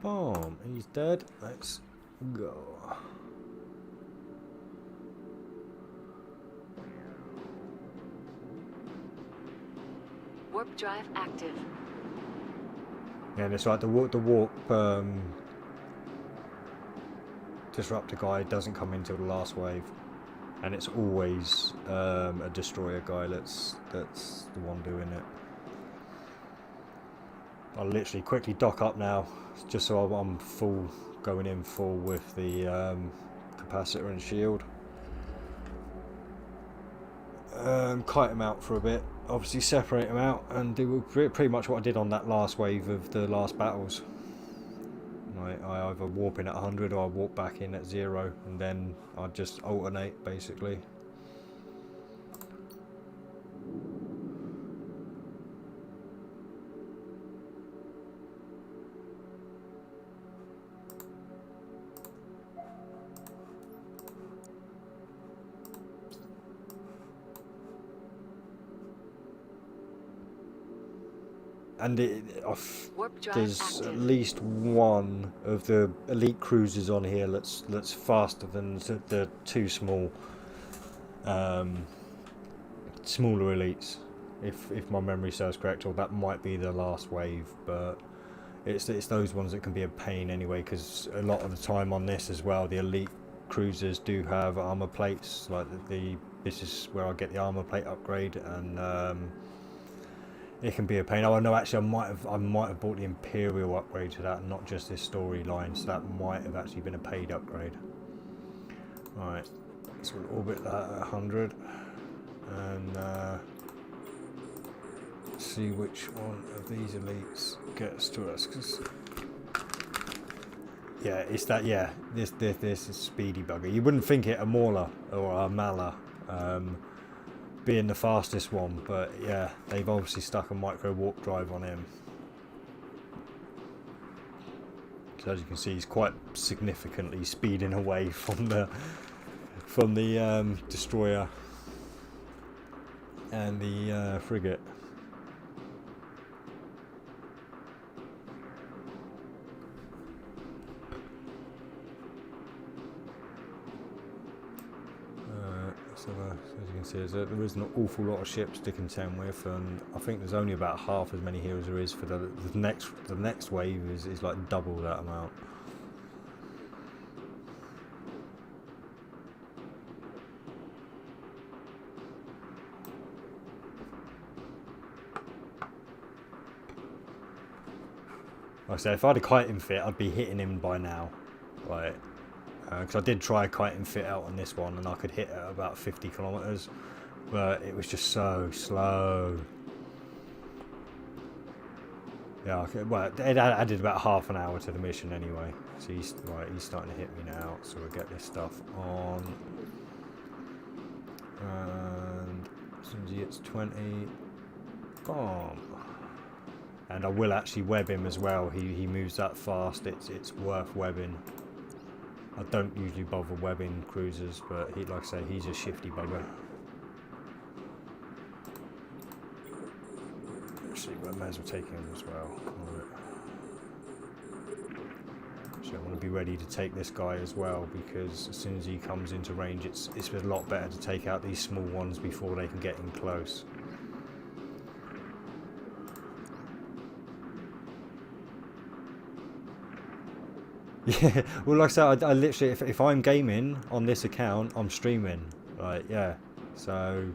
Boom, he's dead. Let's go. Warp drive active. Yeah, and it's like the warp disruptor guy doesn't come in till the last wave. And it's always a destroyer guy that's the one doing it. I'll literally quickly dock up now, just so I'm going in full with the capacitor and shield. Kite them out for a bit, obviously separate them out, and do pretty much what I did on that last wave of the last battles. I either warp in at 100 or I warp back in at 0, and then I just alternate basically. And there's at least one of the elite cruisers on here that's faster than the 2 small, smaller elites, if my memory serves correct, or that might be the last wave. But it's those ones that can be a pain anyway, because a lot of the time on this as well, the elite cruisers do have armor plates. Like this is where I get the armor plate upgrade, and it can be a pain. Oh no, actually I might have bought the Imperial upgrade to that, not just this storyline, so that might have actually been a paid upgrade. Alright, so we'll orbit that at 100 and see which one of these elites gets to us. 'Cause yeah, it's that. Yeah, this is speedy bugger. You wouldn't think it a Mauler or a Mala being the fastest one, but yeah, they've obviously stuck a micro warp drive on him. So as you can see, he's quite significantly speeding away from the destroyer and the frigate. So as you can see, there is an awful lot of ships to contend with, and I think there's only about half as many here as there is for the next wave is like double that amount. Like I say, if I had a kiting fit, I'd be hitting him by now, like. Because I did try a kiting fit out on this one, and I could hit at about 50 kilometers, but it was just so slow. Yeah, well, it added about half an hour to the mission anyway. So he's starting to hit me now. So we'll get this stuff on, and as soon as he hits 20, boom. And I will actually web him as well. He moves that fast. It's worth webbing. I don't usually bother webbing cruisers, but like I say, he's a shifty bugger. Actually, I may as well take him as well. So I want to be ready to take this guy as well, because as soon as he comes into range, it's a lot better to take out these small ones before they can get in close. Yeah, well, like I said, I literally, if I'm gaming on this account, I'm streaming. Like, yeah. So,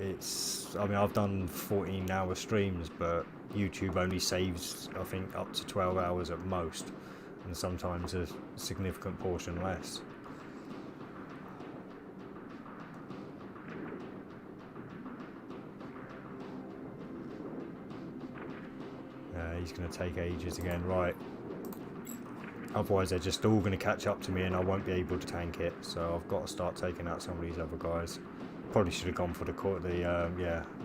it's, I mean, I've done 14-hour streams, but YouTube only saves, I think, up to 12 hours at most, and sometimes a significant portion less. He's going to take ages again, right. Otherwise they're just all going to catch up to me and I won't be able to tank it. So I've got to start taking out some of these other guys. Probably should have gone for the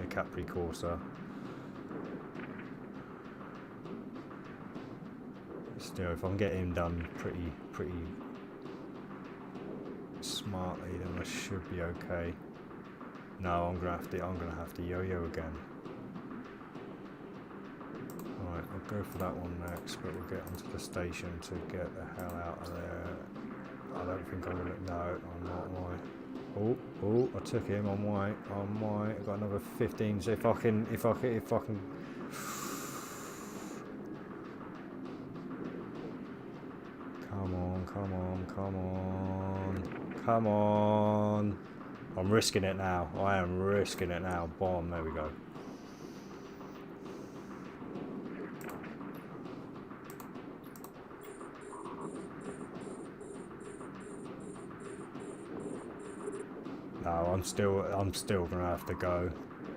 Capri Corsa. Still, if I can get him done pretty smartly, then I should be okay. No, I'm gonna have to yo-yo again. Right, I'll go for that one next, but we'll get onto the station to get the hell out of there. I don't think I'm gonna. No, I'm not white. Oh, I took him. I'm white. I've got another 15. So if I can. Come on. I'm risking it now. I am risking it now. Bomb. There we go. No, I'm still gonna have to go.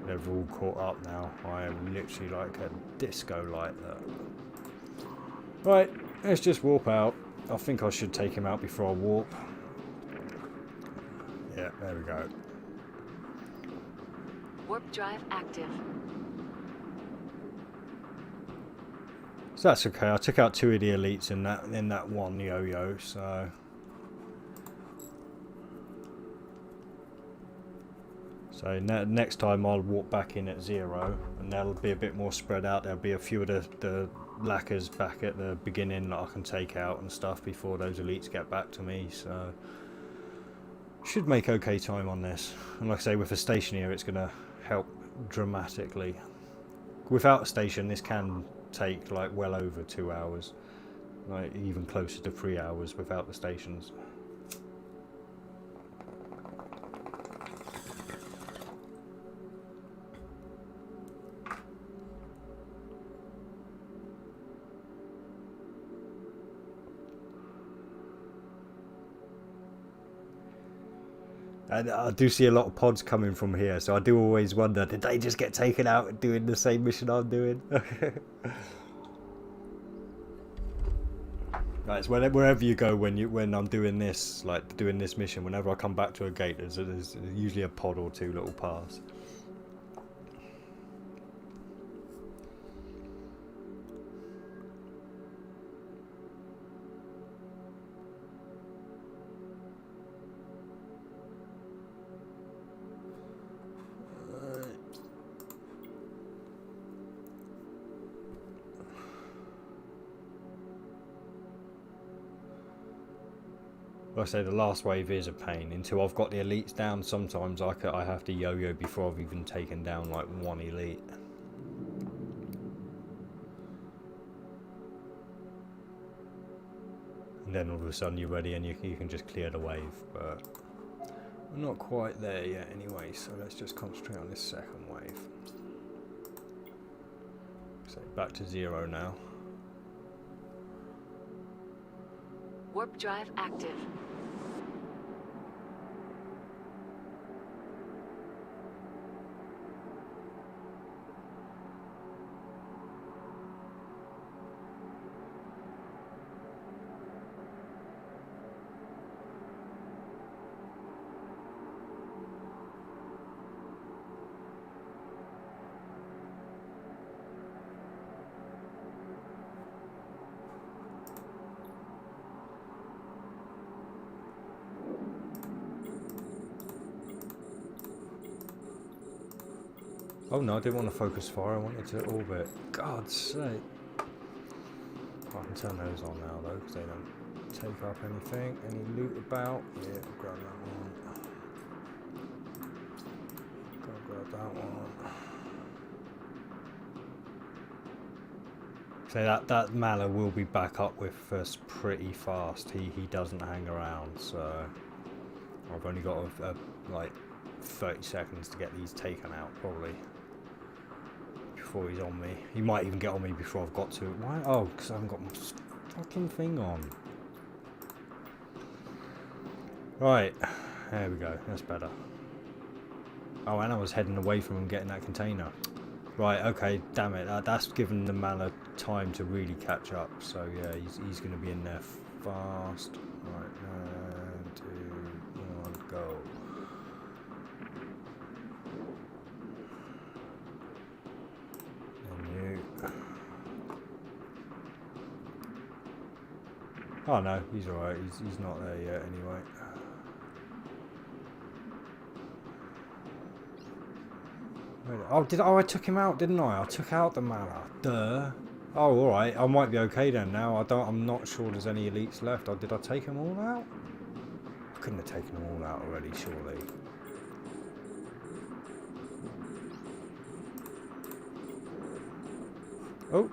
They've all caught up now. I am literally like a disco like that. Right, let's just warp out. I think I should take him out before I warp. Yeah, there we go. Warp drive active. So that's okay. I took out 2 of the elites in that one yo-yo, so. So next time I'll walk back in at 0, and that'll be a bit more spread out. There'll be a few of the lacquers back at the beginning that I can take out and stuff before those elites get back to me. So should make okay time on this. And like I say, with a station here, it's going to help dramatically. Without a station, this can take like well over 2 hours, like even closer to 3 hours without the stations. And I do see a lot of pods coming from here, so I do always wonder, did they just get taken out doing the same mission I'm doing? Right, so wherever you go when I'm doing this, like doing this mission, whenever I come back to a gate, there's usually a pod or 2 little paths. Like I say, the last wave is a pain. Until I've got the elites down, sometimes I have to yo-yo before I've even taken down like 1 elite. And then all of a sudden you're ready and you can just clear the wave. But we're not quite there yet anyway, so let's just concentrate on this second wave. So back to 0 now. Warp drive active. Oh no, I didn't want to focus fire, I wanted to orbit. God's sake. I can turn those on now though, because they don't take up anything. Any loot about? Yeah, I'll grab that one. Gotta grab that one. So that Mala will be back up with us pretty fast. He doesn't hang around, so I've only got like 30 seconds to get these taken out probably before he's on me. He might even get on me before I've got to it. Why? Oh, because I haven't got my fucking thing on. Right, there we go. That's better. Oh, and I was heading away from him getting that container. Right, okay, damn it. That's given the Mala time to really catch up. So yeah, he's going to be in there fast. Right, 2, 1, go. And you. Oh no, he's alright. He's not there yet anyway. Oh, I took him out, didn't I? I took out the Mala. Duh. Oh, alright. I might be okay then now. I'm not sure there's any elites left. Did I take them all out? I couldn't have taken them all out already, surely. Oh,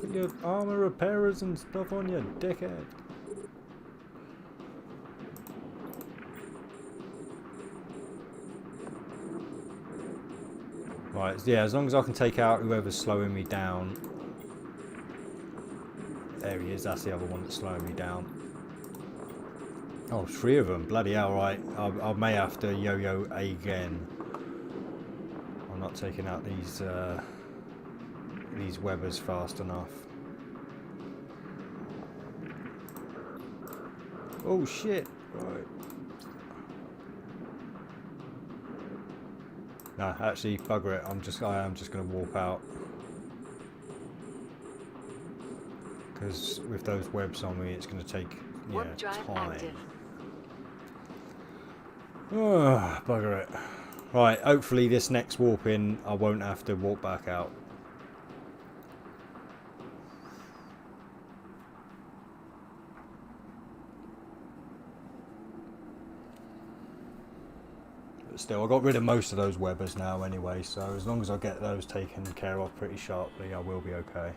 put your armor repairers and stuff on, you dickhead. Right, yeah, as long as I can take out whoever's slowing me down. There he is, that's the other one that's slowing me down. Oh, 3 of them, bloody hell, right. I may have to yo-yo again. I'm not taking out these webbers fast enough. Oh shit, right. No, actually, bugger it. I am just going to warp out. Because with those webs on me, it's going to take time. Oh, bugger it. Right, hopefully this next warp in, I won't have to warp back out. Still, I got rid of most of those webbers now anyway, so as long as I get those taken care of pretty sharply, I will be okay.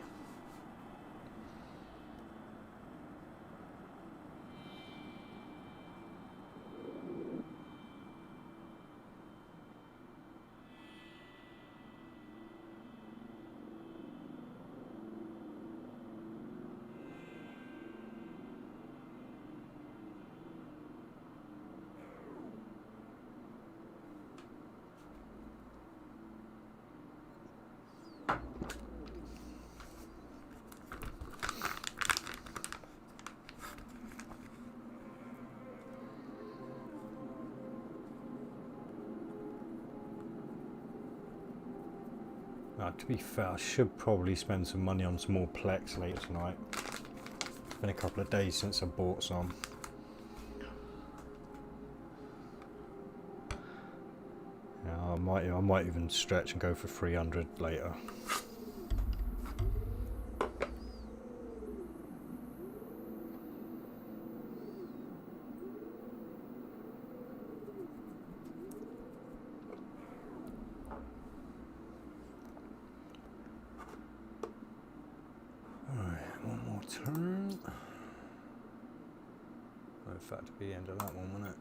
To be fair, I should probably spend some money on some more Plex later tonight. It's been a couple of days since I bought some. Yeah, I might even stretch and go for 300 later. Turn. In fact, it'd be the end of that one, wouldn't it?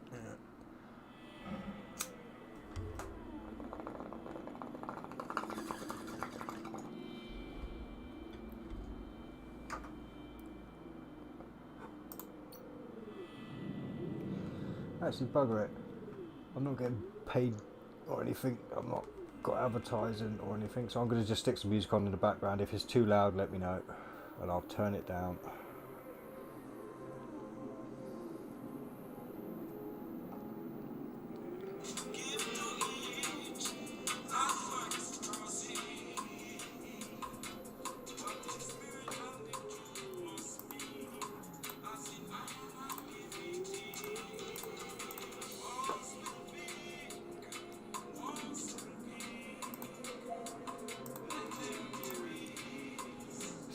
Yeah. Actually, bugger it. I'm not getting paid or anything. I'm not got advertising or anything, so I'm going to just stick some music on in the background. If it's too loud, let me know, and I'll turn it down.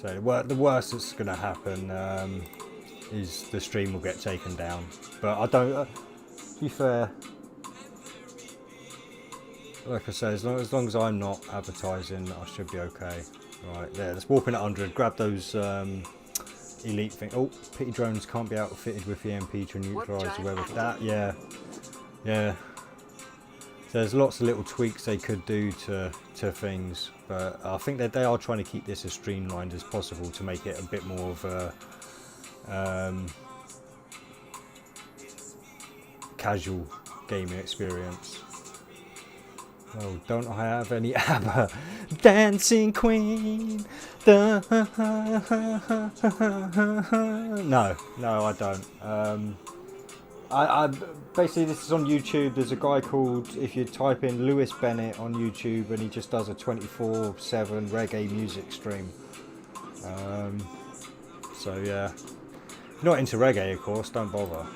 So the worst that's going to happen is the stream will get taken down. But I don't, to be fair, like I say, as long as I'm not advertising, I should be okay. Right, there, let's warp in at 100, grab those elite thing. Oh, pity drones can't be outfitted with EMP to neutralise the web of that. Yeah, yeah. So there's lots of little tweaks they could do to things, but I think that they are trying to keep this as streamlined as possible to make it a bit more of a casual gaming experience. Oh, don't I have any ABBA? Dancing Queen. No, I don't. I basically, this is on YouTube. There's a guy called, if you type in Lewis Bennett on YouTube, and he just does a 24/7 reggae music stream. So yeah, not into reggae, of course. Don't bother.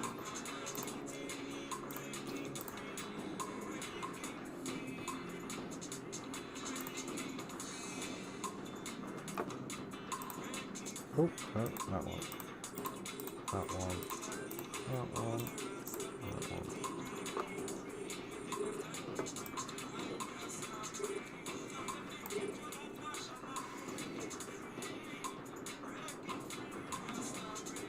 Oh, no, that one. That one. That one. That one.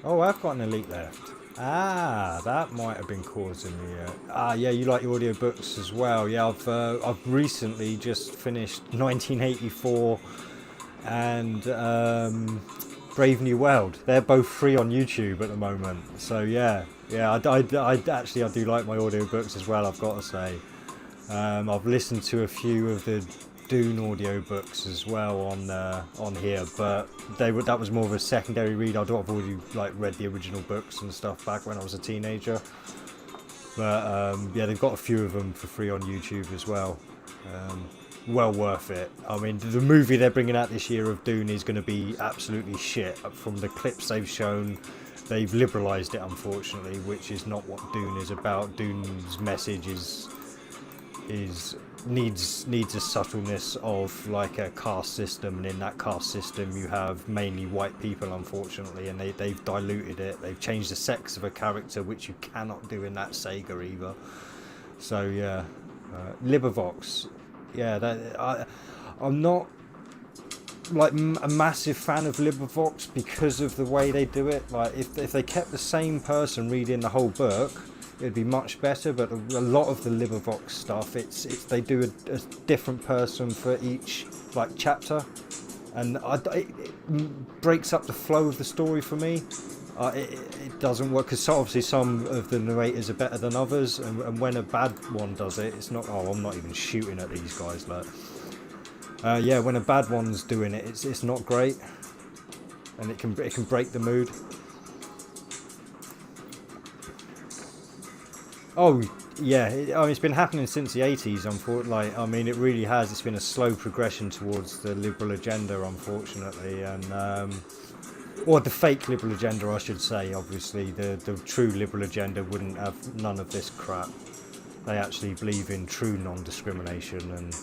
Oh, I've got an elite left. Ah, that might have been causing the... yeah, you like your audiobooks as well. Yeah, I've recently just finished 1984 and Brave New World. They're both free on YouTube at the moment. So yeah, I actually do like my audiobooks as well, I've got to say. I've listened to a few of the Dune audiobooks as well on here, but that was more of a secondary read. I've already read the original books and stuff back when I was a teenager. But yeah, they've got a few of them for free on YouTube as well. Well worth it. I mean, the movie they're bringing out this year of Dune is going to be absolutely shit. From the clips they've shown, they've liberalised it, unfortunately, which is not what Dune is about. Dune's message needs a subtleness of like a caste system, and in that caste system you have mainly white people, unfortunately, and they've diluted it. They've changed the sex of a character, which you cannot do in that saga either. So yeah, Librivox. Yeah, I'm not like a massive fan of Librivox because of the way they do it. Like if they kept the same person reading the whole book, it'd be much better. But a lot of the Librivox stuff, it's they do a different person for each chapter, and it breaks up the flow of the story for me. It doesn't work because obviously some of the narrators are better than others, and when a bad one does it, it's not. Oh, I'm not even shooting at these guys. Yeah, when a bad one's doing it, it's not great, and it can break the mood. Oh yeah, I mean, it's been happening since the 80s. Unfortunately, I mean, it really has. It's been a slow progression towards the liberal agenda, unfortunately, and. Or the fake liberal agenda, I should say. Obviously, the true liberal agenda wouldn't have none of this crap. They actually believe in true non-discrimination and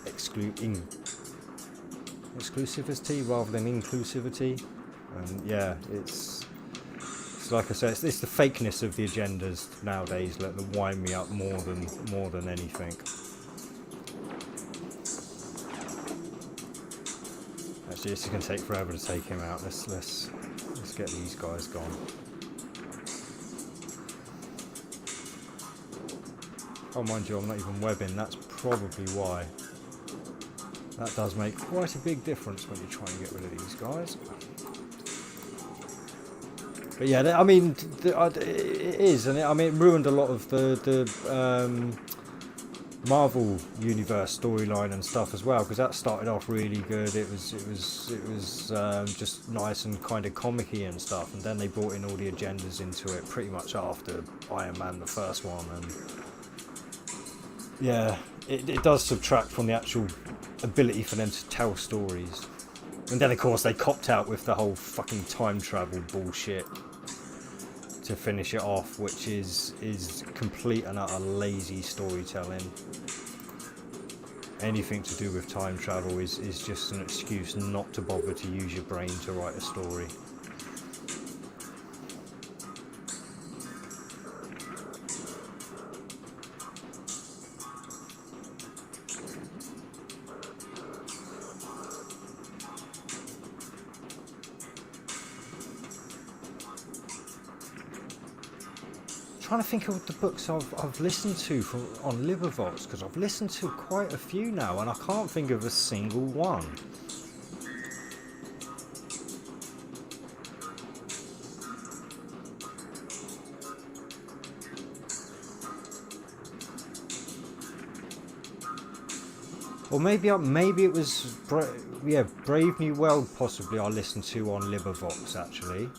exclusivity rather than inclusivity. And yeah, it's like I said, it's the fakeness of the agendas nowadays that wind me up more than anything. Actually, this is going to take forever to take him out. Let's get these guys gone. Oh, mind you, I'm not even webbing. That's probably why. That does make quite a big difference when you try and get rid of these guys. But yeah, I mean, it is, and I mean, it ruined a lot of the Marvel Universe storyline and stuff as well, because that started off really good. It was just nice and kind of comic-y and stuff, and then they brought in all the agendas into it pretty much after Iron Man, the first one, and yeah, it does subtract from the actual ability for them to tell stories. And then of course they copped out with the whole fucking time travel bullshit to finish it off, which is complete and utter lazy storytelling. Anything to do with time travel is just an excuse not to bother to use your brain to write a story. trying to think of the books I've listened to on LibriVox, because I've listened to quite a few now and I can't think of a single one. Or maybe it was Brave New World, possibly I listened to on LibriVox actually.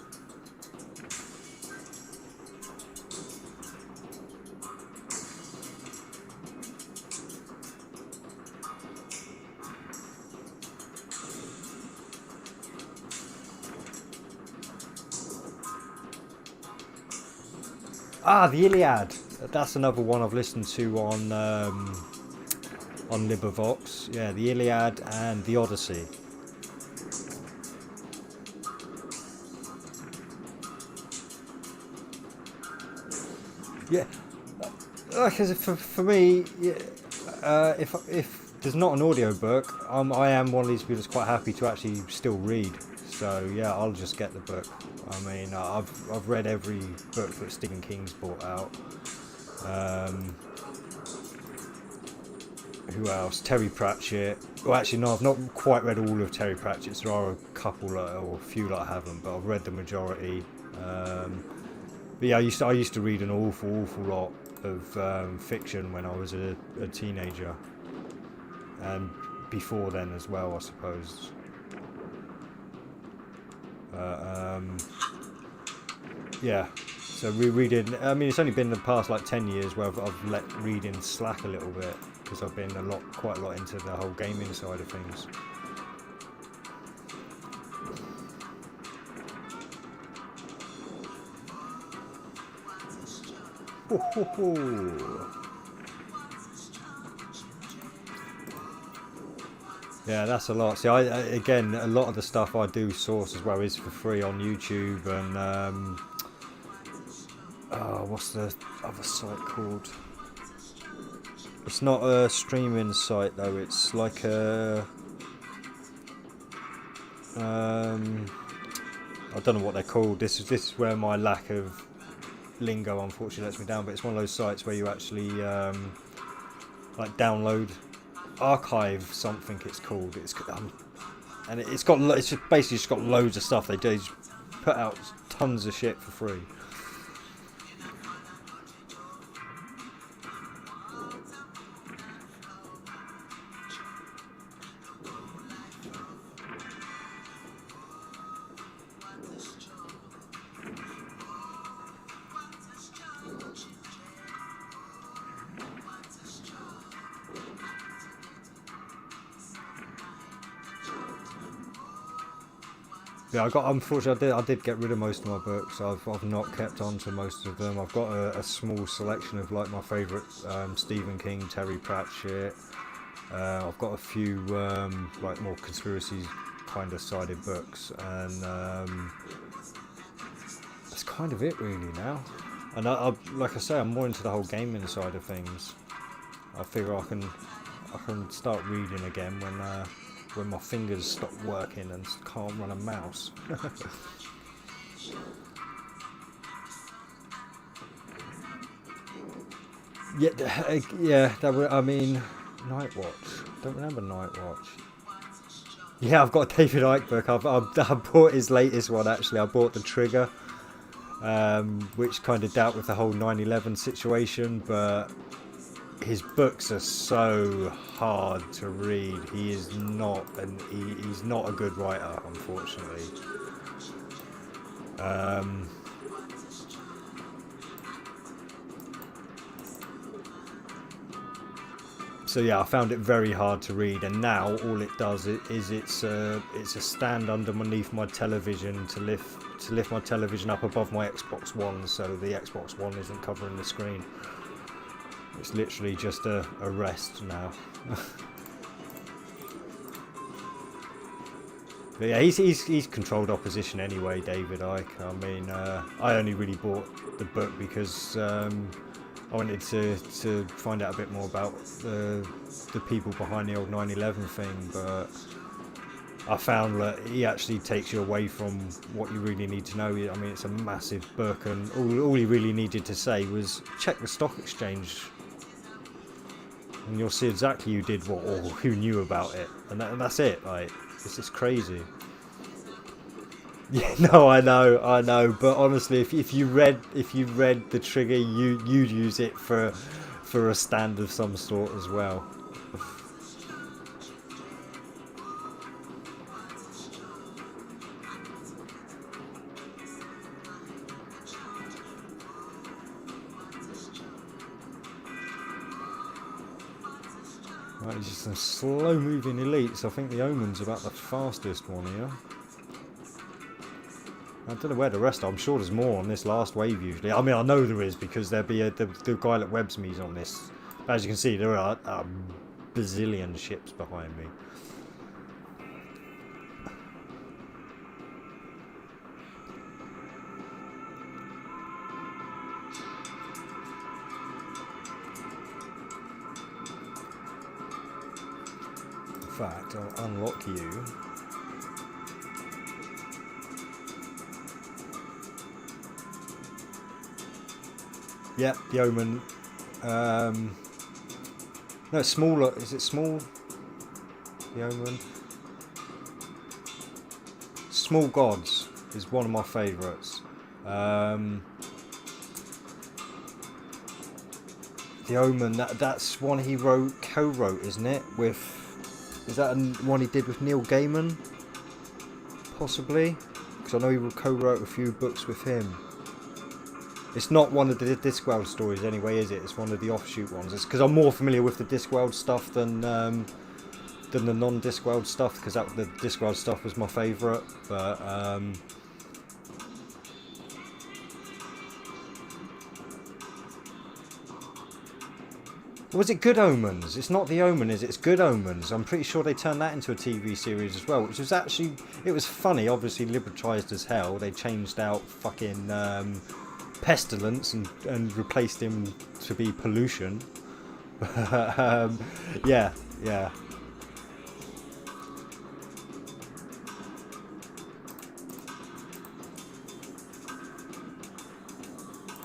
Ah, the Iliad. That's another one I've listened to on LibriVox. Yeah, the Iliad and the Odyssey. Yeah, like for me, yeah, if there's not an audiobook, I am one of these people that's quite happy to actually still read. So yeah, I'll just get the book. I mean, I've read every book that Stephen King's brought out. Who else? Terry Pratchett. Well, actually, no, I've not quite read all of Terry Pratchett's. There are a couple or a few that I haven't, but I've read the majority. But yeah, I used to read an awful lot of fiction when I was a teenager, and before then as well, I suppose. Yeah, so rereading. I mean, it's only been the past like 10 years where I've let reading slack a little bit because I've been quite a lot into the whole gaming side of things. Ho, ho, ho. Yeah, that's a lot. See, again, a lot of the stuff I do source as well is for free on YouTube, and what's the other site called? It's not a streaming site though. It's like a I don't know what they're called. This is where my lack of lingo unfortunately lets me down. But it's one of those sites where you actually like download. Archive something it's called. And it's basically just got loads of stuff. They just put out tons of shit for free. Yeah, unfortunately I did get rid of most of my books. I've not kept on to most of them. I've got a small selection of like my favourite Stephen King, Terry Pratchett. I've got a few like more conspiracy kind of sided books, and that's kind of it really now. And I like I say, I'm more into the whole gaming side of things. I figure I can start reading again when my fingers stop working and can't run a mouse. I mean, Nightwatch. Don't remember Nightwatch. Yeah, I've got a David Icke book. I bought his latest one actually. I bought The Trigger, which kind of dealt with the whole 9/11 situation, but his books are so hard to read. He is not, he's not a good writer, unfortunately. So yeah, I found it very hard to read, and now all it does is it's a stand underneath my television to lift my television up above my Xbox One, so the Xbox One isn't covering the screen. It's literally just a rest now. But yeah, he's controlled opposition anyway, David Icke. I mean, I only really bought the book because I wanted to find out a bit more about the people behind the old 9/11 thing. But I found that he actually takes you away from what you really need to know. I mean, it's a massive book, and all he really needed to say was check the stock exchange, and you'll see exactly who did what or who knew about it, and that's it. Like, it's just crazy. Yeah, no, I know, but honestly, if you read the trigger, you'd use it for a stand of some sort as well. Right, it's just some slow-moving elites. I think the Omen's about the fastest one here. I don't know where the rest are. I'm sure there's more on this last wave usually. I mean, I know there is because there'll be the guy that webs me's on this. As you can see, there are a bazillion ships behind me. In fact, I'll unlock you. Yep, the Omen. No, it's smaller. Is it small? The Omen. Small Gods is one of my favourites. The Omen. That's one he co-wrote, isn't it? Is that one he did with Neil Gaiman? Possibly, because I know he co-wrote a few books with him. It's not one of the Discworld stories anyway, is it? It's one of the offshoot ones. It's because I'm more familiar with the Discworld stuff than the non-Discworld stuff, because the Discworld stuff was my favourite. But was it Good Omens? It's not The Omen, is it? It's Good Omens. I'm pretty sure they turned that into a TV series as well, which was actually, it was funny. Obviously liberalised as hell. They changed out fucking Pestilence and replaced him to be Pollution. Yeah.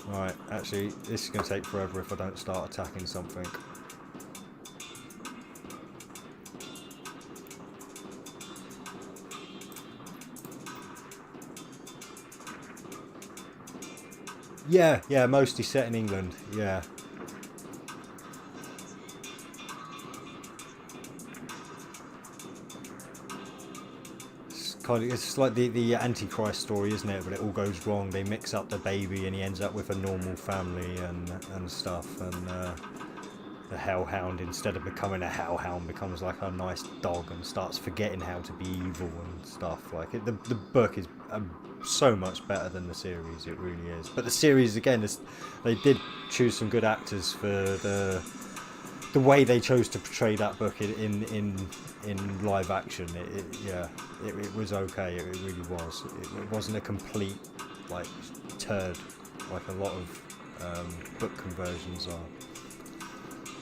Right, actually, this is going to take forever if I don't start attacking something. Yeah, mostly set in England, yeah. It's like the Antichrist story, isn't it? But it all goes wrong. They mix up the baby, and he ends up with a normal family and stuff. And the Hellhound, instead of becoming a Hellhound, becomes like a nice dog and starts forgetting how to be evil and stuff. Like the book is so much better than the series. It really is. But the series again, they did choose some good actors for the way they chose to portray that book in live action. It was okay. It really was. It wasn't a complete like turd like a lot of book conversions are.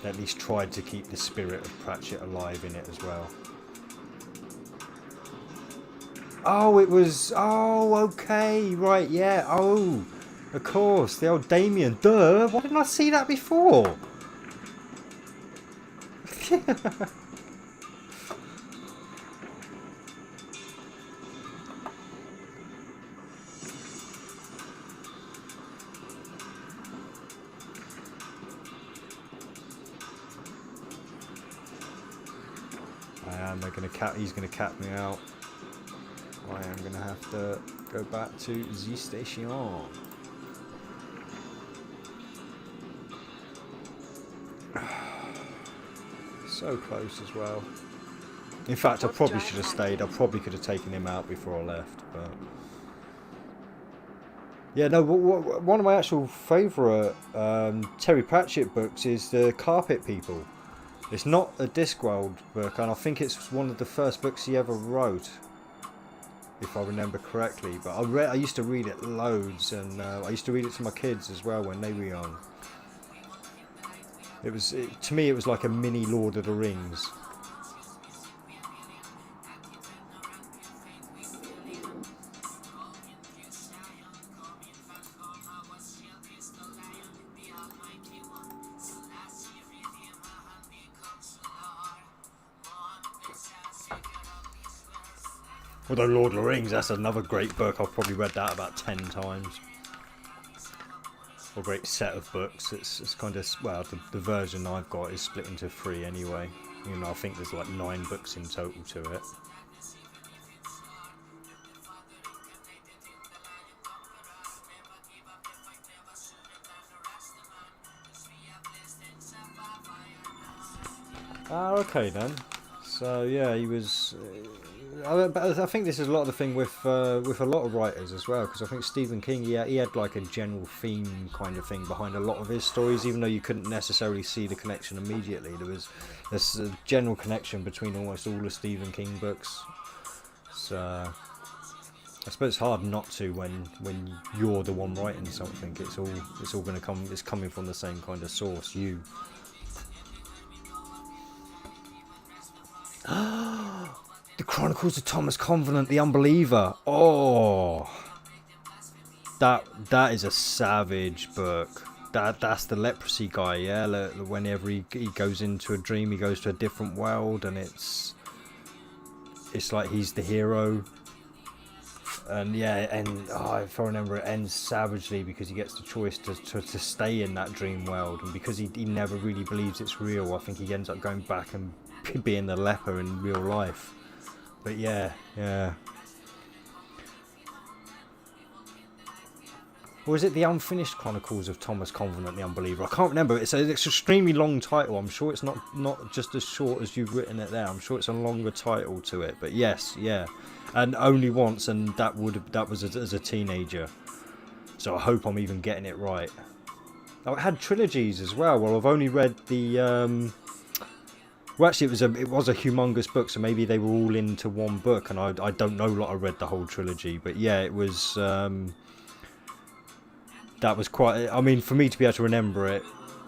They at least tried to keep the spirit of Pratchett alive in it as well. Oh, it was. Oh, okay, right, yeah. Oh, of course, the old Damien. Duh. Why didn't I see that before? He's gonna cap me out. I am gonna have to go back to the station. So close as well. In fact, I probably should have stayed. I probably could have taken him out before I left, but yeah, no. One of my actual favourite Terry Pratchett books is The Carpet People. It's not a Discworld book, and I think it's one of the first books he ever wrote, if I remember correctly. But I used to read it loads, and I used to read it to my kids as well when they were young. To me, it was like a mini Lord of the Rings. Although Lord of the Rings, that's another great book. I've probably read that about 10 times. Or a great set of books. It's kind of, well, the version I've got is split into 3 anyway. You know, I think there's like 9 books in total to it. Ah, okay then. So yeah, he was. But I think this is a lot of the thing with a lot of writers as well, because I think Stephen King, he had like a general theme kind of thing behind a lot of his stories, even though you couldn't necessarily see the connection immediately. There's a general connection between almost all the Stephen King books. So I suppose it's hard not to when you're the one writing something. It's all going to come. It's coming from the same kind of source. You. The Chronicles of Thomas Convenant, the Unbeliever. Oh, that is a savage book. That's the leprosy guy, yeah. Whenever he goes into a dream, he goes to a different world, and it's like he's the hero. And yeah, and if I remember, it ends savagely because he gets the choice to stay in that dream world, and because he never really believes it's real, I think he ends up going back and being the leper in real life. But yeah. Or is it the Unfinished Chronicles of Thomas Convenant, the Unbeliever? I can't remember. It's an extremely long title. I'm sure it's not just as short as you've written it there. I'm sure it's a longer title to it. But yes, yeah. And only once, and that was as a teenager. So I hope I'm even getting it right. Oh, it had trilogies as well. Well, I've only read the. Well, actually, it was a humongous book, so maybe they were all into one book, and I don't know. I read the whole trilogy, but yeah, it was. That was quite. I mean, for me to be able to remember it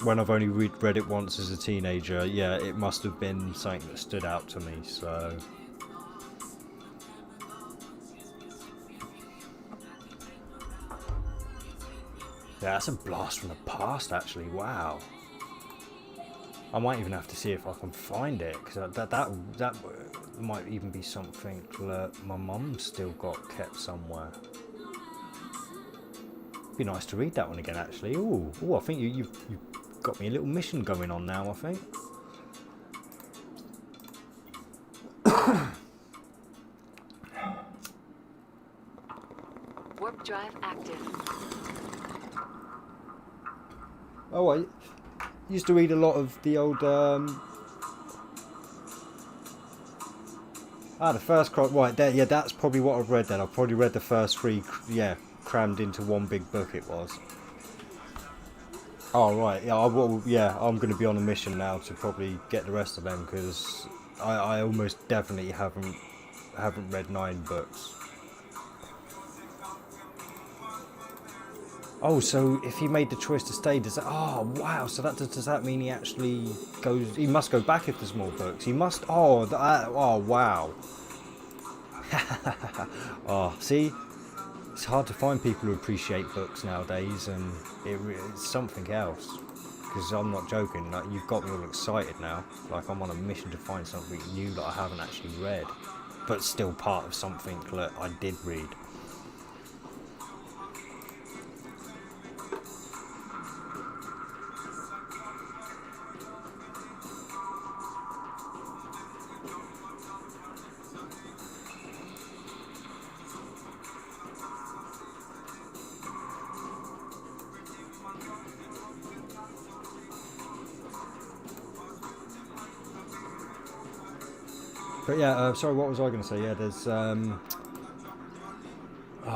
when I've only read it once as a teenager, yeah, it must have been something that stood out to me. So. Yeah, that's a blast from the past, actually. Wow. I might even have to see if I can find it, because that might even be something that my mum's still got kept somewhere. Be nice to read that one again, actually. Ooh, I think you've got me a little mission going on now, I think. Warp drive active. Oh, I used to read a lot of the old. The first right there. Yeah, that's probably what I've read then. I've probably read the first 3. Yeah, crammed into one big book it was. Oh right, yeah. I'm going to be on a mission now to probably get the rest of them, because I almost definitely haven't read 9 books. Oh, so if he made the choice to stay, does that? Oh, wow. So does that mean he actually goes? He must go back if there's more books. He must. Oh, wow. Oh, see, it's hard to find people who appreciate books nowadays, and it's something else. Because I'm not joking. Like, you've got me all excited now. Like, I'm on a mission to find something new that I haven't actually read, but still part of something that I did read. But yeah, sorry, what was I going to say? Yeah, there's,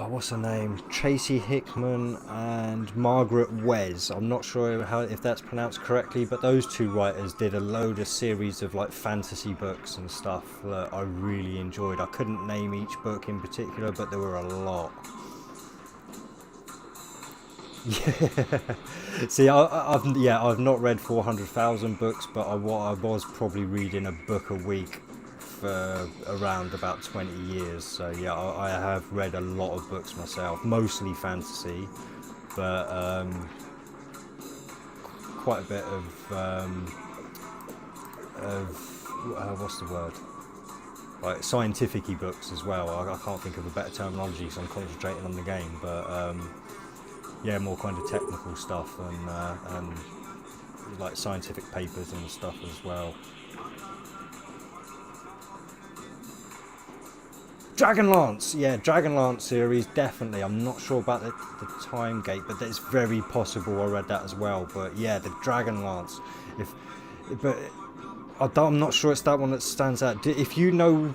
what's her name? Tracy Hickman and Margaret Wes. I'm not sure if that's pronounced correctly, but those 2 writers did a load of series of like fantasy books and stuff that I really enjoyed. I couldn't name each book in particular, but there were a lot. Yeah. See, I've not read 400,000 books, but I was probably reading a book a week for around about 20 years. So yeah, I have read a lot of books myself, mostly fantasy, but quite a bit of what's the word? like scientific-y books as well. I can't think of a better terminology, so I'm concentrating on the game. But yeah, more kind of technical stuff and like scientific papers and stuff as well. Dragonlance, yeah, Dragonlance series, definitely. I'm not sure about the time gate, but it's very possible I read that as well. But yeah, the Dragonlance. But I'm not sure it's that one that stands out. If you know,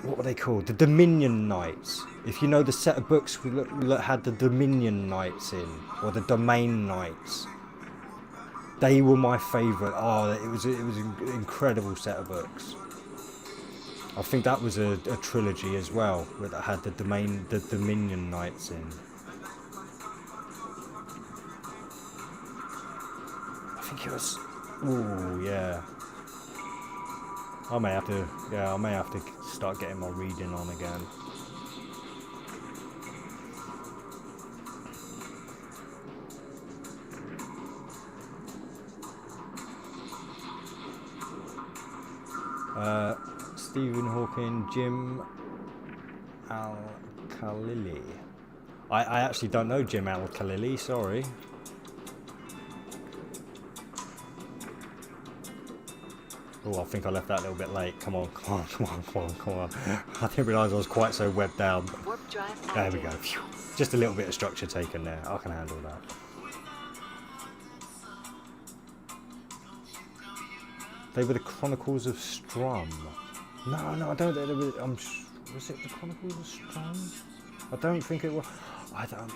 what were they called? The Dominion Knights. If you know the set of books that had the Dominion Knights in, or the Domain Knights, they were my favourite. Oh, it was an incredible set of books. I think that was a trilogy as well, that had the Dominion Knights in. I think it was. Ooh, yeah. I may have to start getting my reading on again. Stephen Hawking, Jim Al-Khalili. I actually don't know Jim Al-Khalili, sorry. Oh, I think I left that a little bit late. Come on. I didn't realise I was quite so webbed down. Warp drive active. There we go. Phew. Just a little bit of structure taken there. I can handle that. They were the Chronicles of Strum. No, I don't. Was it the Chronicles of Strum? I don't think it was. I don't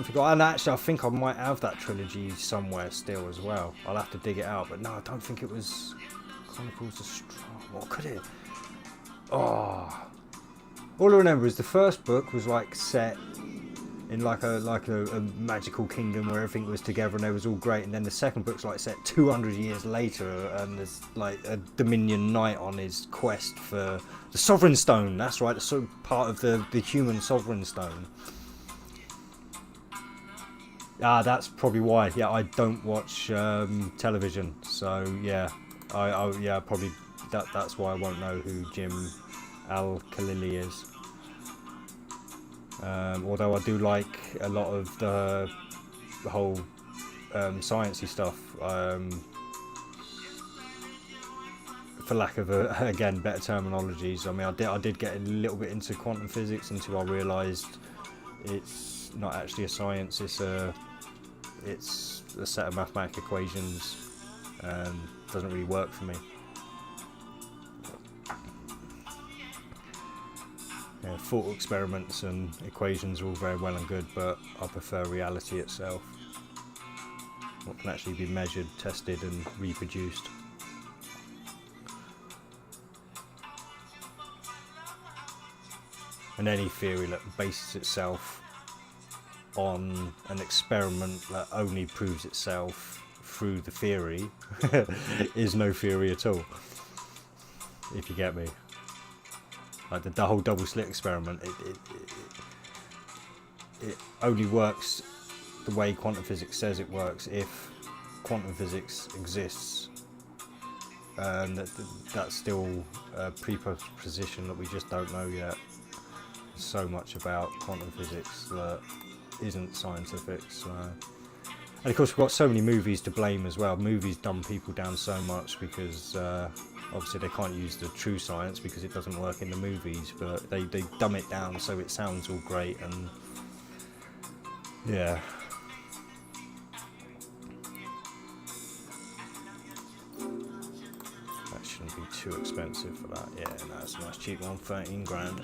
think. And actually, I think I might have that trilogy somewhere still as well. I'll have to dig it out. But no, I don't think it was Chronicles of Strum. What could it? All I remember is the first book was like set in like a magical kingdom where everything was together and it was all great, and then the second book's like set 200 years later and there's like a Dominion Knight on his quest for the Sovereign Stone. That's right, it's part of the human Sovereign Stone. That's probably why. Yeah, I don't watch television, so yeah, I probably that's why I won't know who Jim Al-Khalili is. Although I do like a lot of the whole sciencey stuff, for lack of again better terminologies. I mean, I did get a little bit into quantum physics until I realised it's not actually a science. It's a set of mathematical equations. Doesn't really work for me. Yeah, thought experiments and equations are all very well and good, but I prefer reality itself. What can actually be measured, tested and reproduced. And any theory that bases itself on an experiment that only proves itself through the theory is no theory at all, if you get me. Like the whole double slit experiment, it only works the way quantum physics says it works if quantum physics exists. And that's still a presupposition that we just don't know yet. There's so much about quantum physics that isn't scientific. So. And of course we've got so many movies to blame as well. Movies dumb people down so much because obviously they can't use the true science because it doesn't work in the movies, but they dumb it down so it sounds all great. And yeah, that shouldn't be too expensive for that. Yeah, no, it's a nice cheap one, 13 grand.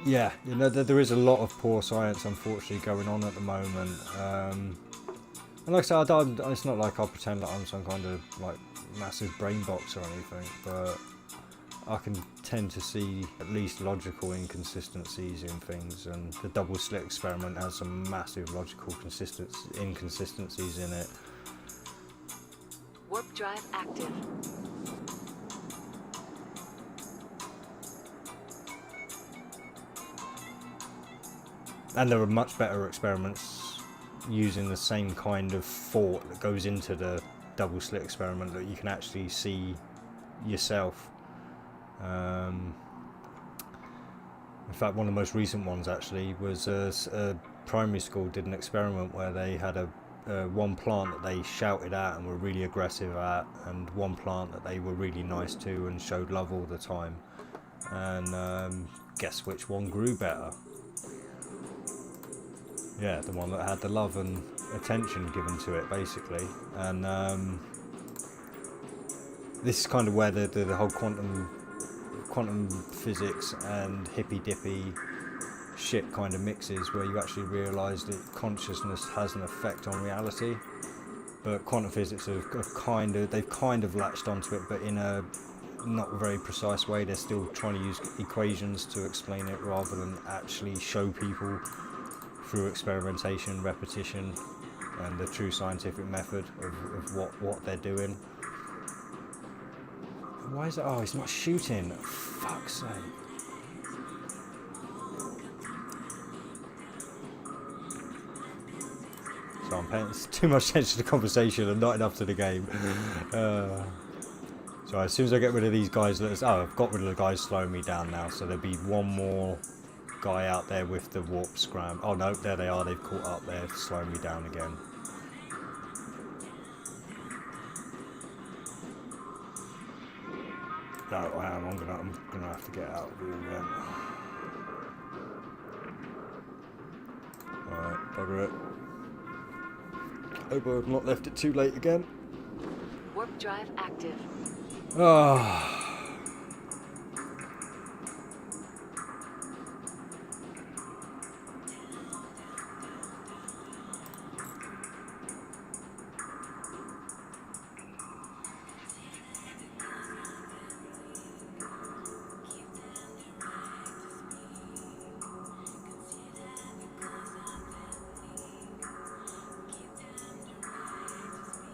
Yeah, you know, there is a lot of poor science, unfortunately, going on at the moment. And like I said, it's not like I pretend that I'm some kind of like massive brain box or anything, but I can tend to see at least logical inconsistencies in things, and the double slit experiment has some massive logical inconsistencies in it. Warp drive active. And there are much better experiments using the same kind of thought that goes into the double slit experiment that you can actually see yourself. In fact, one of the most recent ones actually was a primary school did an experiment where they had one plant that they shouted at and were really aggressive at, and one plant that they were really nice to and showed love all the time. And guess which one grew better? Yeah, the one that had the love and attention given to it, basically. And this is kind of where the whole quantum physics and hippy dippy shit kind of mixes, where you actually realise that consciousness has an effect on reality. But quantum physics they've kind of latched onto it, but in a not very precise way. They're still trying to use equations to explain it rather than actually show people through experimentation, repetition, and the true scientific method of what they're doing. Why is it? Oh, he's not shooting. Fuck's sake. So I'm paying too much attention to the conversation and not enough to the game. So as soon as I get rid of these guys, I've got rid of the guys slowing me down now. So there'll be one more guy out there with the warp scram. Oh no, there they are. They've caught up there, slowing me down again. No, I am. I'm gonna have to get out of here again. Alright, bugger it. Hope I've not left it too late again. Warp drive active. Ah.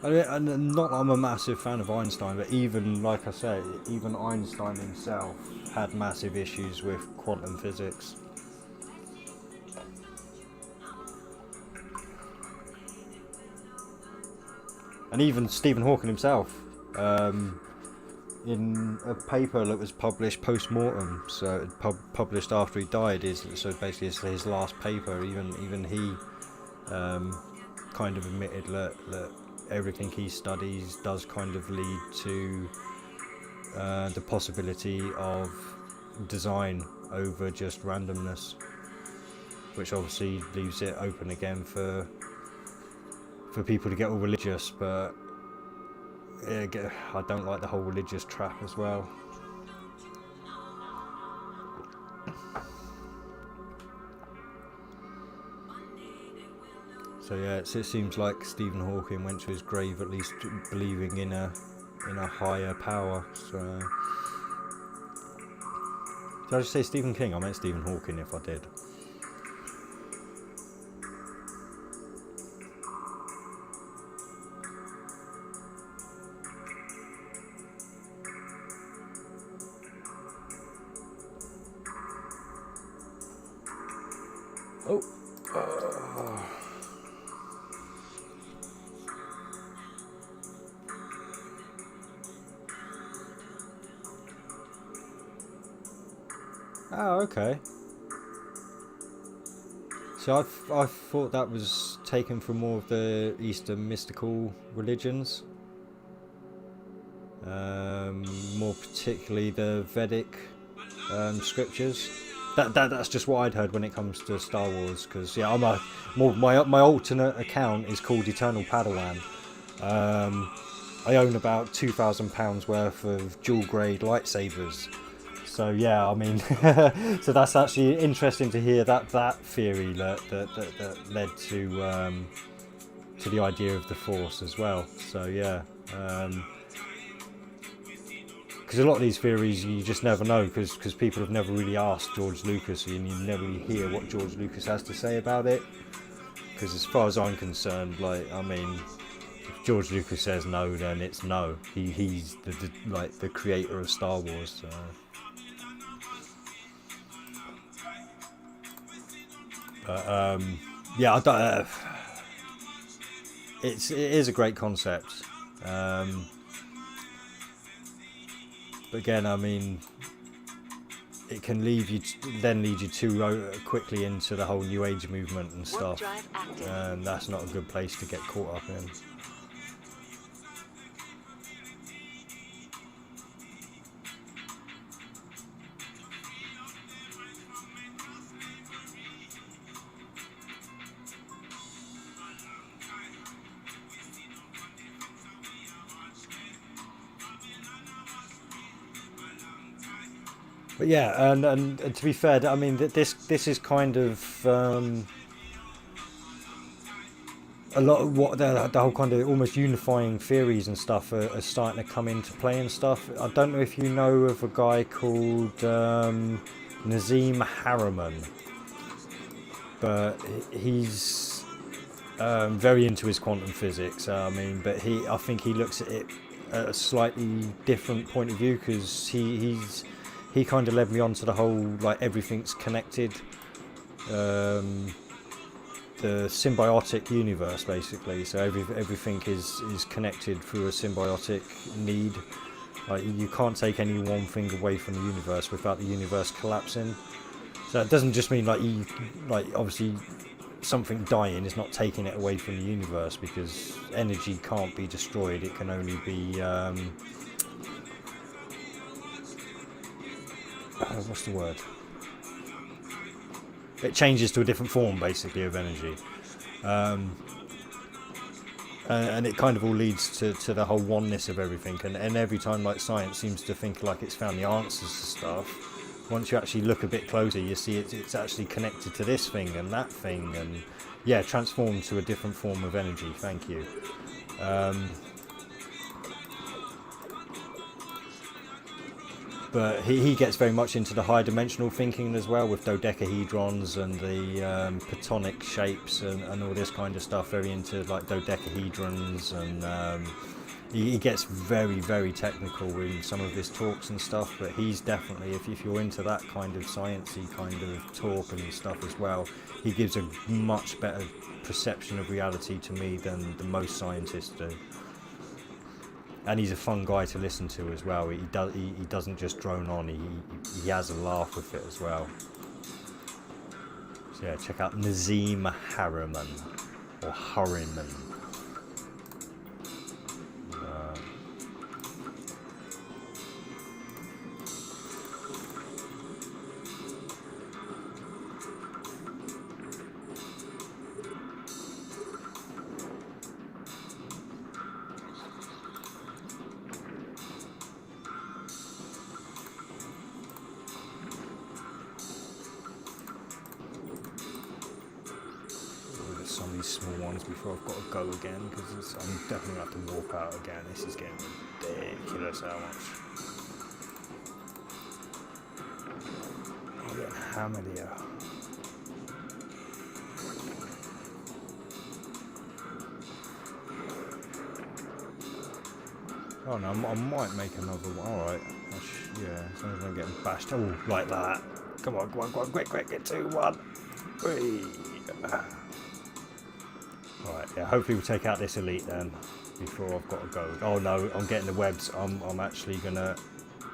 I mean, and not that I'm a massive fan of Einstein, but even, like I say, even Einstein himself had massive issues with quantum physics. And even Stephen Hawking himself, in a paper that was published post-mortem, so published after he died, so basically it's his last paper, even he kind of admitted that everything he studies does kind of lead to the possibility of design over just randomness, which obviously leaves it open again for people to get all religious, but yeah, I don't like the whole religious trap as well. So yeah, it seems like Stephen Hawking went to his grave at least believing in a higher power. So did I just say Stephen King? I meant Stephen Hawking if I did. Oh. Oh, okay. So I thought that was taken from more of the Eastern mystical religions, more particularly the Vedic scriptures. That's just what I'd heard when it comes to Star Wars, because yeah, my alternate account is called Eternal Padawan. I own about £2,000 worth of dual grade lightsabers. So yeah, I mean, so that's actually interesting to hear that theory that led to the idea of the Force as well. So yeah, because a lot of these theories you just never know, because people have never really asked George Lucas, and you never really hear what George Lucas has to say about it. Because as far as I'm concerned, like, I mean, if George Lucas says no, then it's no. He's the creator of Star Wars. So. But yeah, I don't. It is a great concept. But again, I mean, it can lead you too quickly into the whole New Age movement and stuff, and that's not a good place to get caught up in. But yeah, and to be fair, I mean, this is kind of a lot of what the whole kind of almost unifying theories and stuff are starting to come into play and stuff. I don't know if you know of a guy called Nazim Harriman, but he's very into his quantum physics. I mean, but I think he looks at it at a slightly different point of view, because he kind of led me on to the whole, like, everything's connected, the symbiotic universe, basically. So everything is connected through a symbiotic need. Like, you can't take any one thing away from the universe without the universe collapsing. So it doesn't just mean like obviously something dying is not taking it away from the universe, because energy can't be destroyed. It can only be what's the word? It changes to a different form, basically, of energy, and it kind of all leads to the whole oneness of everything. And every time, like, science seems to think like it's found the answers to stuff, once you actually look a bit closer, you see it's actually connected to this thing and that thing, and yeah, transformed to a different form of energy. Thank you. But he gets very much into the high dimensional thinking as well, with dodecahedrons and the platonic shapes and all this kind of stuff. Very into, like, dodecahedrons, and he gets very, very technical in some of his talks and stuff. But he's definitely, if you're into that kind of sciencey kind of talk and stuff as well, he gives a much better perception of reality to me than most scientists do. And he's a fun guy to listen to as well. He doesn't just drone on. He has a laugh with it as well. So yeah, check out Nazim Harriman, or Harriman. Some of these small ones before I've got to go again, because I'm definitely going to have to walk out again. This is getting ridiculous how much. I'm getting hammered here. Oh no, I might make another one. Alright. Yeah, as long as I'm getting bashed. Oh, like that. Come on, quick, get 2-1. Right, yeah, hopefully we'll take out this elite then before I've got to go. Oh no, I'm getting the webs. I'm actually gonna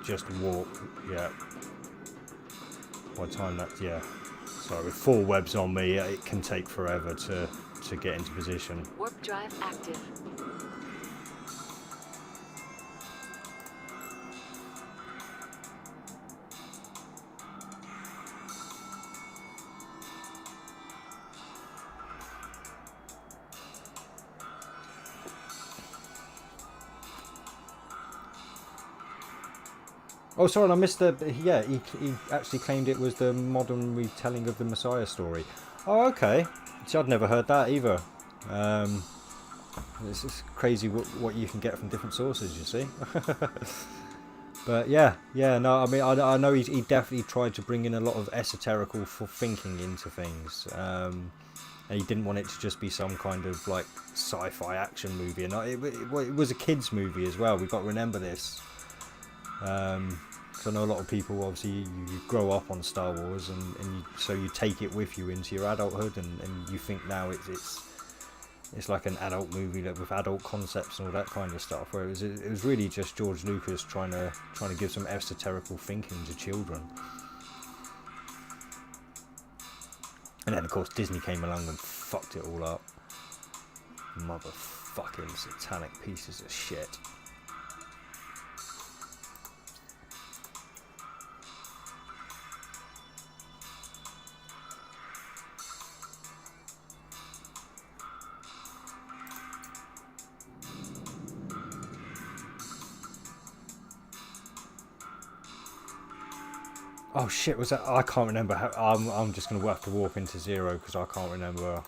just walk. Yeah. By the time that, yeah. Sorry, with 4 webs on me, it can take forever to get into position. Warp drive active. Oh, sorry, I missed the. Yeah, he actually claimed it was the modern retelling of the Messiah story. Oh, okay. See, I'd never heard that either. It's just crazy what you can get from different sources, you see. But yeah, no, I mean, I know he definitely tried to bring in a lot of esoterical thinking into things. And he didn't want it to just be some kind of like sci-fi action movie. And it was a kids movie as well. We've got to remember this. So I know a lot of people, obviously, you grow up on Star Wars, so you take it with you into your adulthood, and you think now it's like an adult movie with adult concepts and all that kind of stuff. Where it was really just George Lucas trying to give some esoterical thinking to children. And then of course Disney came along and fucked it all up. Motherfucking satanic pieces of shit. Oh shit, was that? I can't remember how. I'm just going to have to warp into 0 because I can't remember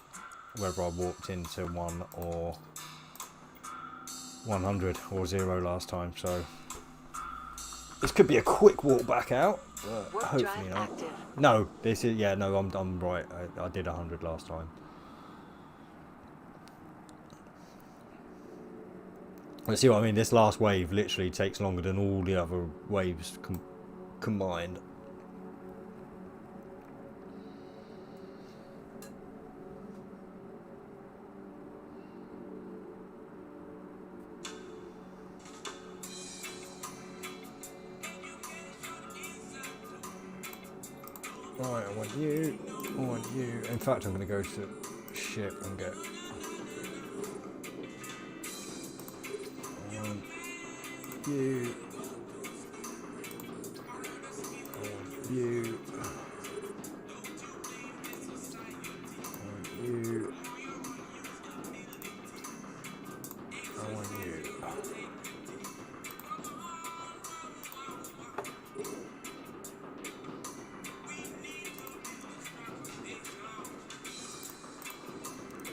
whether I warped into 1 or 100 or 0 last time. So this could be a quick walk back out, but Warp hopefully drive not. active. No, this is no. I'm right. I did 100 last time. Let's see what I mean. This last wave literally takes longer than all the other waves combined. Right, I want you. In fact, I'm going to go to ship and get. I want you. I want you. I want you. I want you.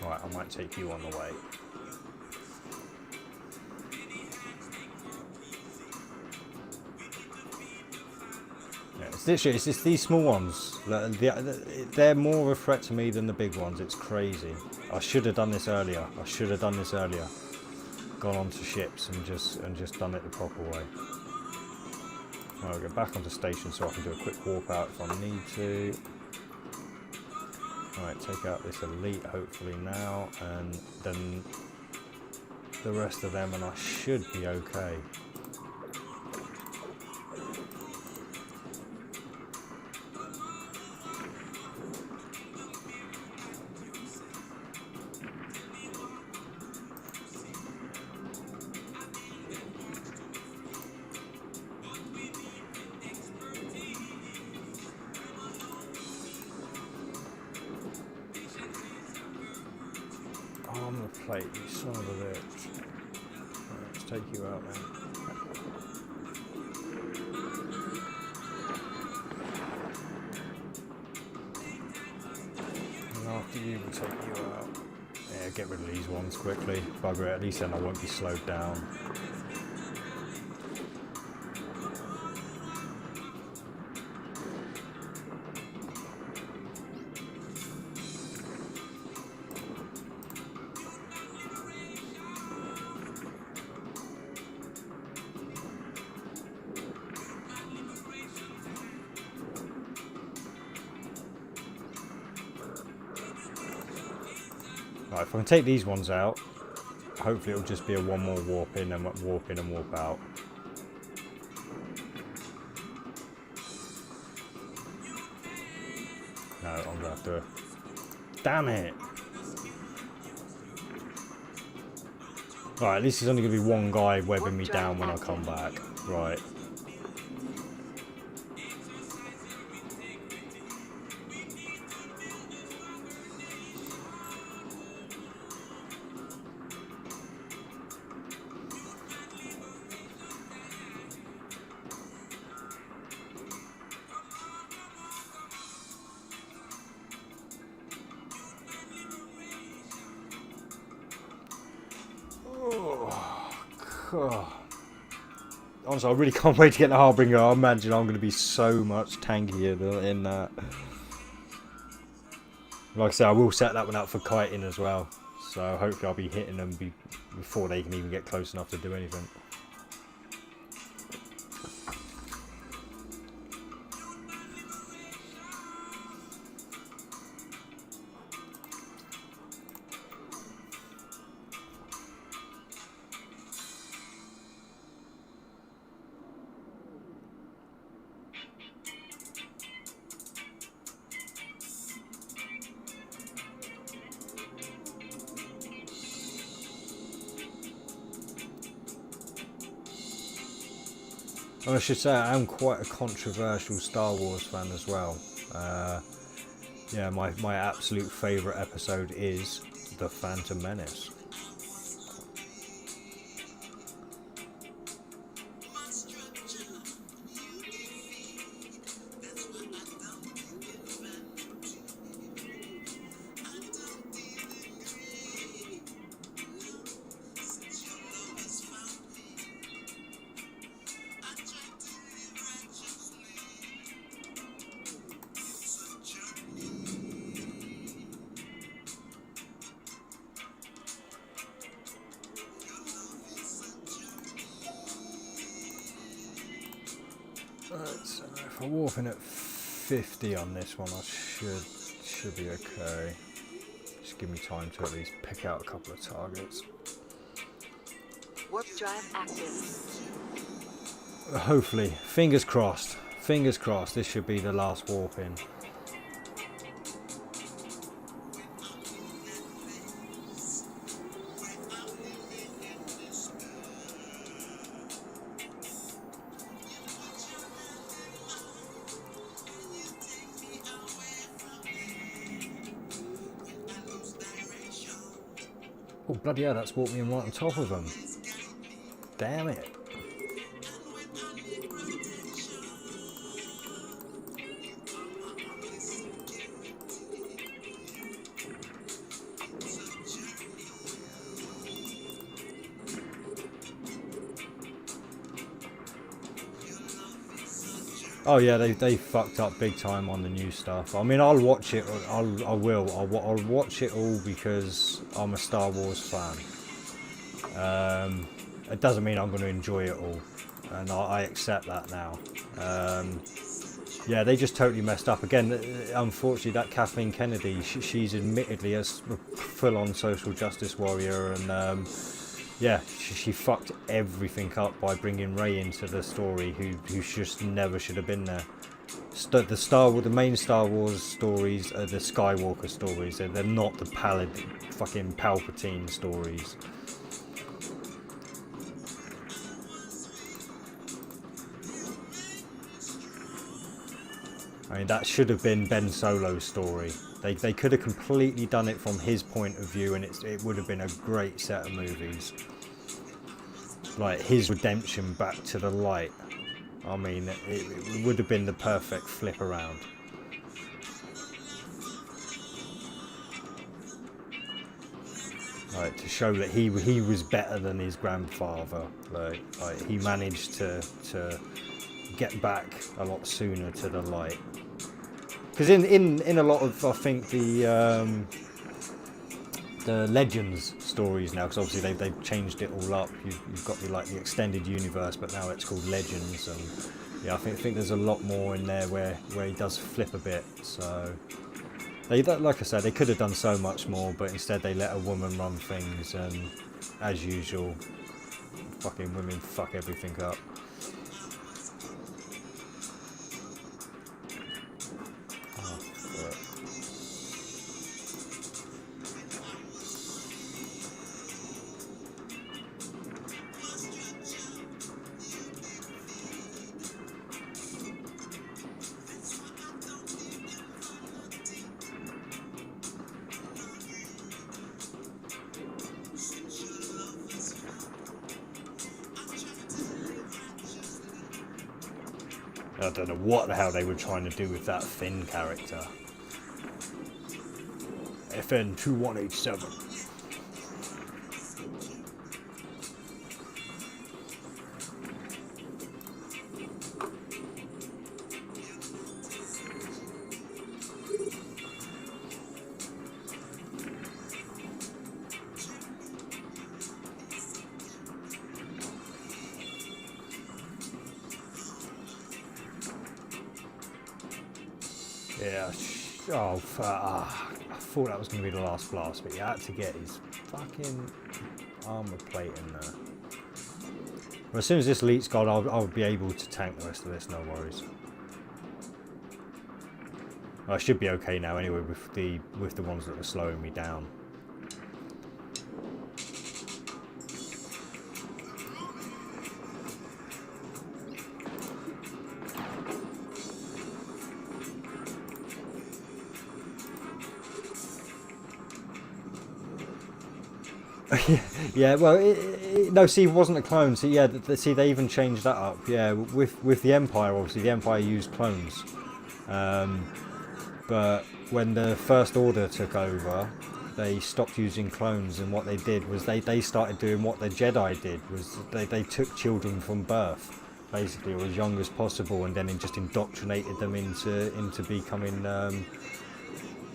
Right, I might take you on the way. Yeah, it's literally, it's just these small ones. They're more of a threat to me than the big ones. It's crazy. I should have done this earlier. Gone onto ships and just done it the proper way. I'll get back onto station so I can do a quick warp out if I need to. Alright, take out this elite hopefully now, and then the rest of them, and I should be okay. Armor plate, you son of a bitch. Right, let's take you out then. And after you, we'll take you out. Yeah, get rid of these ones quickly. Bugger it, at least then I won't be slowed down. Right, if I can take these ones out, hopefully it'll just be a one more warp in and warp out. No, I'm gonna have to. Damn it! Right, at least there's only gonna be one guy webbing me down when I come back. Right. Oh, God. honestly, I really can't wait to get the Harbinger. I imagine I'm going to be so much tankier in that. Like I said, I will set that one up for kiting as well. So hopefully I'll be hitting them before they can even get close enough to do anything. And I should say I am quite a controversial Star Wars fan as well. Yeah, my absolute favourite episode is The Phantom Menace. So if I'm warping at 50 on this one, I should be okay. Just give me time to at least pick out a couple of targets. Warp drive active. Hopefully, fingers crossed. Fingers crossed. This should be the last warp in. Oh, bloody hell, that's walked me in right on top of them. Damn it. Oh yeah, they fucked up big time on the new stuff. I mean, I'll watch it. I'll watch it all because I'm a Star Wars fan. It doesn't mean I'm going to enjoy it all, and I accept that now. Yeah, they just totally messed up again. Unfortunately, that Kathleen Kennedy, she's admittedly a full-on social justice warrior, and yeah, she fucked everything up by bringing Rey into the story, who just never should have been there. The main Star Wars stories are the Skywalker stories. They're not the fucking Palpatine stories. I mean, that should have been Ben Solo's story. They could have completely done it from his point of view, and it would have been a great set of movies. Like his redemption back to the light. I mean, it would have been the perfect flip around. Like to show that he was better than his grandfather. Like he managed to get back a lot sooner to the light. Because in a lot of, I think, the Legends stories now, because obviously they've changed it all up. You've got the extended universe, but now it's called Legends, and yeah, I think there's a lot more in there where he does flip a bit. So like I said, they could have done so much more, but instead they let a woman run things, and as usual, fucking women fuck everything up. I don't know what the hell they were trying to do with that Finn character. FN 2187. Yeah. Oh, I thought that was going to be the last blast, but you had to get his fucking armor plate in there. Well, as soon as this elite's gone, I'll be able to tank the rest of this, no worries. I should be okay now anyway with the ones that are slowing me down. Yeah, well, no, see, it wasn't a clone. See, yeah, see, they even changed that up. Yeah, with the Empire, obviously, the Empire used clones. But when the First Order took over, they stopped using clones, and what they did was they started doing what the Jedi did, was they took children from birth, basically, or as young as possible, and then just indoctrinated them into becoming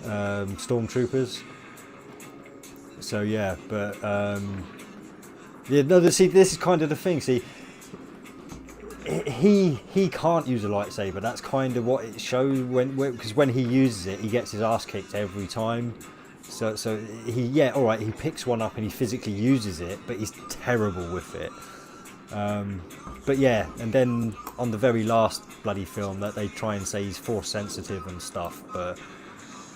stormtroopers. So yeah, but yeah, no. See, this is kind of the thing. See, he can't use a lightsaber. That's kind of what it shows because when he uses it, he gets his ass kicked every time. So he all right, he picks one up and he physically uses it, but he's terrible with it. But yeah, and then on the very last bloody film, that they try and say he's force sensitive and stuff, but.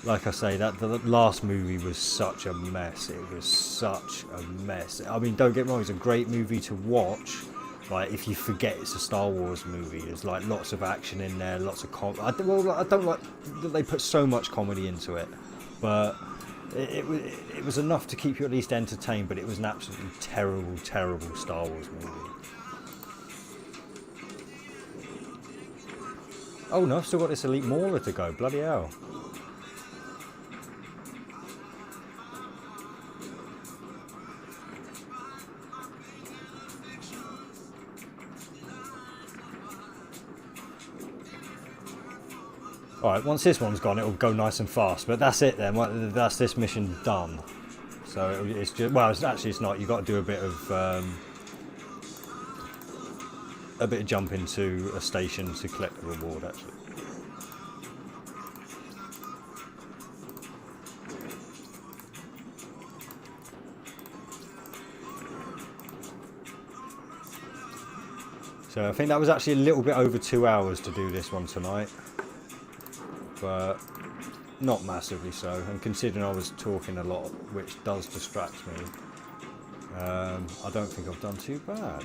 Like I say, that the last movie was such a mess. It was such a mess. I mean, don't get me wrong, it's a great movie to watch. Like, if you forget it's a Star Wars movie, there's like lots of action in there, lots of I don't like that they put so much comedy into it, but it was enough to keep you at least entertained. But it was an absolutely terrible, terrible Star Wars movie. Oh no, I've still got this Elite Mauler to go. Bloody hell. Alright, once this one's gone, it'll go nice and fast, but that's it then. That's this mission done. So it's just, well, it's not. You've got to do a bit of jump into a station to collect the reward, actually. So I think that was actually a little bit over 2 hours to do this one tonight. But not massively so, and considering I was talking a lot, which does distract me, I don't think I've done too bad.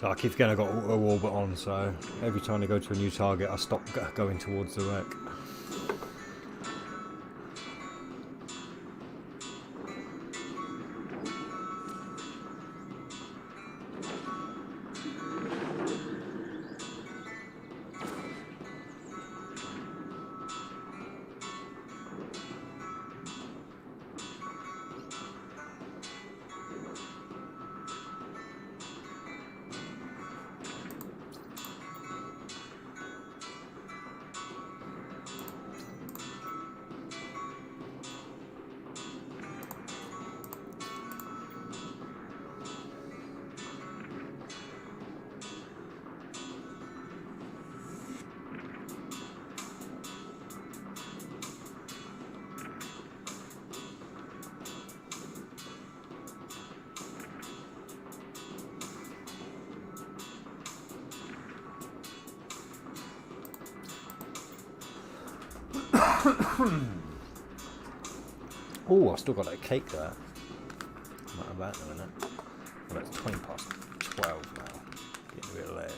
So I keep forgetting I've got auto orbit on, so every time I go to a new target I stop going towards the wreck. Oh, I've still got that cake there. Might have that in a minute. Well, it's 20 past 12 now. Getting a bit late.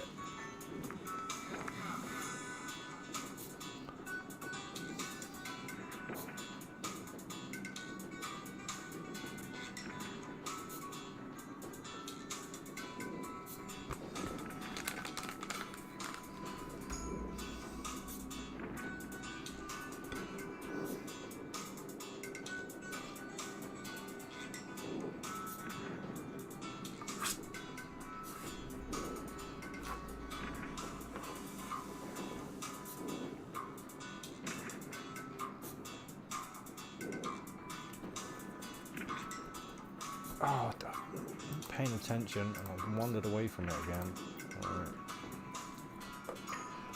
Oh, I'm paying attention and I've wandered away from it again. Right.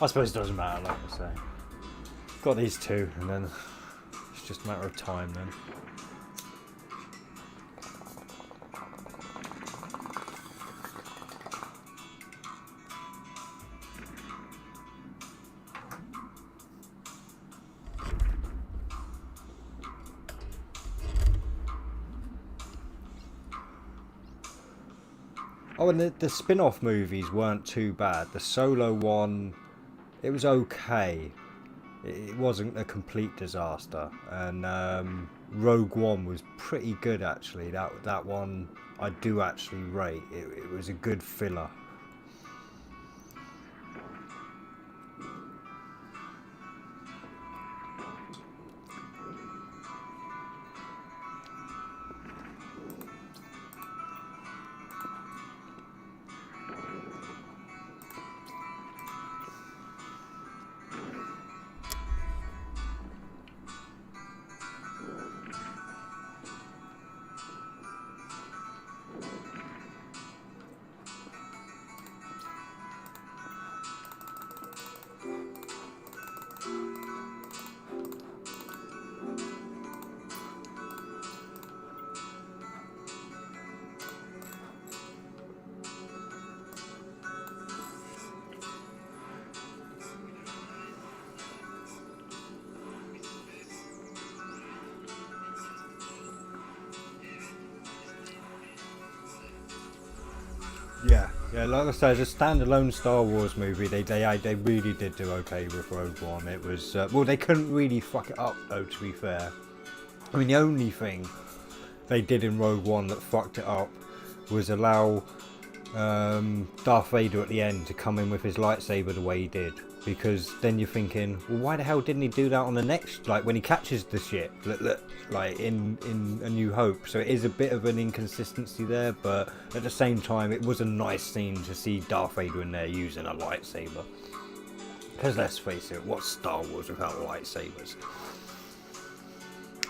I suppose it doesn't matter, like I say. Got these two and then it's just a matter of time then. Oh, and the spin-off movies weren't too bad. The Solo one, it was okay. It wasn't a complete disaster. And Rogue One was pretty good, actually. That one I do actually rate. It was a good filler. Yeah, like I say, as a standalone Star Wars movie, they really did do okay with Rogue One. It was well, they couldn't really fuck it up though. To be fair, I mean the only thing they did in Rogue One that fucked it up was allow Darth Vader at the end to come in with his lightsaber the way he did. Because then you're thinking, well, why the hell didn't he do that on the next, like when he catches the ship, like in A New Hope? So it is a bit of an inconsistency there, but at the same time, it was a nice scene to see Darth Vader in there using a lightsaber. Because let's face it, what's Star Wars without lightsabers?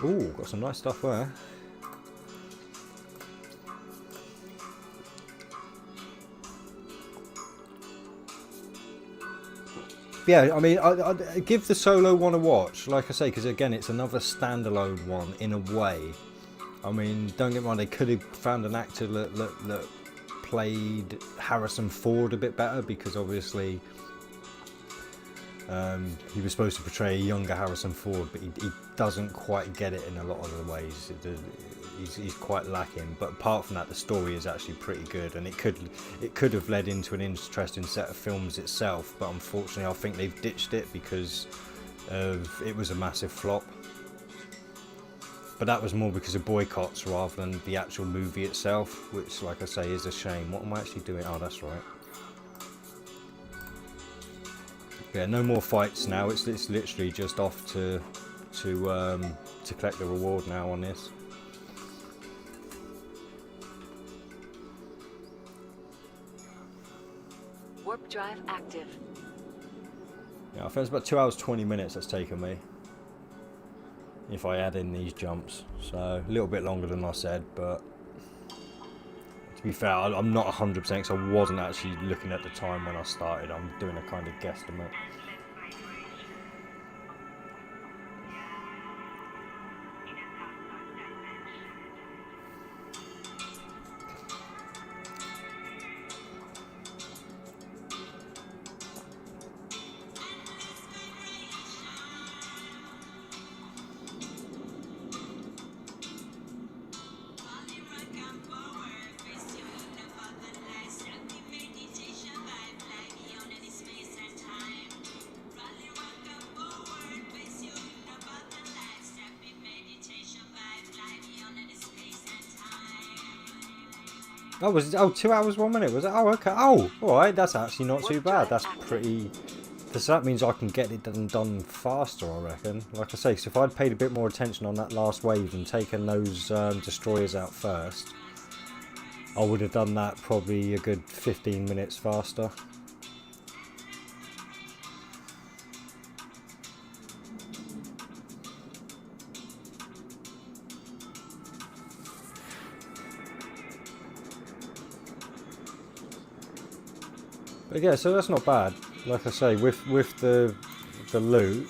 Ooh, got some nice stuff there. Yeah, I mean, I give the Solo one a watch, like I say, because again, it's another standalone one in a way. I mean, don't get me wrong, they could have found an actor that played Harrison Ford a bit better, because obviously he was supposed to portray a younger Harrison Ford, but he doesn't quite get it in a lot of the ways. He's quite lacking, but apart from that, the story is actually pretty good, and it could have led into an interesting set of films itself, but unfortunately I think they've ditched it because it was a massive flop. But that was more because of boycotts rather than the actual movie itself, which, like I say, is a shame. What am I actually doing? Oh, that's right. Yeah, no more fights now. It's literally just off to collect the reward now on this. Warp drive active. Yeah, I think it's about 2 hours 20 minutes that's taken me, if I add in these jumps. So a little bit longer than I said, but to be fair, I'm not 100% because I wasn't actually looking at the time when I started. I'm doing a kind of guesstimate. Oh, was it? Oh, 2 hours, 1 minute. Was it? Oh, okay. Oh, all right. That's actually not too Warp bad. drive That's active. pretty. So that means I can get it done faster, I reckon. Like I say, so if I'd paid a bit more attention on that last wave and taken those destroyers out first, I would have done that probably a good 15 minutes faster. But yeah, so that's not bad. Like I say, with the loot,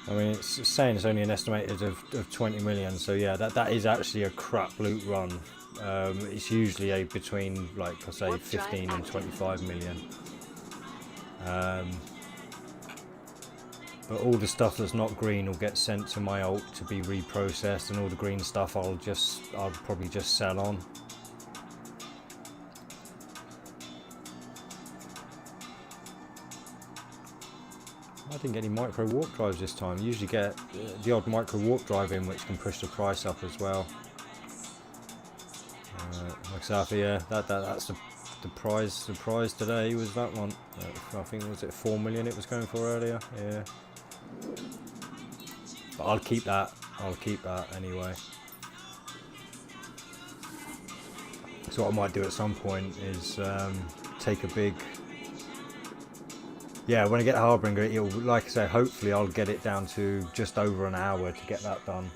I mean, it's saying it's only an estimated of 20 million. So yeah, that is actually a crap loot run. It's usually between, like I say, Warp drive 15 and active. 25 million. But all the stuff that's not green will get sent to my alt to be reprocessed, and all the green stuff I'll probably just sell on. I didn't get any micro warp drives this time. You usually get the odd micro warp drive in, which can push the price up as well. Exactly, yeah. That's the prize. The prize today was that one. I think, was it 4 million it was going for earlier? Yeah. But I'll keep that. I'll keep that anyway. So what I might do at some point is take a big. Yeah, when I get the Harbinger, it'll, like I say, hopefully I'll get it down to just over an hour to get that done.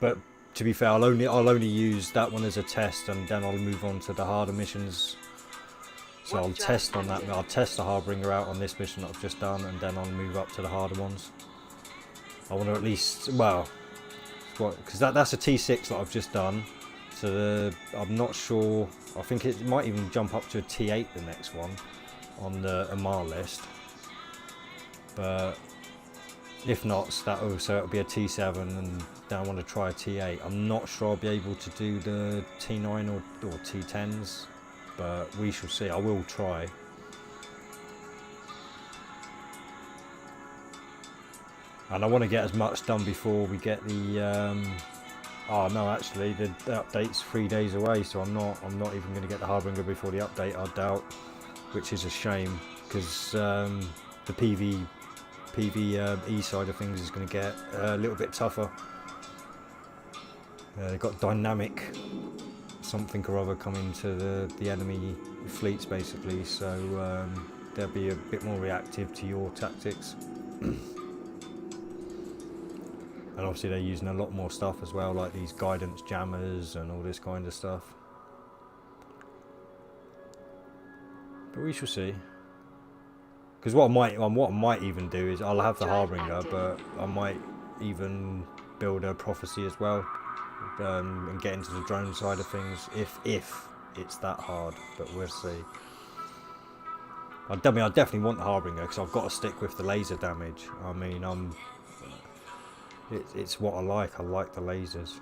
But to be fair, I'll only use that one as a test, and then I'll move on to the harder missions. So I'll test on that. I'll test the Harbinger out on this mission that I've just done, and then I'll move up to the harder ones. I want to at least, well, because that's a T6 that I've just done. So I'm not sure. I think it might even jump up to a T8 the next one on the Amar list. But if not, so it'll be a T7, and then I want to try a T8. I'm not sure I'll be able to do the T9 or T10s, but we shall see. I will try. And I want to get as much done before we get the. Oh no, actually, the update's 3 days away, so I'm not even going to get the Harbinger before the update, I doubt, which is a shame, because the PvE side of things is going to get a little bit tougher. They've got dynamic something or other coming to the enemy fleets, basically, so they'll be a bit more reactive to your tactics. And obviously they're using a lot more stuff as well, like these guidance jammers and all this kind of stuff. But we shall see. Because what I might even do is I'll have the Harbinger, but I might even build a prophecy as well, and get into the drone side of things if it's that hard. But we'll see. I definitely want the Harbinger because I've got to stick with the laser damage. I mean, it's what I like. I like the lasers.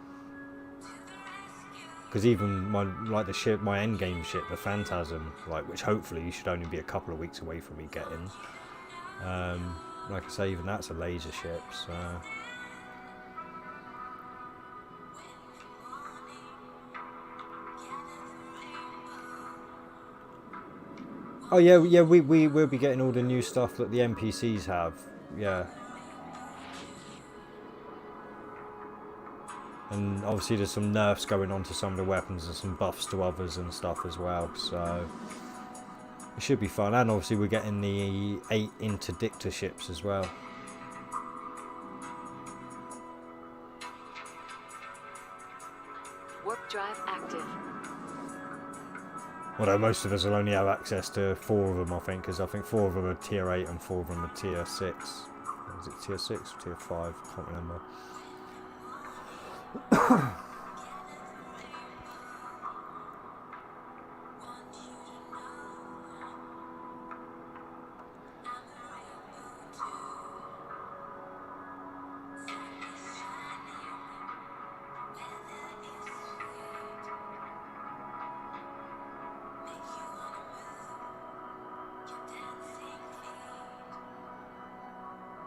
Because even my end game ship, the Phantasm, which hopefully should only be a couple of weeks away from me getting. Like I say, even that's a laser ship. So. Oh yeah, we will be getting all the new stuff that the NPCs have. Yeah. And obviously there's some nerfs going on to some of the weapons and some buffs to others and stuff as well, so it should be fun. And obviously we're getting the 8 interdictor ships as well. Warp drive active. Although most of us will only have access to 4 of them, I think, because I think 4 of them are tier 8 and 4 of them are tier 6. Is it tier 6 or tier 5? Can't remember.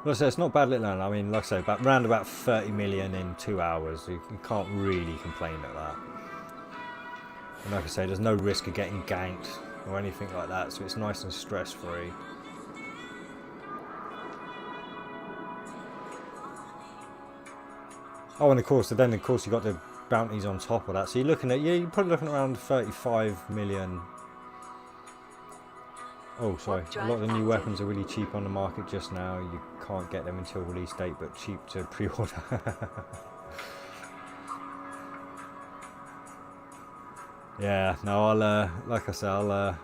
Like I say, it's not bad little land. I mean, like I say, around about 30 million in 2 hours. You can't really complain at that. And like I say, there's no risk of getting ganked or anything like that, so it's nice and stress free. Oh, and of course, then of course you got the bounties on top of that. So you're looking at, yeah, you're probably looking around 35 million. Oh, sorry. A lot of the new weapons are really cheap on the market just now. You can't get them until release date, but cheap to pre-order. Yeah, no, I'll, like I said, I'll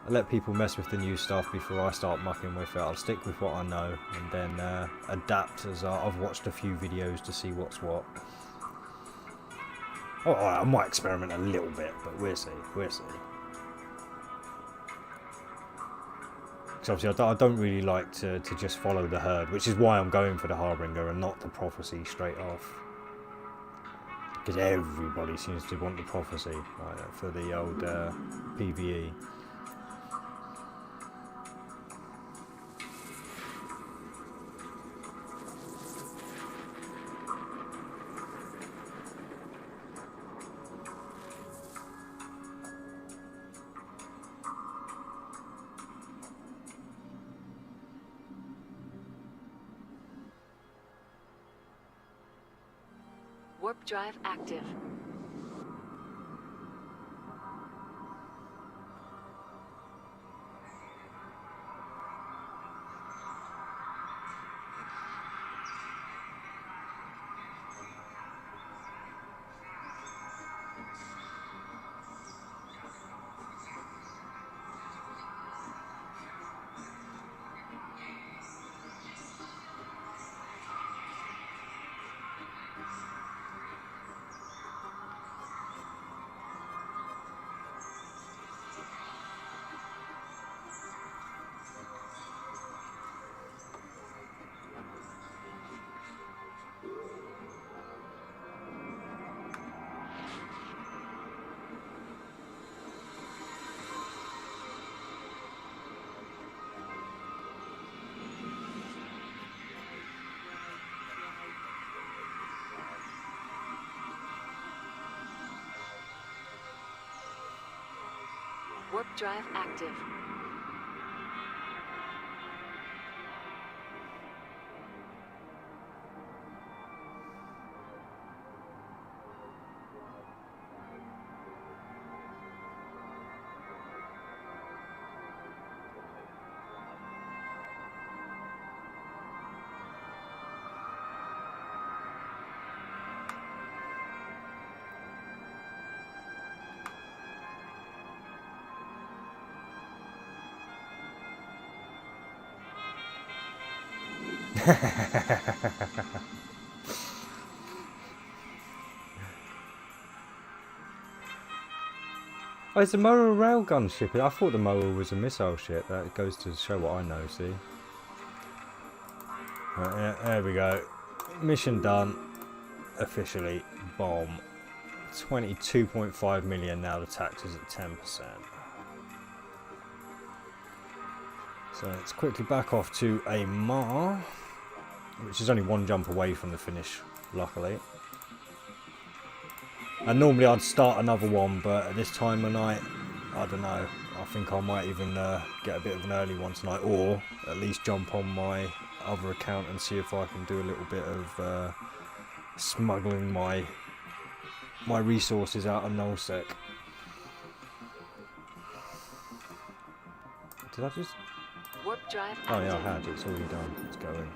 let people mess with the new stuff before I start mucking with it. I'll stick with what I know and then adapt as I've watched a few videos to see what's what. Oh, I might experiment a little bit, but we'll see, we'll see. Because obviously I don't really like to just follow the herd, which is why I'm going for the Harbinger and not the Prophecy straight off. Because everybody seems to want the Prophecy for the old PvE. Warp drive active. Warp drive active. Oh, it's a Moa railgun ship. I thought the Moa was a missile ship. That goes to show what I know, see? Right, yeah, there we go. Mission done. Officially. Bomb. 22.5 million now. The tax is at 10%. So let's quickly back off to a Mar, which is only one jump away from the finish, luckily. And normally I'd start another one, but at this time of night, I don't know. I think I might even get a bit of an early one tonight, or at least jump on my other account and see if I can do a little bit of smuggling my resources out of Nullsec. Did I just... Warp drive active. Oh yeah, I had. It's already done. It's going.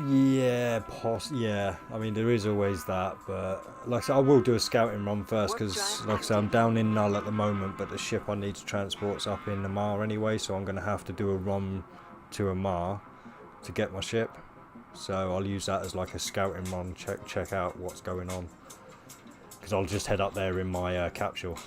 Yeah, yeah. I mean, there is always that, but like I said, I will do a scouting run first because, like I said, I'm down in Null at the moment, but the ship I need to transport's up in Amar anyway, so I'm going to have to do a run to Amar to get my ship. So I'll use that as like a scouting run, check out what's going on, because I'll just head up there in my capsule.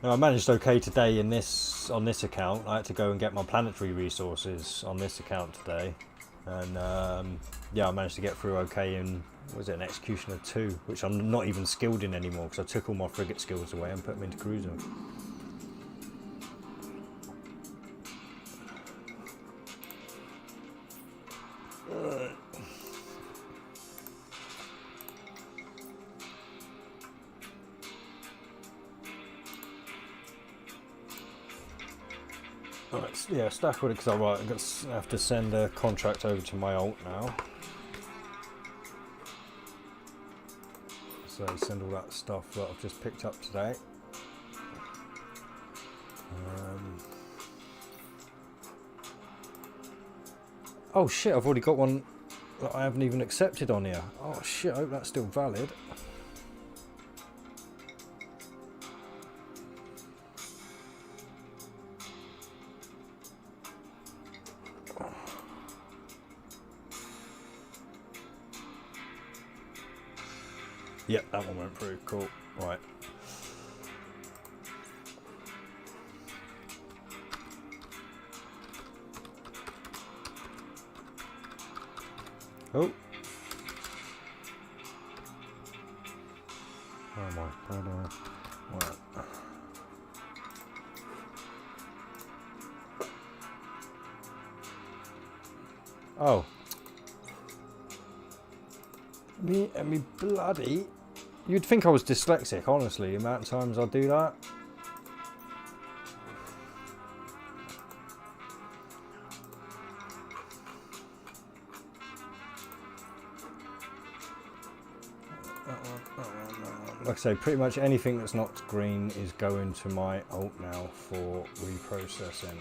Now, I managed okay today in this on this account. I had to go and get my planetary resources on this account today, and yeah, I managed to get through okay in, was it an Executioner 2, which I'm not even skilled in anymore because I took all my frigate skills away and put them into cruiser. Alright, yeah, stack with it because I have to send a contract over to my alt now. So send all that stuff that I've just picked up today. Oh shit, I've already got one that I haven't even accepted on here. Oh shit, I hope that's still valid. Yep, that one went through. Cool. Right. Oh. Oh my god. Right. Oh. Me bloody. You'd think I was dyslexic, honestly, the amount of times I do that. Like I say, pretty much anything that's not green is going to my alt now for reprocessing.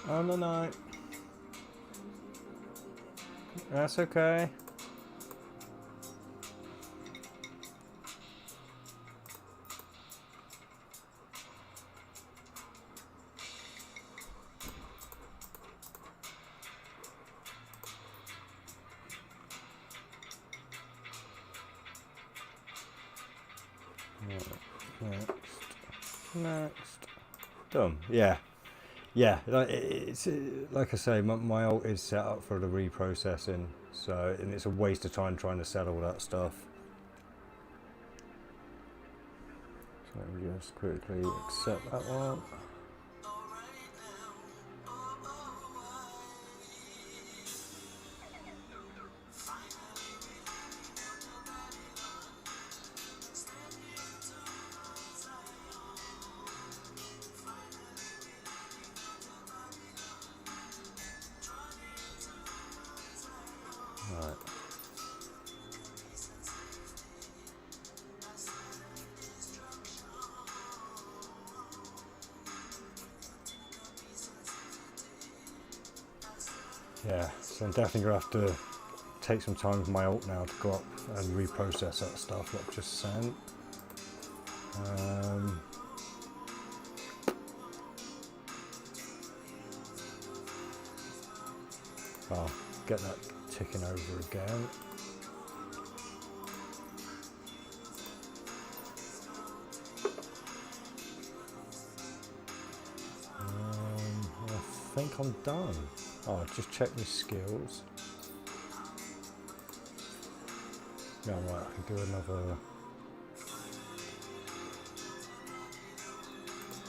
Oh no. That's okay. Next. Done. Yeah. Yeah, it's like I say, my alt is set up for the reprocessing, so and it's a waste of time trying to sell all that stuff. So let me just quickly accept that one. Right. Yeah, so I'm definitely going to have to take some time with my alt now to go up and reprocess that stuff that I've just sent. I'll get that ticking over again. I think I'm done. Oh, just check my skills. Yeah, right, I can do another.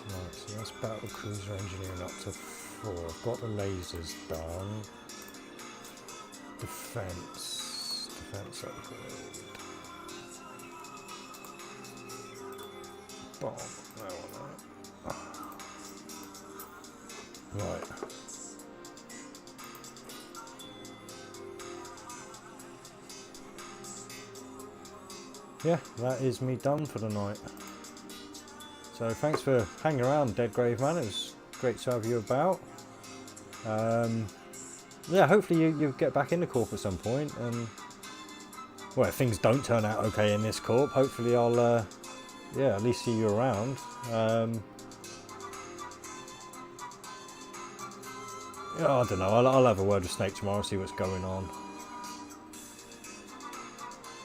Right, so that's battle cruiser engineering up to 4. I've got the lasers done. Defense upgrade. Bomb. No one that. Right. Yeah, that is me done for the night. So thanks for hanging around, Dead Grave Man. It was great to have you about. Yeah, hopefully you get back in the Corp at some point, and well, if things don't turn out okay in this Corp, hopefully I'll yeah, at least see you around. Yeah, I don't know, I'll have a word with Snake tomorrow, see what's going on.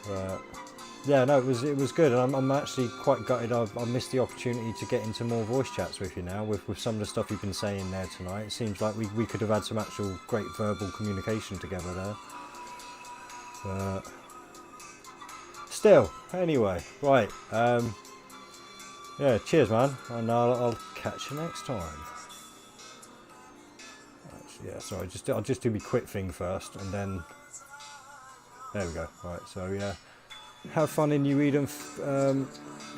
But yeah, no, it was good, and I'm actually quite gutted I missed the opportunity to get into more voice chats with you now, with some of the stuff you've been saying there tonight. It seems like we could have had some actual great verbal communication together there. But still, anyway, right, yeah, cheers man, and I'll catch you next time. Actually, yeah, sorry, I'll just do my quick thing first, and then, there we go, right, so yeah. Have fun in New Eden.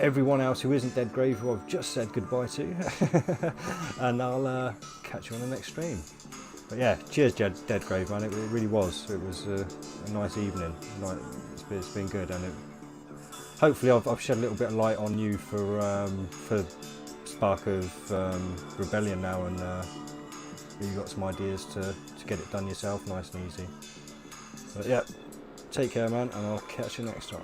Everyone else who isn't Dead Grave, who I've just said goodbye to, and I'll catch you on the next stream. But yeah, cheers, Dead Grave, man. It really was. It was a nice evening. It's been good, and hopefully I've shed a little bit of light on you for Spark of Rebellion now, and you got some ideas to get it done yourself, nice and easy. But yeah. Take care, man, and I'll catch you next time.